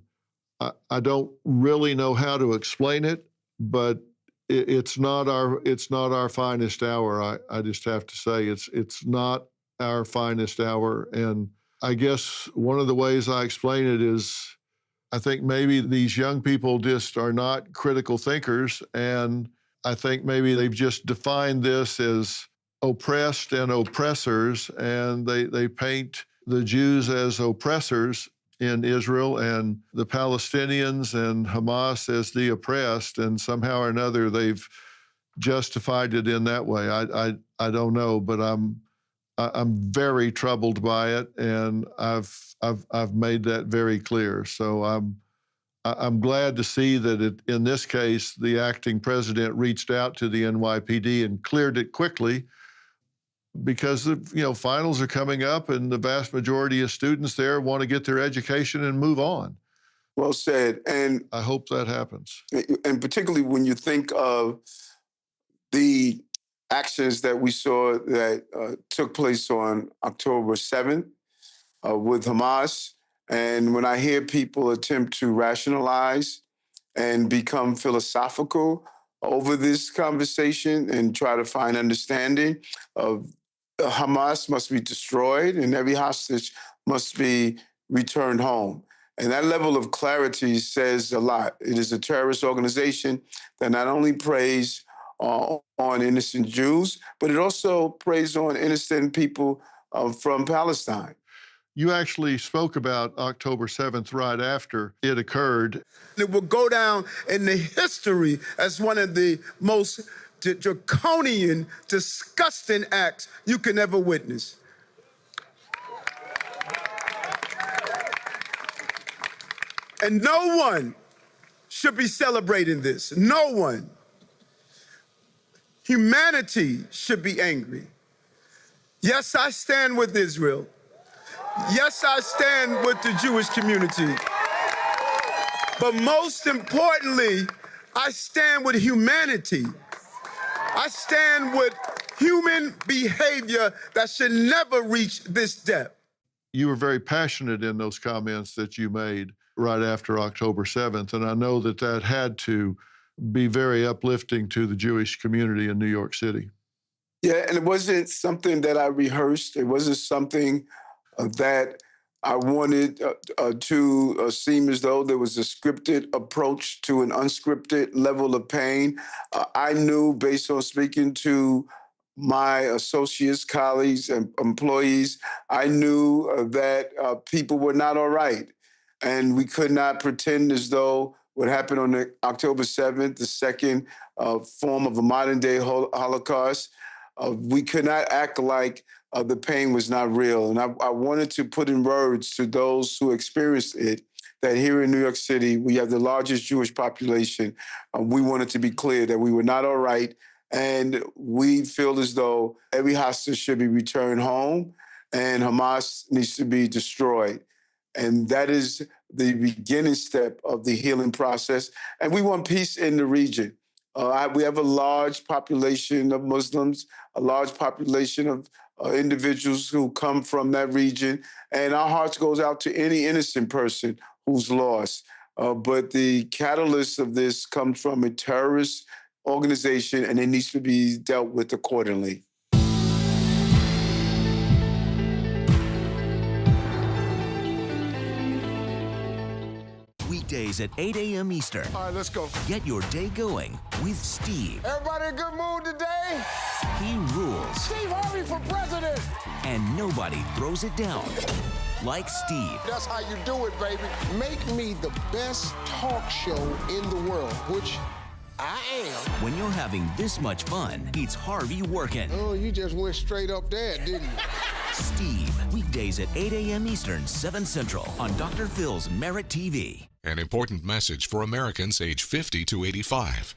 I don't really know how to explain it, but it's not our finest hour. I just have to say it's not our finest hour. And I guess one of the ways I explain it is I think maybe these young people just are not critical thinkers, and I think maybe they've just defined this as oppressed and oppressors, and they paint the Jews as oppressors in Israel and the Palestinians and Hamas as the oppressed, and somehow or another they've justified it in that way. I don't know, but I'm very troubled by it, and I've made that very clear. So I'm glad to see that in this case the acting president reached out to the NYPD and cleared it quickly, because finals are coming up and the vast majority of students there want to get their education and move on. Well said. And I hope that happens. And particularly when you think of the actions that we saw that took place on October 7th with Hamas. And when I hear people attempt to rationalize and become philosophical over this conversation and try to find understanding of Hamas must be destroyed and every hostage must be returned home. And that level of clarity says a lot. It is a terrorist organization that not only preys on innocent Jews, but it also preys on innocent people from Palestine. You actually spoke about October 7th right after it occurred. It will go down in the history as one of the most draconian, disgusting acts you can ever witness. And no one should be celebrating this. No one. Humanity should be angry. Yes, I stand with Israel. Yes, I stand with the Jewish community. But most importantly, I stand with humanity. I stand with human behavior that should never reach this depth. You were very passionate in those comments that you made right after October 7th, and I know that that had to be very uplifting to the Jewish community in New York City. Yeah, and it wasn't something that I rehearsed. It wasn't something that I wanted to seem as though there was a scripted approach to an unscripted level of pain. I knew, based on speaking to my associates, colleagues, and employees, I knew that people were not all right. And we could not pretend as though what happened on October 7th, the second form of a modern-day Holocaust, we could not act like the pain was not real. And I wanted to put in words to those who experienced it that here in New York City, we have the largest Jewish population. We wanted to be clear that we were not all right. And we feel as though every hostage should be returned home and Hamas needs to be destroyed. And that is the beginning step of the healing process. And we want peace in the region. We have a large population of Muslims, a large population of individuals who come from that region. And our hearts goes out to any innocent person who's lost. But the catalyst of this comes from a terrorist organization, and it needs to be dealt with accordingly. Weekdays at 8 a.m. Eastern. All right, let's go. Get your day going with Steve. Everybody in a good mood today? He rules. Steve Harvey for president. And nobody throws it down like Steve. That's how you do it, baby. Make me the best talk show in the world, which I am. When you're having this much fun, it's Harvey working. Oh, you just went straight up there, didn't you? Steve, weekdays at 8 a.m. Eastern, 7 Central on Dr. Phil's Merit TV. An important message for Americans age 50 to 85.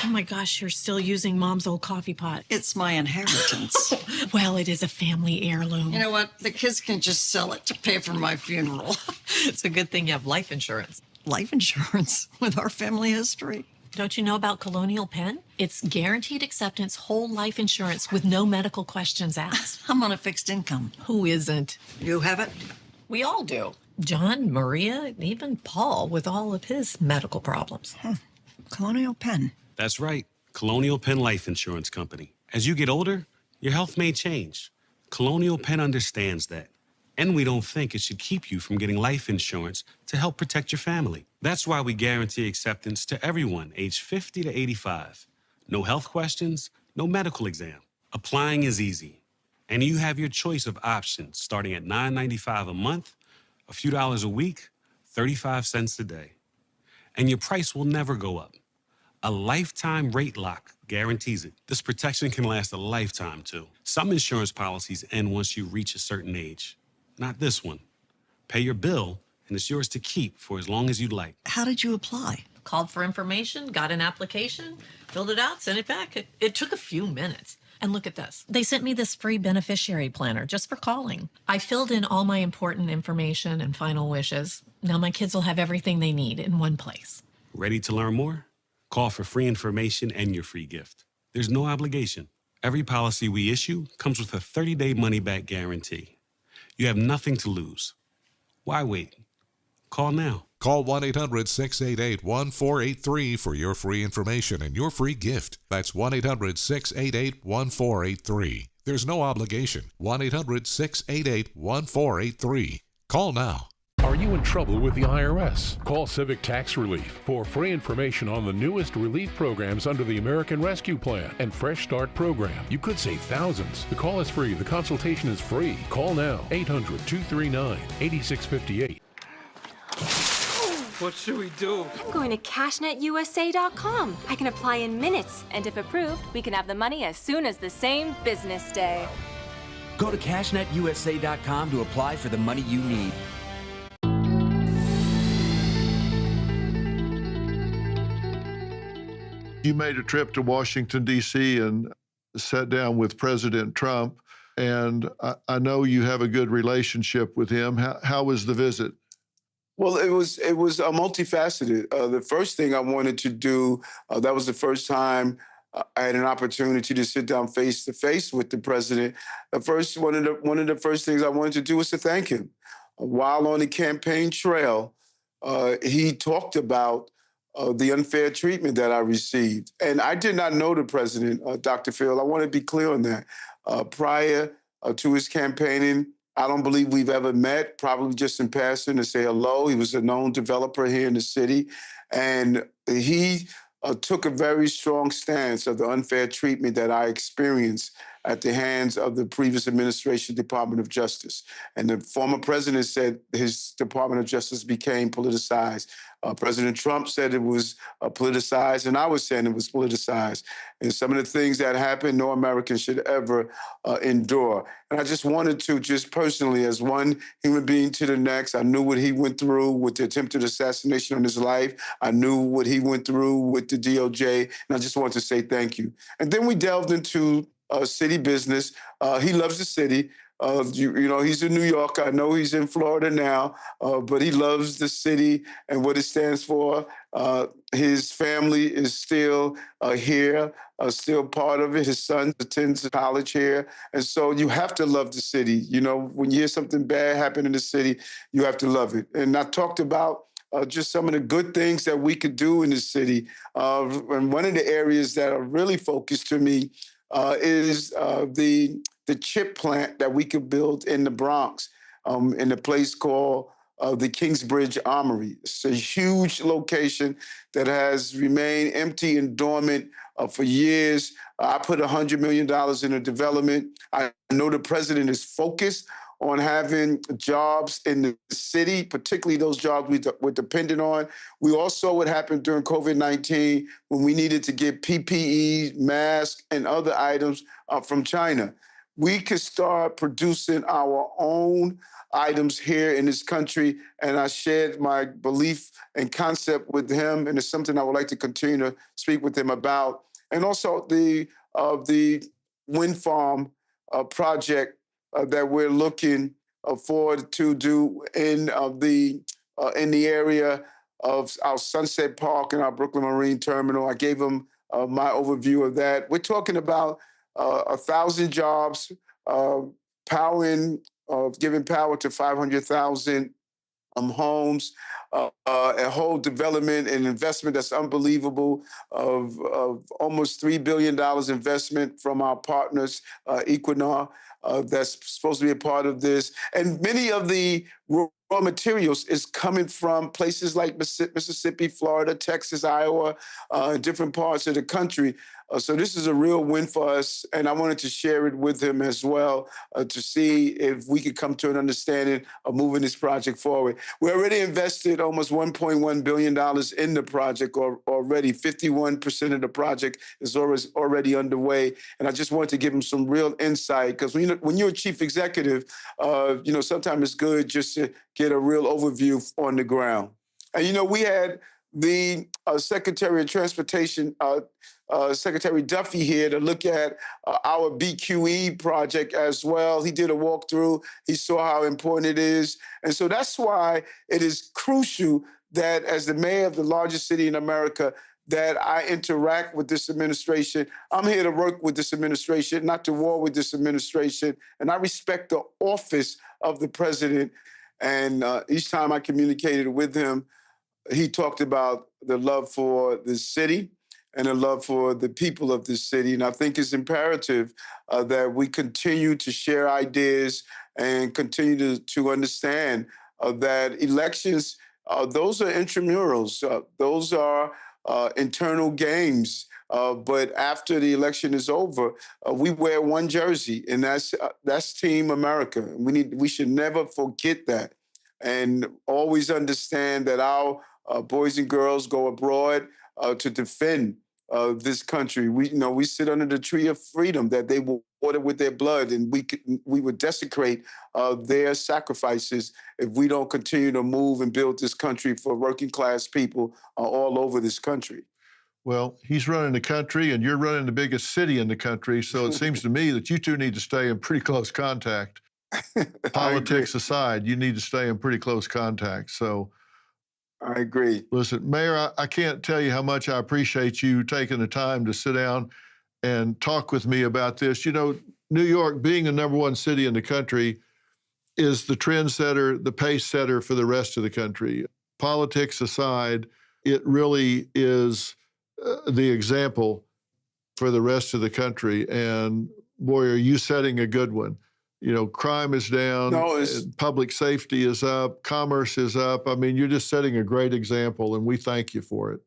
Oh my gosh, you're still using Mom's old coffee pot. It's my inheritance. Well, it is a family heirloom. You know what? The kids can just sell it to pay for my funeral. It's a good thing you have life insurance. Life insurance with our family history. Don't you know about Colonial Penn? It's guaranteed acceptance, whole life insurance with no medical questions asked. I'm on a fixed income. Who isn't? You have it? We all do. John, Maria, even Paul with all of his medical problems. Colonial Penn. That's right. Colonial Penn Life Insurance Company. As you get older, your health may change. Colonial Penn understands that. And we don't think it should keep you from getting life insurance to help protect your family. That's why we guarantee acceptance to everyone aged 50 to 85. No health questions, no medical exam. Applying is easy. And you have your choice of options starting at $9.95 a month, a few dollars a week, 35 cents a day. And your price will never go up. A lifetime rate lock guarantees it. This protection can last a lifetime, too. Some insurance policies end once you reach a certain age. Not this one. Pay your bill, and it's yours to keep for as long as you'd like. How did you apply? Called for information, got an application, filled it out, sent it back. It took a few minutes. And look at this. They sent me this free beneficiary planner just for calling. I filled in all my important information and final wishes. Now my kids will have everything they need in one place. Ready to learn more? Call for free information and your free gift. There's no obligation. Every policy we issue comes with a 30-day money-back guarantee. You have nothing to lose. Why wait? Call now. Call 1-800-688-1483 for your free information and your free gift. That's 1-800-688-1483. There's no obligation. 1-800-688-1483. Call now. Are you in trouble with the IRS? Call Civic Tax Relief for free information on the newest relief programs under the American Rescue Plan and Fresh Start program. You could save thousands. The call is free. The consultation is free. Call now. 800-239-8658. What should we do? I'm going to CashNetUSA.com. I can apply in minutes, and if approved, we can have the money as soon as the same business day. Go to CashNetUSA.com to apply for the money you need. You made a trip to Washington, D.C. and sat down with President Trump, and I know you have a good relationship with him. How was the visit? Well, it was multifaceted. The first thing I wanted to do, that was the first time I had an opportunity to sit down face to face with the president. One of the first things I wanted to do was to thank him. While on the campaign trail, he talked about the unfair treatment that I received. And I did not know the president, Dr. Phil. I want to be clear on that. Prior to his campaigning, I don't believe we've ever met, probably just in passing to say hello. He was a known developer here in the city. And he took a very strong stance of the unfair treatment that I experienced at the hands of the previous administration Department of Justice. And the former president said his Department of Justice became politicized. President Trump said it was politicized, and I was saying it was politicized. And some of the things that happened, no American should ever endure. And I just wanted to, just personally, as one human being to the next, I knew what he went through with the attempted assassination on his life. I knew what he went through with the DOJ, and I just wanted to say thank you. And then we delved into city business. He loves the city. You know, he's a New Yorker. I know he's in Florida now, but he loves the city and what it stands for. His family is still here, still part of it. His son attends college here. And so you have to love the city. You know, when you hear something bad happen in the city, you have to love it. And I talked about just some of the good things that we could do in the city. And one of the areas that are really focused to me is the chip plant that we could build in the Bronx, in a place called the Kingsbridge Armory. It's a huge location that has remained empty and dormant for years. I put $100 million in the development. I know the president is focused on having jobs in the city, particularly those jobs we're dependent on. We all saw what happened during COVID-19 when we needed to get PPE, masks, and other items from China. We could start producing our own items here in this country, and I shared my belief and concept with him, and it's something I would like to continue to speak with him about. And also the wind farm project that we're looking forward to do in the area of our Sunset Park and our Brooklyn Marine Terminal. I gave him my overview of that. We're talking about 1,000 jobs, giving power to 500,000 homes, a whole development and investment that's unbelievable of almost $3 billion investment from our partners, Equinor, that's supposed to be a part of this. And many of the raw materials is coming from places like Mississippi, Florida, Texas, Iowa, different parts of the country. So this is a real win for us, and I wanted to share it with him as well to see if we could come to an understanding of moving this project forward. We already invested almost $1.1 billion in the project already. 51% of the project is already underway, and I just wanted to give him some real insight, because when you're a chief executive, sometimes it's good just to get a real overview on the ground. And, we had the Secretary of Transportation, Secretary Duffy, here to look at our BQE project as well. He did a walkthrough. He saw how important it is. And so that's why it is crucial that as the mayor of the largest city in America, that I interact with this administration. I'm here to work with this administration, not to war with this administration. And I respect the office of the president. And each time I communicated with him, he talked about the love for the city and a love for the people of this city. And I think it's imperative that we continue to share ideas and continue to understand that elections, those are intramurals. Those are internal games. But after the election is over, we wear one jersey, and that's Team America. We should never forget that, and always understand that our boys and girls go abroad to defend this country. We sit under the tree of freedom that they will water with their blood, and we would desecrate their sacrifices if we don't continue to move and build this country for working class people all over this country. Well, he's running the country and you're running the biggest city in the country, so it seems to me that you two need to stay in pretty close contact. Politics aside, you need to stay in pretty close contact. So I agree. Listen, Mayor, I can't tell you how much I appreciate you taking the time to sit down and talk with me about this. You know, New York, being the #1 city in the country, is the trendsetter, the pace setter for the rest of the country. Politics aside, it really is the example for the rest of the country. And boy, are you setting a good one. You know, crime is down, public safety is up, commerce is up. I mean, you're just setting a great example, and we thank you for it.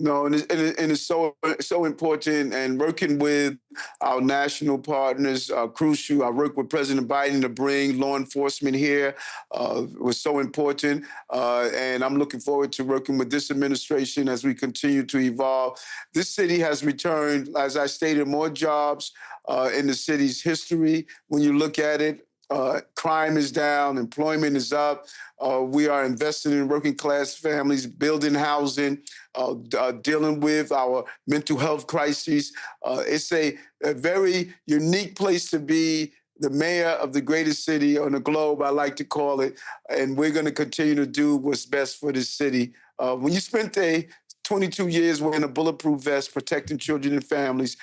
No, and it's so important. And working with our national partners crucial. I worked with President Biden to bring law enforcement here. Was so important. And I'm looking forward to working with this administration as we continue to evolve. This city has returned, as I stated, more jobs in the city's history. When you look at it, crime is down, employment is up. We are investing in working class families, building housing, dealing with our mental health crises. It's a very unique place to be the mayor of the greatest city on the globe, I like to call it. And we're going to continue to do what's best for this city. When you spent 22 years wearing a bulletproof vest, protecting children and families,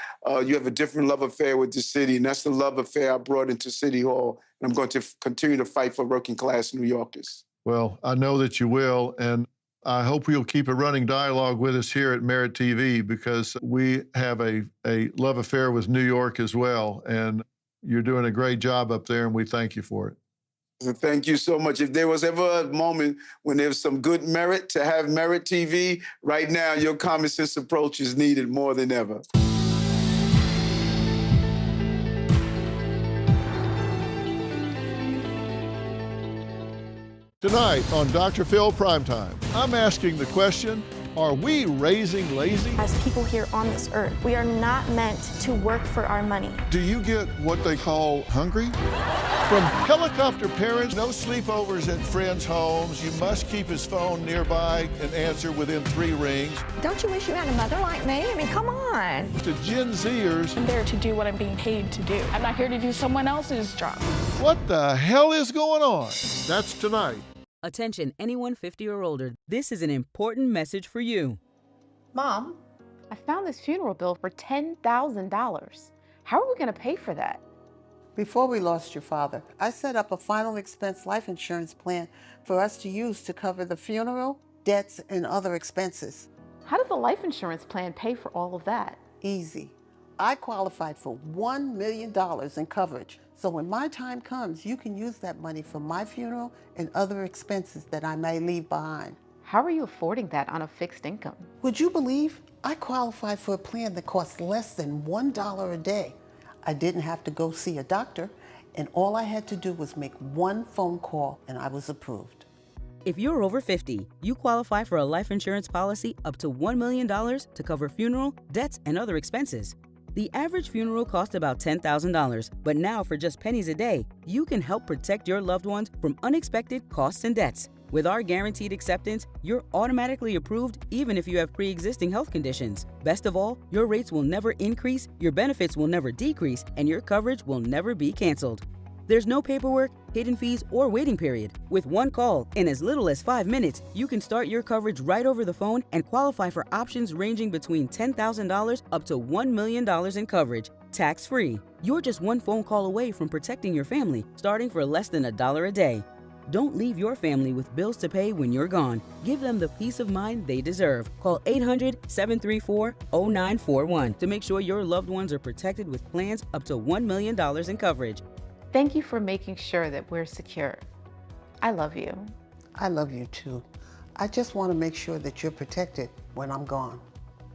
you have a different love affair with the city, and that's the love affair I brought into City Hall, and I'm going to continue to fight for working class New Yorkers. Well, I know that you will, and I hope you'll keep a running dialogue with us here at Merit TV, because we have a love affair with New York as well, and you're doing a great job up there, and we thank you for it. Thank you so much. If there was ever a moment when there was some good merit to have Merit TV, right now your common sense approach is needed more than ever. Tonight on Dr. Phil Primetime, I'm asking the question, are we raising lazy? As people here on this earth, we are not meant to work for our money. Do you get what they call hungry? From helicopter parents, no sleepovers at friends' homes. You must keep his phone nearby and answer within 3 rings. Don't you wish you had a mother like me? I mean, come on. To Gen Zers, I'm there to do what I'm being paid to do. I'm not here to do someone else's job. What the hell is going on? That's tonight. Attention, anyone 50 or older. This is an important message for you. Mom, I found this funeral bill for $10,000. How are we going to pay for that? Before we lost your father, I set up a final expense life insurance plan for us to use to cover the funeral, debts, and other expenses. How does the life insurance plan pay for all of that? Easy. I qualified for $1 million in coverage. So when my time comes, you can use that money for my funeral and other expenses that I may leave behind. How are you affording that on a fixed income? Would you believe I qualified for a plan that costs less than $1 a day? I didn't have to go see a doctor, and all I had to do was make one phone call and I was approved. If you're over 50, you qualify for a life insurance policy up to $1 million to cover funeral, debts, and other expenses. The average funeral costs about $10,000, but now for just pennies a day, you can help protect your loved ones from unexpected costs and debts. With our guaranteed acceptance, you're automatically approved even if you have pre-existing health conditions. Best of all, your rates will never increase, your benefits will never decrease, and your coverage will never be canceled. There's no paperwork, hidden fees, or waiting period. With one call, in as little as 5 minutes, you can start your coverage right over the phone and qualify for options ranging between $10,000 up to $1 million in coverage, tax-free. You're just one phone call away from protecting your family, starting for less than $1 a day. Don't leave your family with bills to pay when you're gone. Give them the peace of mind they deserve. Call 800-734-0941 to make sure your loved ones are protected with plans up to $1 million in coverage. Thank you for making sure that we're secure. I love you. I love you too. I just want to make sure that you're protected when I'm gone.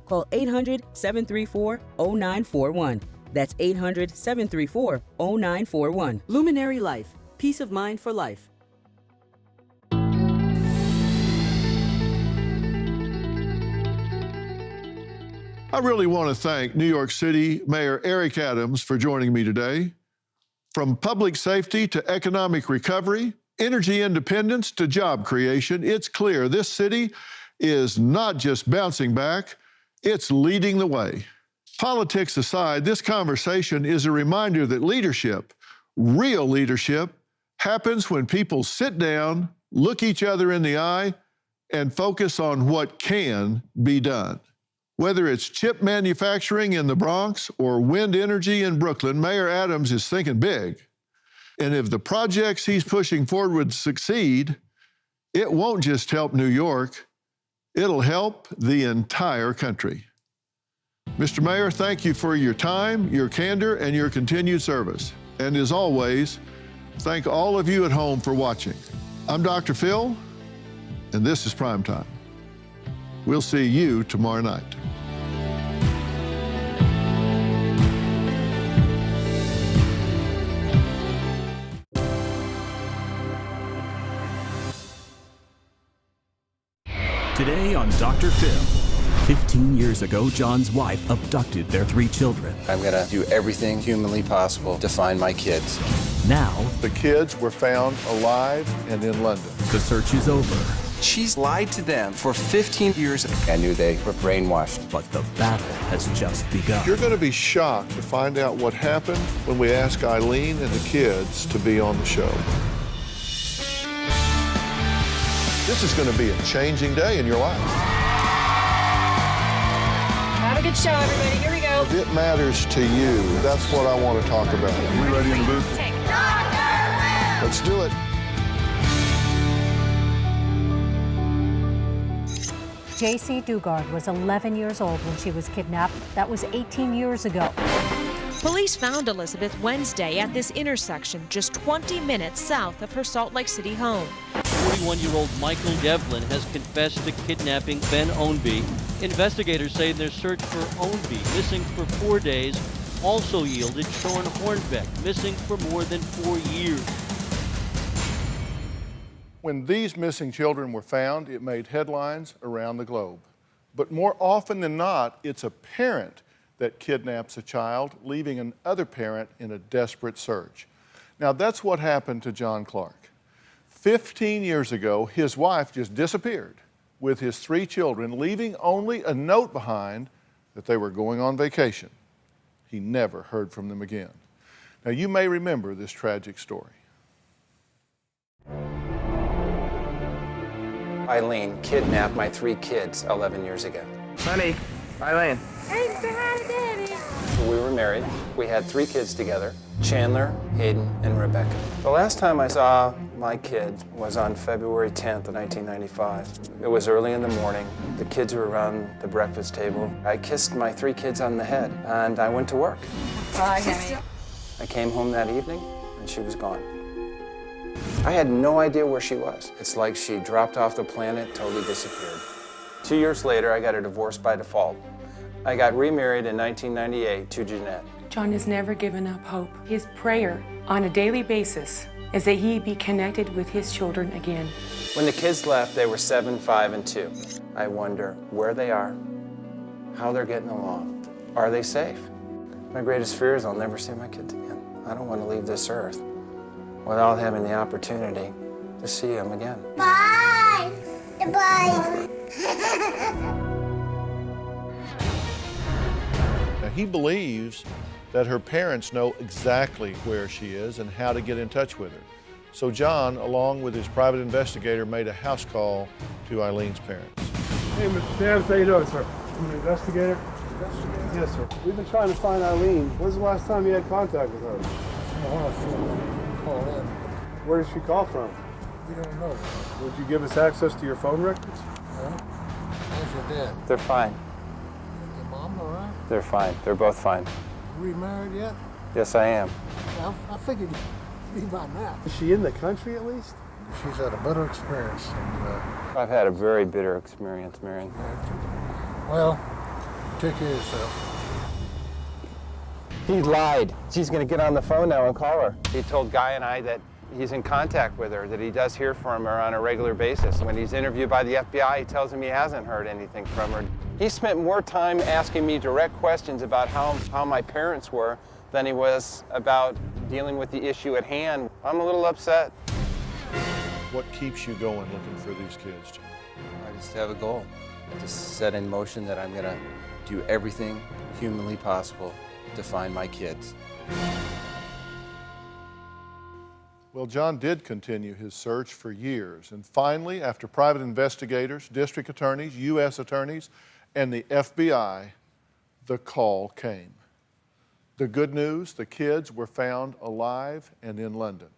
Call 800-734-0941. That's 800-734-0941. Luminary Life. Peace of mind for life. I really want to thank New York City Mayor Eric Adams for joining me today. From public safety to economic recovery, energy independence to job creation, it's clear this city is not just bouncing back, it's leading the way. Politics aside, this conversation is a reminder that leadership, real leadership, happens when people sit down, look each other in the eye, and focus on what can be done. Whether it's chip manufacturing in the Bronx or wind energy in Brooklyn, Mayor Adams is thinking big. And if the projects he's pushing forward succeed, it won't just help New York, it'll help the entire country. Mr. Mayor, thank you for your time, your candor, and your continued service. And as always, thank all of you at home for watching. I'm Dr. Phil, and this is Primetime. We'll see you tomorrow night. Today on Dr. Phil. 15 years ago, John's wife abducted their 3 children. I'm gonna do everything humanly possible to find my kids. Now, the kids were found alive and in London. The search is over. She's lied to them for 15 years. I knew they were brainwashed. But the battle has just begun. You're gonna be shocked to find out what happened when we ask Eileen and the kids to be on the show. This is gonna be a changing day in your life. Have a good show, everybody. Here we go. If it matters to you, that's what I want to talk about. Are we ready in the booth? Let's do it. J.C. Dugard was 11 years old when she was kidnapped. That was 18 years ago. Police found Elizabeth Wednesday at this intersection just 20 minutes south of her Salt Lake City home. 41-year-old Michael Devlin has confessed to kidnapping Ben Ownby. Investigators say their search for Ownby, missing for 4 days, also yielded Sean Hornbeck, missing for more than 4 years. When these missing children were found, it made headlines around the globe. But more often than not, it's a parent that kidnaps a child, leaving another parent in a desperate search. Now, that's what happened to John Clark. 15 years ago, his wife just disappeared with his 3 children, leaving only a note behind that they were going on vacation. He never heard from them again. Now, you may remember this tragic story. Eileen kidnapped my 3 kids 11 years ago. Honey, Eileen. Hey, say hi to Daddy. We were married. We had 3 kids together, Chandler, Hayden, and Rebecca. The last time I saw my kids was on February 10th of 1995. It was early in the morning. The kids were around the breakfast table. I kissed my 3 kids on the head, and I went to work. Bye, honey. I came home that evening, and she was gone. I had no idea where she was. It's like she dropped off the planet, totally disappeared. 2 years later, I got a divorce by default. I got remarried in 1998 to Jeanette. John has never given up hope. His prayer on a daily basis is that he be connected with his children again. When the kids left, they were 7, 5, and 2. I wonder where they are, how they're getting along. Are they safe? My greatest fear is I'll never see my kids again. I don't want to leave this earth without having the opportunity to see them again. Bye. Bye. Now, he believes that her parents know exactly where she is and how to get in touch with her. So John, along with his private investigator, made a house call to Eileen's parents. Hey, Mr. Sanders, how you doing, sir? I'm an investigator. Yes, sir. We've been trying to find Eileen. When's the last time you had contact with her? Call in. Where did she call from? We don't know. Would you give us access to your phone records? No. How's your dad? They're fine. Your mom all right? They're fine. They're both fine. You remarried yet? Yes, I am. I figured you'd be by now. Is she in the country at least? She's had a bitter experience. I've had a very bitter experience, Marion. Well, take care of yourself. He lied. She's going to get on the phone now and call her. He told Guy and I that he's in contact with her, that he does hear from her on a regular basis. When he's interviewed by the FBI, he tells him he hasn't heard anything from her. He spent more time asking me direct questions about how my parents were than he was about dealing with the issue at hand. I'm a little upset. What keeps you going looking for these kids, John? I just have a goal. I just set in motion that I'm going to do everything humanly possible to find my kids. Well, John did continue his search for years, and finally, after private investigators, district attorneys, U.S. attorneys, and the FBI, the call came. The good news, the kids were found alive and in London.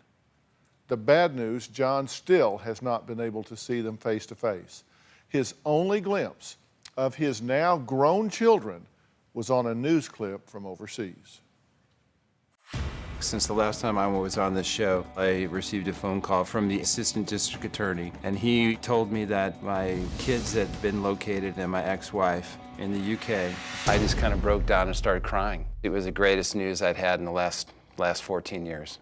The bad news, John still has not been able to see them face to face. His only glimpse of his now grown children was on a news clip from overseas. Since the last time I was on this show, I received a phone call from the assistant district attorney, and he told me that my kids had been located and my ex-wife in the UK. I just kind of broke down and started crying. It was the greatest news I'd had in the last 14 years.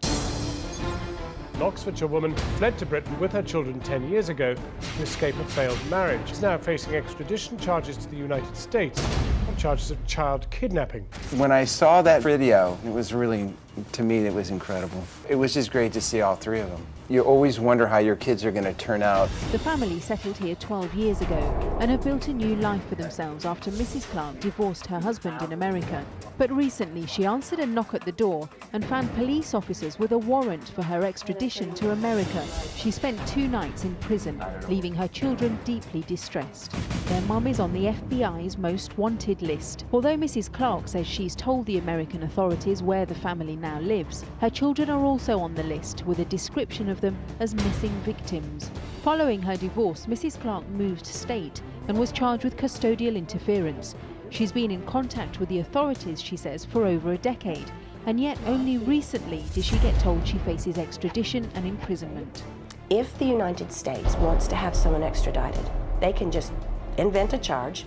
An Oxfordshire woman fled to Britain with her children 10 years ago to escape a failed marriage. She's now facing extradition charges to the United States on charges of child kidnapping. When I saw that video, it was really, to me, it was incredible. It was just great to see all three of them. You always wonder how your kids are going to turn out. The family settled here 12 years ago and have built a new life for themselves after Mrs. Clark divorced her husband in America. But recently she answered a knock at the door and found police officers with a warrant for her extradition to America. She spent 2 nights in prison, leaving her children deeply distressed. Their mum is on the FBI's most wanted list. Although Mrs. Clark says she's told the American authorities where the family now lives, her children are also on the list with a description of them as missing victims. Following her divorce, Mrs. Clark moved state and was charged with custodial interference. She's been in contact with the authorities, she says, for over a decade, and yet only recently did she get told she faces extradition and imprisonment. If the United States wants to have someone extradited, they can just invent a charge,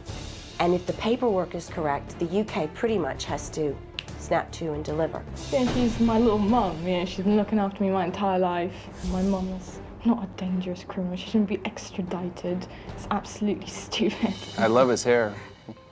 and if the paperwork is correct, the UK pretty much has to snap to and deliver. And she's my little mum, you know, she's been looking after me my entire life. My mum is not a dangerous criminal, she shouldn't be extradited. It's absolutely stupid. I love his hair.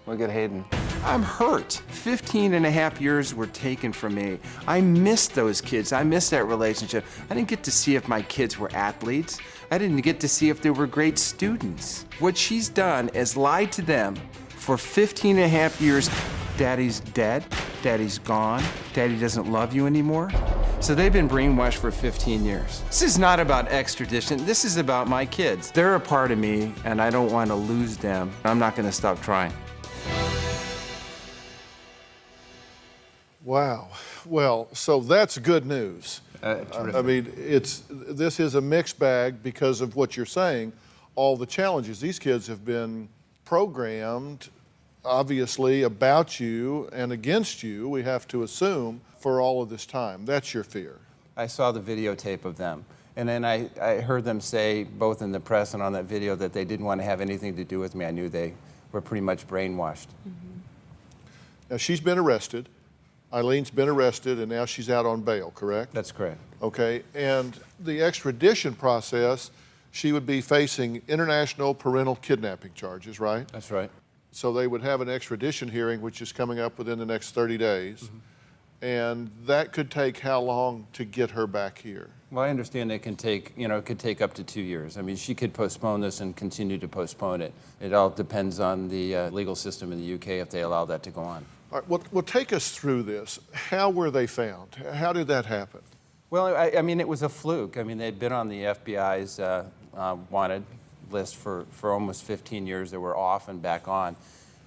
Look at Hayden. I'm hurt. 15.5 years were taken from me. I missed those kids. I missed that relationship. I didn't get to see if my kids were athletes. I didn't get to see if they were great students. What she's done is lied to them for 15.5 years. Daddy's dead. Daddy's gone. Daddy doesn't love you anymore. So they've been brainwashed for 15 years. This is not about extradition. This is about my kids. They're a part of me, and I don't want to lose them. I'm not going to stop trying. Wow. Well, so that's good news. I mean, this is a mixed bag because of what you're saying, all the challenges. These kids have been programmed, obviously, about you and against you, we have to assume, for all of this time. That's your fear. I saw the videotape of them, and then I heard them say, both in the press and on that video, that they didn't want to have anything to do with me. I knew they were pretty much brainwashed. Mm-hmm. Now, she's been arrested. Eileen's been arrested, and now she's out on bail, correct? That's correct. Okay, and the extradition process, she would be facing international parental kidnapping charges, right? That's right. So they would have an extradition hearing, which is coming up within the next 30 days. Mm-hmm. And that could take how long to get her back here? Well, I understand it can take, it could take up to 2 years. I mean, she could postpone this and continue to postpone it. It all depends on the legal system in the UK if they allow that to go on. All right, well, take us through this. How were they found? How did that happen? Well, I mean, it was a fluke. I mean, they'd been on the FBI's wanted list for almost 15 years. They were off and back on.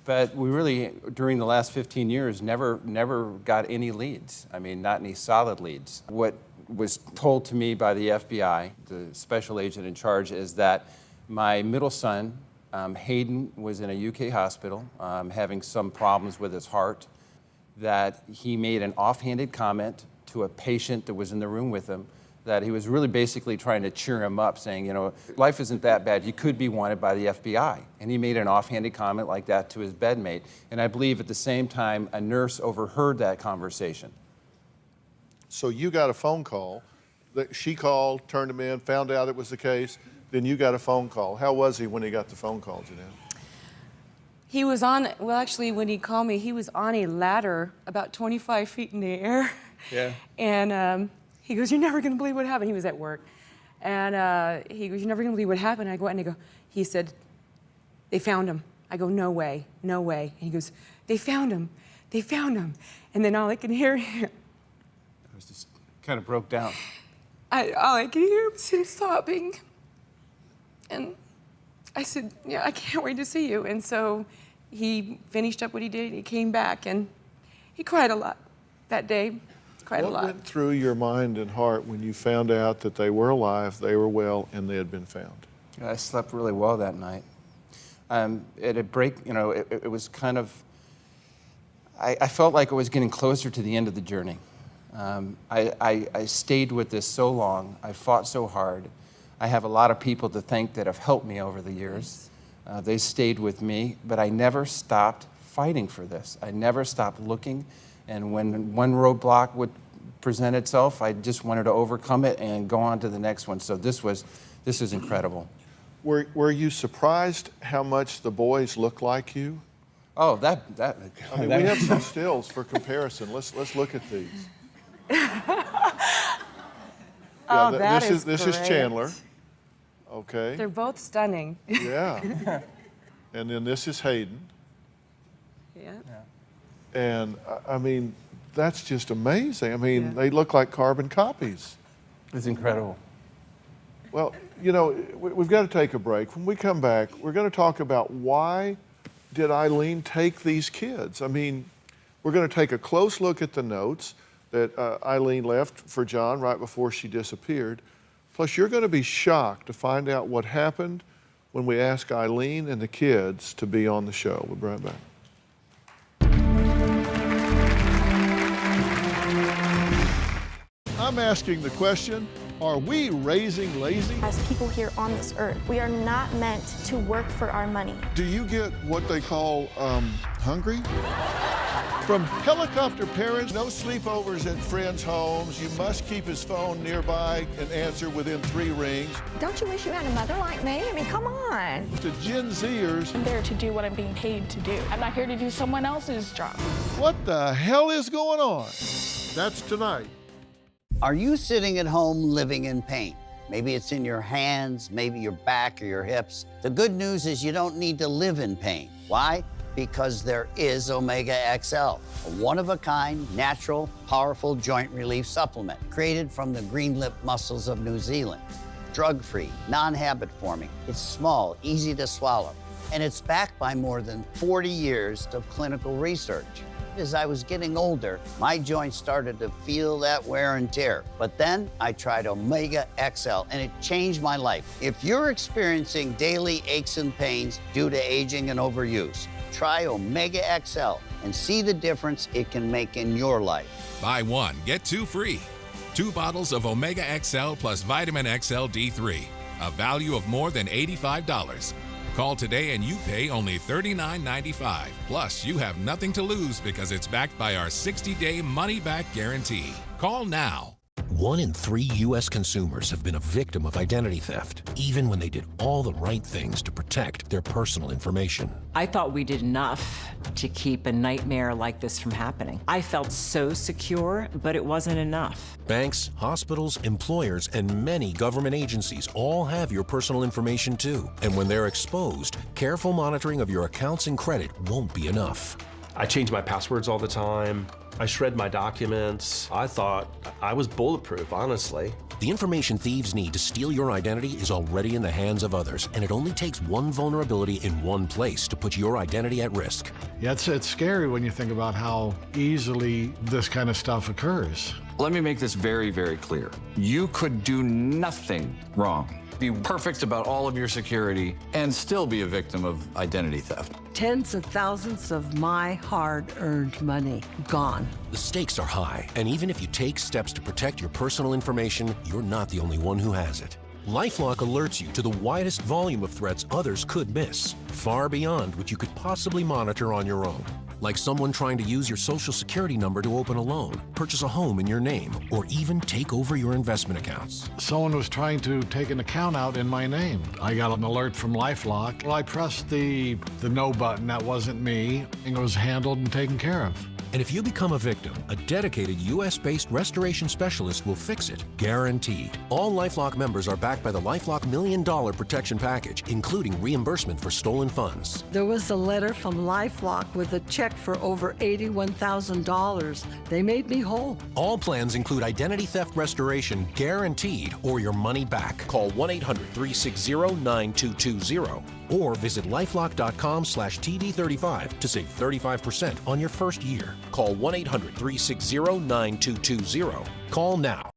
But we really, during the last 15 years, never got any leads. I mean, not any solid leads. What was told to me by the FBI, the special agent in charge, is that my middle son, Hayden, was in a UK hospital having some problems with his heart, that he made an offhanded comment to a patient that was in the room with him, that he was really basically trying to cheer him up, saying, life isn't that bad, you could be wanted by the FBI. And he made an offhanded comment like that to his bedmate. And I believe at the same time, a nurse overheard that conversation. So you got a phone call, that she called, turned him in, found out it was the case, then you got a phone call. How was he when he got the phone call, Janelle? He was actually, when he called me, he was on a ladder about 25 feet in the air. Yeah. And he goes, "You're never going to believe what happened." He was at work. And he goes, "You're never gonna believe what happened." I go out and I go, he said, "They found him." I go, "No way, no way." And he goes, "They found him, they found him." And then all I can hear, I was just kind of broke down. all I could hear was him sobbing. And I said, "Yeah, I can't wait to see you." And so he finished up what he did. He came back and he cried a lot that day. Cried a lot. What went through your mind and heart when you found out that they were alive, they were well, and they had been found? I slept really well that night. It was kind of, I felt like I was getting closer to the end of the journey. I stayed with this so long. I fought so hard. I have a lot of people to thank that have helped me over the years. They stayed with me, but I never stopped fighting for this. I never stopped looking. And when one roadblock would present itself, I just wanted to overcome it and go on to the next one. So this is incredible. Were you surprised how much the boys look like you? Oh, I mean, we have some stills for comparison. Let's look at these. Oh, this is Chandler. Okay. They're both stunning. Yeah. And then this is Hayden. Yeah. And I mean, that's just amazing. I mean, they look like carbon copies. It's incredible. Well, you know, we've got to take a break. When we come back, we're going to talk about why did Eileen take these kids? I mean, we're going to take a close look at the notes that Eileen left for John right before she disappeared. Plus, you're going to be shocked to find out what happened when we ask Eileen and the kids to be on the show. We'll be right back. I'm asking the question, are we raising lazy? As people here on this earth, we are not meant to work for our money. Do you get what they call hungry? From helicopter parents, no sleepovers at friends' homes. You must keep his phone nearby and answer within 3 rings. Don't you wish you had a mother like me? I mean, come on. To Gen Zers, I'm there to do what I'm being paid to do. I'm not here to do someone else's job. what the hell is going on? That's tonight. Are you sitting at home living in pain? Maybe it's in your hands, maybe your back or your hips. The good news is you don't need to live in pain. Why? Because there is Omega XL, a one-of-a-kind, natural, powerful joint relief supplement created from the green lip mussels of New Zealand. Drug-free, non-habit forming. It's small, easy to swallow, and it's backed by more than 40 years of clinical research. As I was getting older, my joints started to feel that wear and tear. But then I tried Omega XL, and it changed my life. If you're experiencing daily aches and pains due to aging and overuse, try Omega XL and see the difference it can make in your life. Buy 1, get 2 free. 2 bottles of Omega XL plus Vitamin XL D3, a value of more than $85. Call today and you pay only $39.95. Plus, you have nothing to lose because it's backed by our 60-day money-back guarantee. Call now. 1 in 3 U.S. consumers have been a victim of identity theft, even when they did all the right things to protect their personal information. I thought we did enough to keep a nightmare like this from happening. I felt so secure, but it wasn't enough. Banks, hospitals, employers, and many government agencies all have your personal information too. And when they're exposed, careful monitoring of your accounts and credit won't be enough. I change my passwords all the time. I shred my documents. I thought I was bulletproof, honestly. The information thieves need to steal your identity is already in the hands of others, and it only takes one vulnerability in one place to put your identity at risk. Yeah, it's scary when you think about how easily this kind of stuff occurs. Let me make this very, very clear. You could do nothing wrong. Be perfect about all of your security and still be a victim of identity theft. Tens of thousands of my hard-earned money gone. The stakes are high, and even if you take steps to protect your personal information, you're not the only one who has it. LifeLock alerts you to the widest volume of threats others could miss, far beyond what you could possibly monitor on your own. Like someone trying to use your social security number to open a loan, purchase a home in your name, or even take over your investment accounts. Someone was trying to take an account out in my name. I got an alert from LifeLock. Well, I pressed the no button. That wasn't me, and it was handled and taken care of. And if you become a victim, a dedicated U.S.-based restoration specialist will fix it, guaranteed. All LifeLock members are backed by the LifeLock $1 Million Protection Package, including reimbursement for stolen funds. There was a letter from LifeLock with a check for over $81,000. They made me whole. All plans include identity theft restoration guaranteed or your money back. Call 1-800-360-9220 or visit lifelock.com/TV35 to save 35% on your first year. Call 1-800-360-9220. Call now.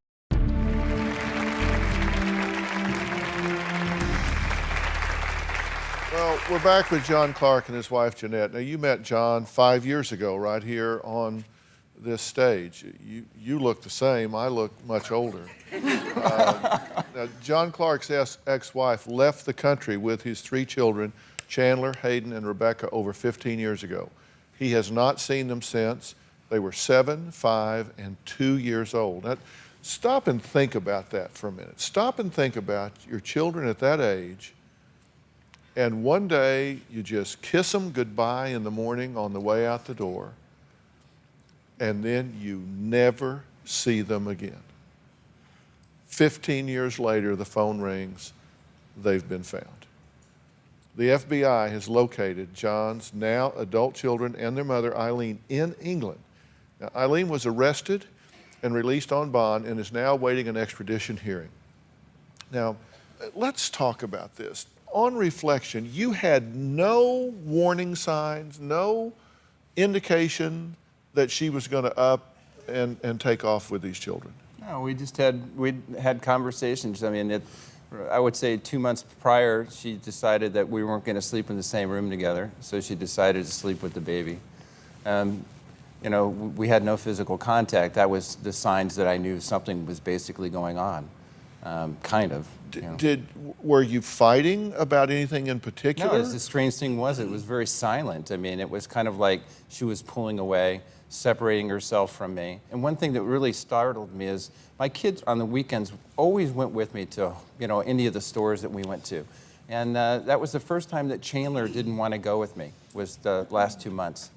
Well, we're back with John Clark and his wife, Jeanette. Now, you met John 5 years ago right here on this stage. You look the same. I look much older. Now, John Clark's ex-wife left the country with his 3 children, Chandler, Hayden, and Rebecca, over 15 years ago. He has not seen them since. They were 7, 5, and 2 years old. Now, stop and think about that for a minute. Stop and think about your children at that age, and one day you just kiss them goodbye in the morning on the way out the door, and then you never see them again. 15 years later, the phone rings. They've been found. The FBI has located John's now adult children and their mother, Eileen, in England. Now, Eileen was arrested and released on bond and is now awaiting an extradition hearing. Now, let's talk about this. On reflection, you had no warning signs, no indication that she was going to up and take off with these children. No, we had conversations. I mean, I would say 2 months prior, she decided that we weren't going to sleep in the same room together, so she decided to sleep with the baby. You know, we had no physical contact. That was the signs that I knew something was basically going on, kind of. Were you fighting about anything in particular? No, the strange thing was it was very silent. I mean, it was kind of like she was pulling away, separating herself from me. And one thing that really startled me is my kids on the weekends always went with me to, you know, any of the stores that we went to. And that was the first time that Chandler didn't want to go with me, was the last 2 months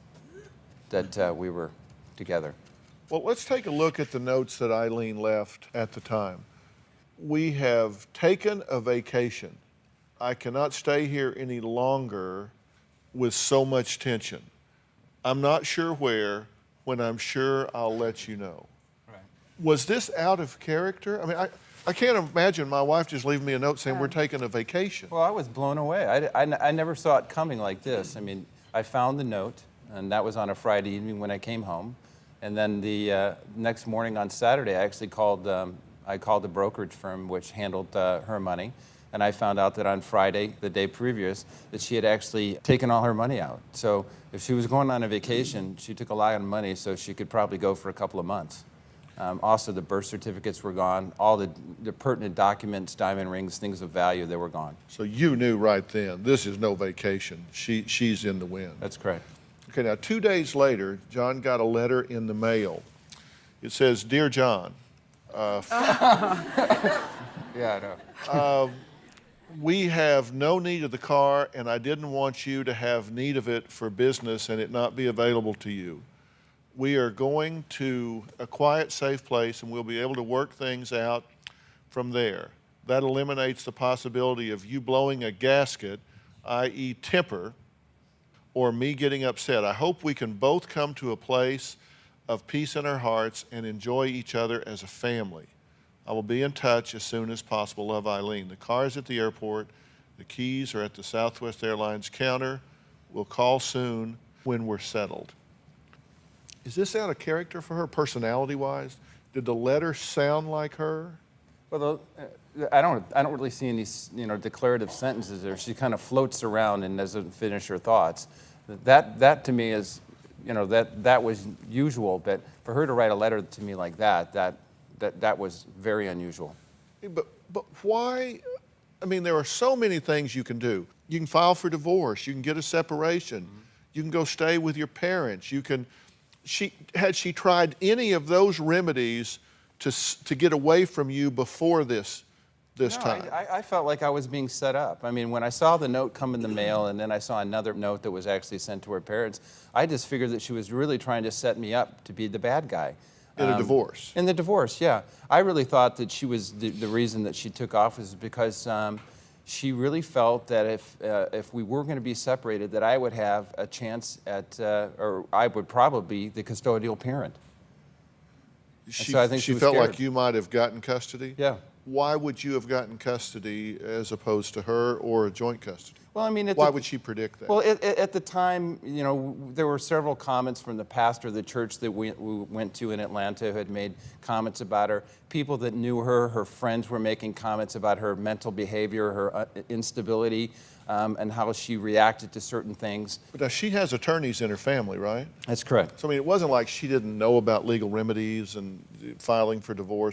that we were together. Well, let's take a look at the notes that Eileen left at the time. We have taken a vacation. I cannot stay here any longer with so much tension. I'm not sure where. When I'm sure, I'll let you know. Right. Was this out of character? I mean, I can't imagine my wife just leaving me a note saying we're taking a vacation. Well, I was blown away. I never saw it coming like this. I mean, I found the note, and that was on a Friday evening when I came home. And then the next morning on Saturday, I actually called the brokerage firm which handled her money. And I found out that on Friday, the day previous, that she had actually taken all her money out. So if she was going on a vacation, she took a lot of money so she could probably go for a couple of months. Also, the birth certificates were gone. All the pertinent documents, diamond rings, things of value, they were gone. So you knew right then, this is no vacation. She's in the wind. That's correct. Okay, now 2 days later, John got a letter in the mail. It says, "Dear John." Yeah, I know. We have no need of the car, and I didn't want you to have need of it for business and it not be available to you. We are going to a quiet, safe place, and we'll be able to work things out from there. That eliminates the possibility of you blowing a gasket, i.e. temper, or me getting upset. I hope we can both come to a place of peace in our hearts and enjoy each other as a family. I will be in touch as soon as possible. Love, Eileen. The car is at the airport. The keys are at the Southwest Airlines counter. We'll call soon when we're settled. Is this out of character for her, personality-wise? Did the letter sound like her? Well, I don't really see any, declarative sentences there. She kind of floats around and doesn't finish her thoughts. That to me is, that was usual. But for her to write a letter to me like that was very unusual. But why? I mean, there are so many things you can do. You can file for divorce. You can get a separation. Mm-hmm. You can go stay with your parents. You can. Had she tried any of those remedies to get away from you before this this No, time? I felt like I was being set up. I mean, when I saw the note come in the mail and then I saw another note that was actually sent to her parents, I just figured that she was really trying to set me up to be the bad guy. In a divorce? In the divorce, yeah. I really thought that she was the reason that she took off was because she really felt that if we were going to be separated, that I would have a chance at, or I would probably be the custodial parent. She, so I think she was felt scared. like you might have gotten custody? Yeah. Why would you have gotten custody as opposed to her or a joint custody? Well, I mean, why would she predict that? Well, at the time, you know, there were several comments from the pastor of the church that we went to in Atlanta who had made comments about her. People that knew her, her friends were making comments about her mental behavior, her instability, and how she reacted to certain things. But now she has attorneys in her family, right? That's correct. So, I mean, it wasn't like she didn't know about legal remedies and filing for divorce.